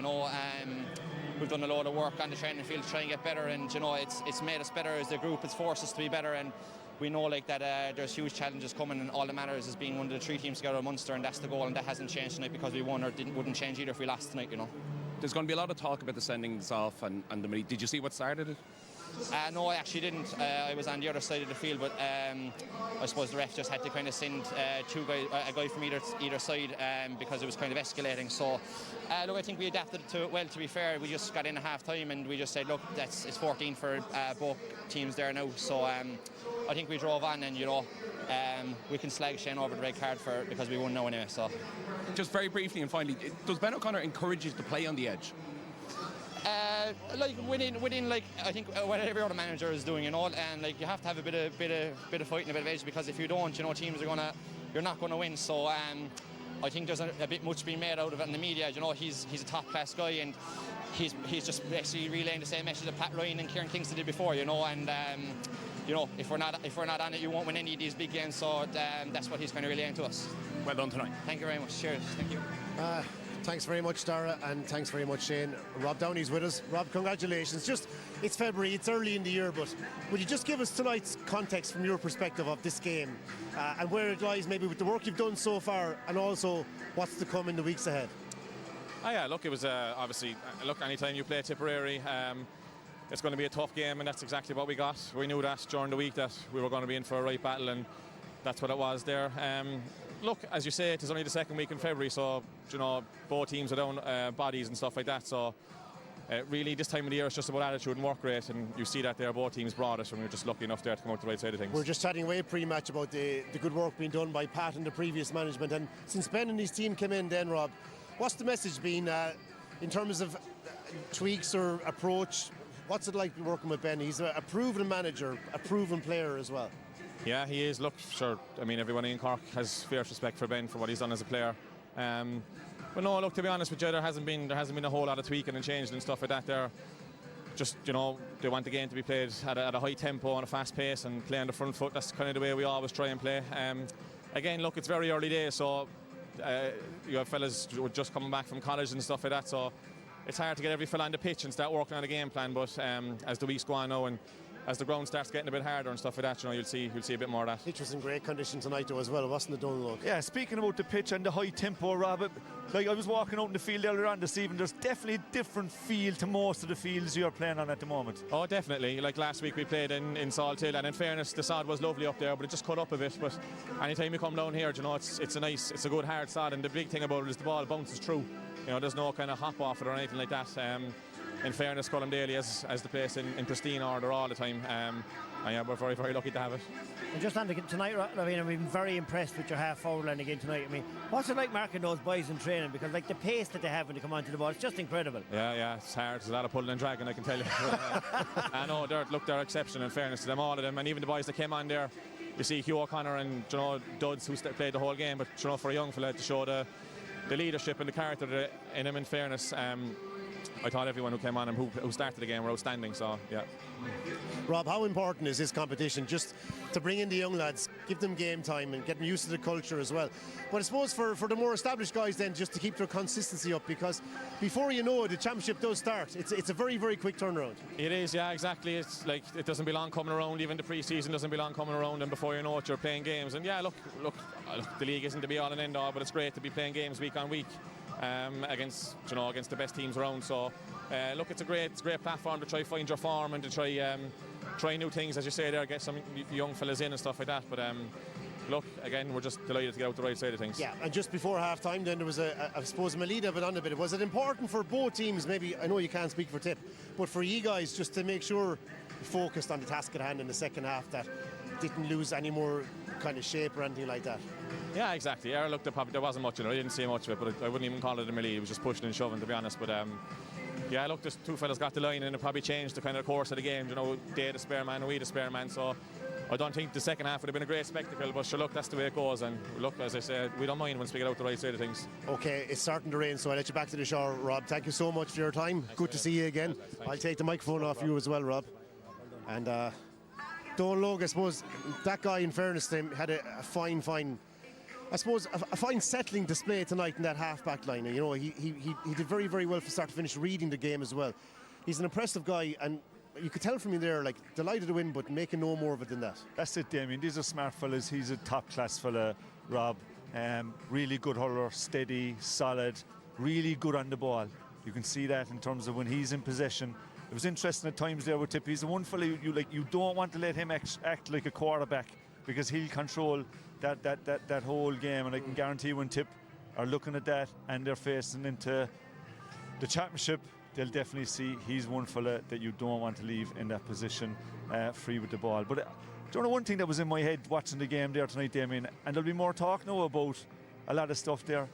We've done a lot of work on the training field to try and get better, and it's made us better as a group. It's forced us to be better, and we know like that there's huge challenges coming, and all that matters is being one of the 3 teams together in Munster, and that's the goal, and that hasn't changed tonight because we won, or wouldn't change either if we lost tonight, you know. There's going to be a lot of talk about the sendings off and the money. Did you see what started it? No, I actually didn't. I was on the other side of the field, but I suppose the ref just had to kind of send a guy from either side because it was kind of escalating. So, look, I think we adapted to it well. To be fair, we just got in at half time and we just said, look, it's 14 for both teams there now. So, I think we drove on, and you know, we can slag Shane over the red card because we won now anyway. So, just very briefly and finally, does Ben O'Connor encourage you to play on the edge? Like within like I think what every other manager is doing, you know, and like you have to have a bit of fight and a bit of edge, because if you don't, you know, teams you're not gonna win. So I think there's a bit much being made out of it in the media. You know, he's a top class guy, and he's just basically relaying the same message that Pat Ryan and Kieran Kingston did before, you know, and you know, if we're not on it, you won't win any of these big games. So that's what he's kind of relaying to us. Well done tonight. Thank you very much. Cheers. Thank you. Thanks very much, Dara, and thanks very much, Shane. Rob Downey's with us. Rob, congratulations. It's February, it's early in the year, but would you just give us tonight's context from your perspective of this game and where it lies maybe with the work you've done so far, and also what's to come in the weeks ahead? Yeah, look, it was obviously, look, anytime you play Tipperary, it's going to be a tough game, and that's exactly what we got. We knew that during the week that we were going to be in for a right battle, and that's what it was there. Look, as you say, it is only the second week in February, so, you know, both teams are down bodies and stuff like that. So, really, this time of the year, it's just about attitude and work rate, and you see that there, both teams brought it, and we were just lucky enough there to come out the right side of things. We're just chatting away pre-match about the good work being done by Pat and the previous management, and since Ben and his team came in then, Rob, what's the message been in terms of tweaks or approach? What's it like working with Ben? He's a proven manager, a proven player as well. Yeah, he is. Look, sure, I mean, everybody in Cork has fierce respect for Ben for what he's done as a player. But no, look, to be honest with you, there hasn't been a whole lot of tweaking and changing and stuff like that there. Just, you know, they want the game to be played at a high tempo and a fast pace and play on the front foot. That's kind of the way we always try and play. Again, look, it's very early days, so you have fellas just coming back from college and stuff like that, so it's hard to get every fella on the pitch and start working on a game plan. But as the weeks go on now, and as the ground starts getting a bit harder and stuff like that, you know, you'll see a bit more of that. Pitch was in great condition tonight though as well, wasn't it, Donald? Yeah, speaking about the pitch and the high tempo, Rob, like I was walking out in the field earlier on this evening, there's definitely a different feel to most of the fields you're playing on at the moment. Oh, definitely. Like last week we played in Salt Hill, and in fairness, the sod was lovely up there, but it just cut up a bit. But anytime you come down here, you know, it's a good hard sod, and the big thing about it is the ball bounces through. You know, there's no kind of hop off it or anything like that. In fairness, Colm Daly has the place in pristine order all the time. And yeah, we're very, very lucky to have it. And just on tonight, I mean, I've been very impressed with your half-forward line again tonight. I mean, what's it like marking those boys in training? Because like the pace that they have when they come onto the ball, it's just incredible. Yeah, it's hard. There's a lot of pulling and dragging, I can tell you. I know, they're exceptional, in fairness to them, all of them. And even the boys that came on there, you see Hugh O'Connor and, you know, Duds, who played the whole game. But, you know, for a young fella to show the leadership and the character in him, in fairness, I thought everyone who came on and who started the game were outstanding, so yeah. Rob, how important is this competition just to bring in the young lads, give them game time and get them used to the culture as well? But I suppose for the more established guys then, just to keep their consistency up, because before you know it, the championship does start. It's a very, very quick turnaround. It is, yeah, exactly. It's like it doesn't be long coming around, even the pre-season doesn't be long coming around, and before you know it, you're playing games. And yeah, look, the league isn't to be all and end all, but it's great to be playing games week on week. Against the best teams around. So look, it's a great platform to try find your form and to try new things, as you say there, get some young fellas in and stuff like that. But look, again, we're just delighted to get out the right side of things. Yeah, and just before half time then there was I suppose Melida went on a bit. Was it important for both teams, maybe, I know you can't speak for Tip, but for you guys just to make sure you focused on the task at hand in the second half, that didn't lose any more kind of shape or anything like that? Yeah, exactly. Yeah, look, there wasn't much in it. I didn't see much of it, but I wouldn't even call it a melee. It was just pushing and shoving, to be honest. But yeah, look, there's two fellas got the line, and it probably changed the kind of course of the game. You know, they the spare man, we the spare man. So I don't think the second half would have been a great spectacle, but sure, look, that's the way it goes. And look, as I said, we don't mind once we get out the right side of things. Okay, it's starting to rain, so I'll let you back to the shower, Rob. Thank you so much for your time. Good to see you again. I'll take the microphone off you as well, Rob. And Donal Logue, I suppose that guy, in fairness to him, had a fine, I suppose, a fine settling display tonight in that half-back line. You know, he did very, very well from start to finish, reading the game as well. He's an impressive guy, and you could tell from you there, like, delighted to win, but making no more of it than that. That's it, Damien. These are smart fellas. He's a top-class fella, Rob. Really good hurler, steady, solid, really good on the ball. You can see that in terms of when he's in possession. It was interesting at times there with Tip. He's the one fella you don't want to let him act like a quarterback, because he'll control that whole game. And I can guarantee when Tip are looking at that and they're facing into the championship, they'll definitely see he's one fella that you don't want to leave in that position free with the ball. But do you know one thing that was in my head watching the game there tonight, Damien, and there'll be more talk now about a lot of stuff there.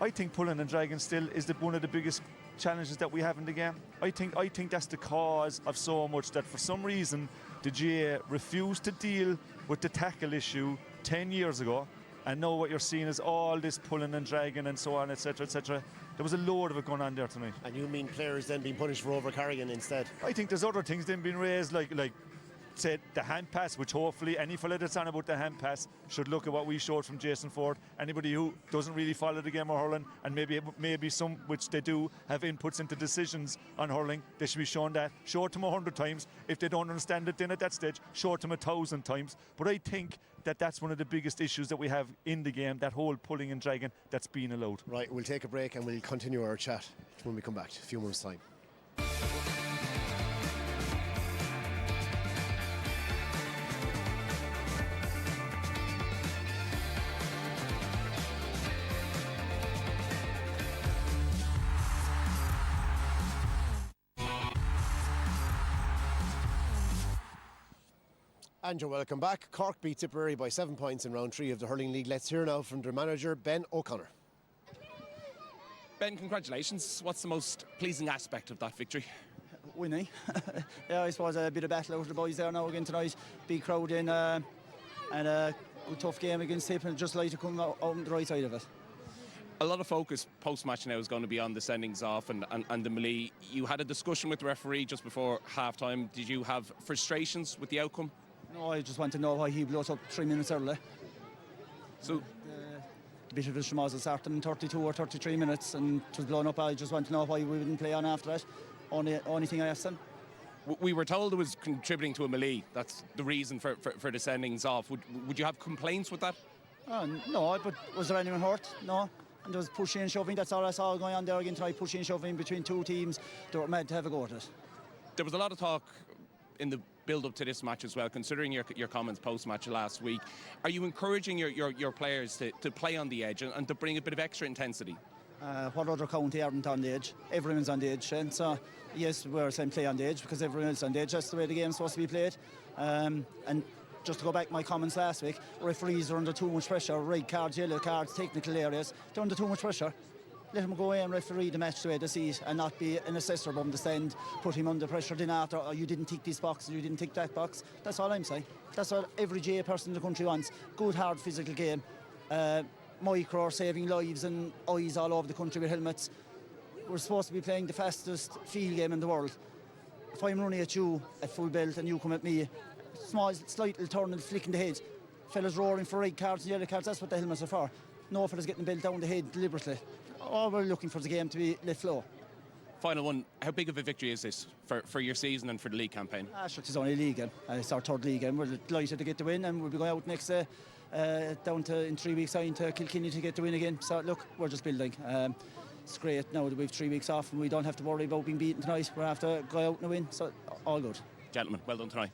I think pulling and dragging still is one of the biggest challenges that we have in the game. I think that's the cause of so much, that for some reason the GA refused to deal with the tackle issue 10 years ago, and now what you're seeing is all this pulling and dragging and so on, etc., etc. There was a load of it going on there tonight. And you mean players then being punished for overcarrying instead? I think there's other things then being raised, like said the hand pass, which hopefully any fella that's on about the hand pass should look at what we showed from Jason Ford. Anybody who doesn't really follow the game of hurling, and maybe some, which they do, have inputs into decisions on hurling, they should be shown that. Show it to them 100 times. If they don't understand it then at that stage, show it to them 1,000 times. But I think that's one of the biggest issues that we have in the game, that whole pulling and dragging that's being allowed. Right, we'll take a break and we'll continue our chat when we come back, a few months' time. And you're welcome back. Cork beat Tipperary by 7 points in round 3 of the Hurling League. Let's hear now from their manager, Ben O'Connor. Ben, congratulations. What's the most pleasing aspect of that victory? Winning. Yeah, I suppose a bit of battle out of the boys there now again tonight. Big crowd in, and a good tough game against Tip, and just like to come out on the right side of it. A lot of focus post-match now is going to be on the sendings off and the melee. You had a discussion with the referee just before half-time. Did you have frustrations with the outcome? No, I just want to know why he blew it up 3 minutes early. So the bit of the Shemaz started in 32 or 33 minutes and it was blown up. I just want to know why we didn't play on after that. Only thing I asked him. We were told it was contributing to a melee. That's the reason for the sendings off. Would you have complaints with that? No, but was there anyone hurt? No. And there was pushing and shoving. That's all I saw going on there again tonight, pushing and shoving between two teams. They were mad to have a go at it. There was a lot of talk in the build-up to this match as well, considering your comments post-match last week. Are you encouraging your players to play on the edge and to bring a bit of extra intensity? What other county aren't on the edge? Everyone's on the edge, and so yes, we're saying play on the edge because everyone's on the edge. That's the way the game's supposed to be played. And just to go back to my comments last week, referees are under too much pressure. Red cards, yellow cards, technical areas. They're under too much pressure. Let him go away and referee the match the way they see it, and not be an assessor above the stand, put him under pressure then after, you didn't tick this box, you didn't tick that box. That's all I'm saying. That's what every GA person in the country wants. Good, hard, physical game. Micro saving lives and eyes all over the country with helmets. We're supposed to be playing the fastest field game in the world. If I'm running at you at full belt and you come at me, small, slight little turn and flick in the head, fellas roaring for red cards and yellow cards, that's what the helmets are for. No fellas getting the belt down the head deliberately. All we're looking for the game to be let flow. Final one, how big of a victory is this for your season and for the league campaign? Sure, it's only a league game. It's our third league game. We're delighted to get the win, and we'll be going out next down to in 3 weeks' time to Kilkenny to get the win again. So look, we're just building. It's great now that we've 3 weeks off and we don't have to worry about being beaten tonight. We'll have to go out and win, so all good. Gentlemen, well done tonight.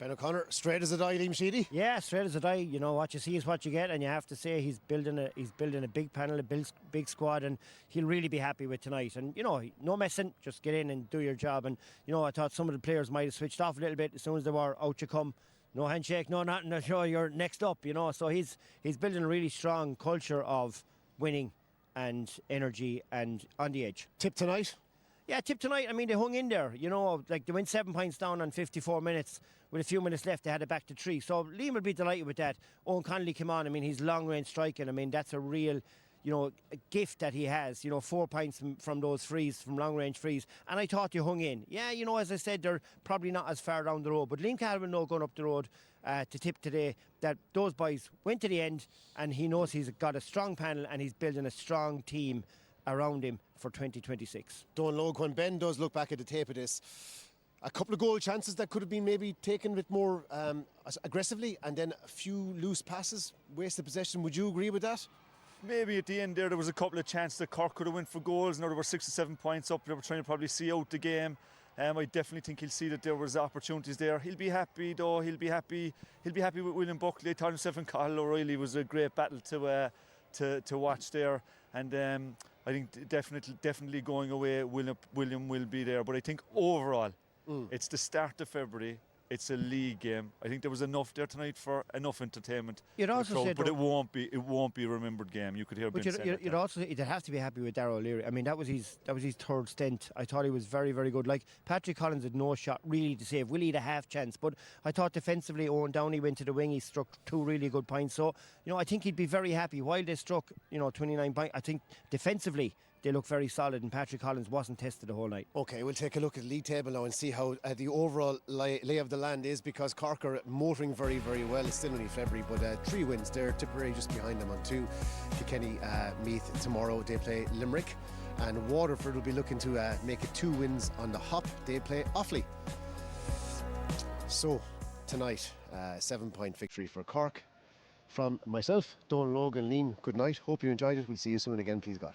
Ben O'Connor, straight as a die, Liam Sheedy. Yeah, straight as a die. You know, what you see is what you get, and you have to say he's building a big panel, a big squad, and he'll really be happy with tonight. And you know, no messing, just get in and do your job. And you know, I thought some of the players might have switched off a little bit as soon as they were out. You come, no handshake, no nothing. To show you're next up. You know, so he's building a really strong culture of winning and energy and on the edge. Tip tonight. Yeah, Tip tonight. I mean, they hung in there. You know, like they went 7 points down on 54 minutes. With a few minutes left, they had it back to 3. So Liam will be delighted with that. Owen Connolly came on. I mean, he's long-range striking. I mean, that's a real, you know, a gift that he has. You know, 4 points from those frees, from long-range frees. And I thought you hung in. Yeah, you know, as I said, they're probably not as far down the road. But Liam Cahill will know going up the road to Tip today that those boys went to the end, and he knows he's got a strong panel and he's building a strong team around him for 2026. Don't look, when Ben does look back at the tape of this, a couple of goal chances that could have been maybe taken a bit more aggressively, and then a few loose passes, wasted possession. Would you agree with that? Maybe at the end there was a couple of chances that Cork could have went for goals. Now they were 6 or 7 points up. They were trying to probably see out the game. I definitely think he'll see that there was opportunities there. He'll be happy though. He'll be happy with William Buckley. I thought himself and Cathal O'Reilly was a great battle to watch there. And I think definitely going away, William will be there. But I think overall, it's the start of February. It's a league game. I think there was enough there tonight for enough entertainment. You'd also say, but it won't be a remembered game. You could hear. But you'd also have to be happy with Darragh O'Leary. I mean, that was his third stint. I thought he was very, very good. Like Patrick Collins had no shot really to save. Willie had a half chance, but I thought defensively, Owen Downey went to the wing. He struck 2 really good points. So I think he'd be very happy. While they struck 29 points, I think defensively they look very solid, and Patrick Collins wasn't tested the whole night. Okay, we'll take a look at the league table now and see how the overall lay of the land is, because Cork are motoring very, very well. It's still only February, but 3 wins there. Tipperary just behind them on 2. Kilkenny Meath tomorrow, they play Limerick, and Waterford will be looking to make it 2 wins on the hop. They play Offaly. So tonight, 7-point victory for Cork. From myself, Donal Logan, Lean, good night. Hope you enjoyed it. We'll see you soon again, please God.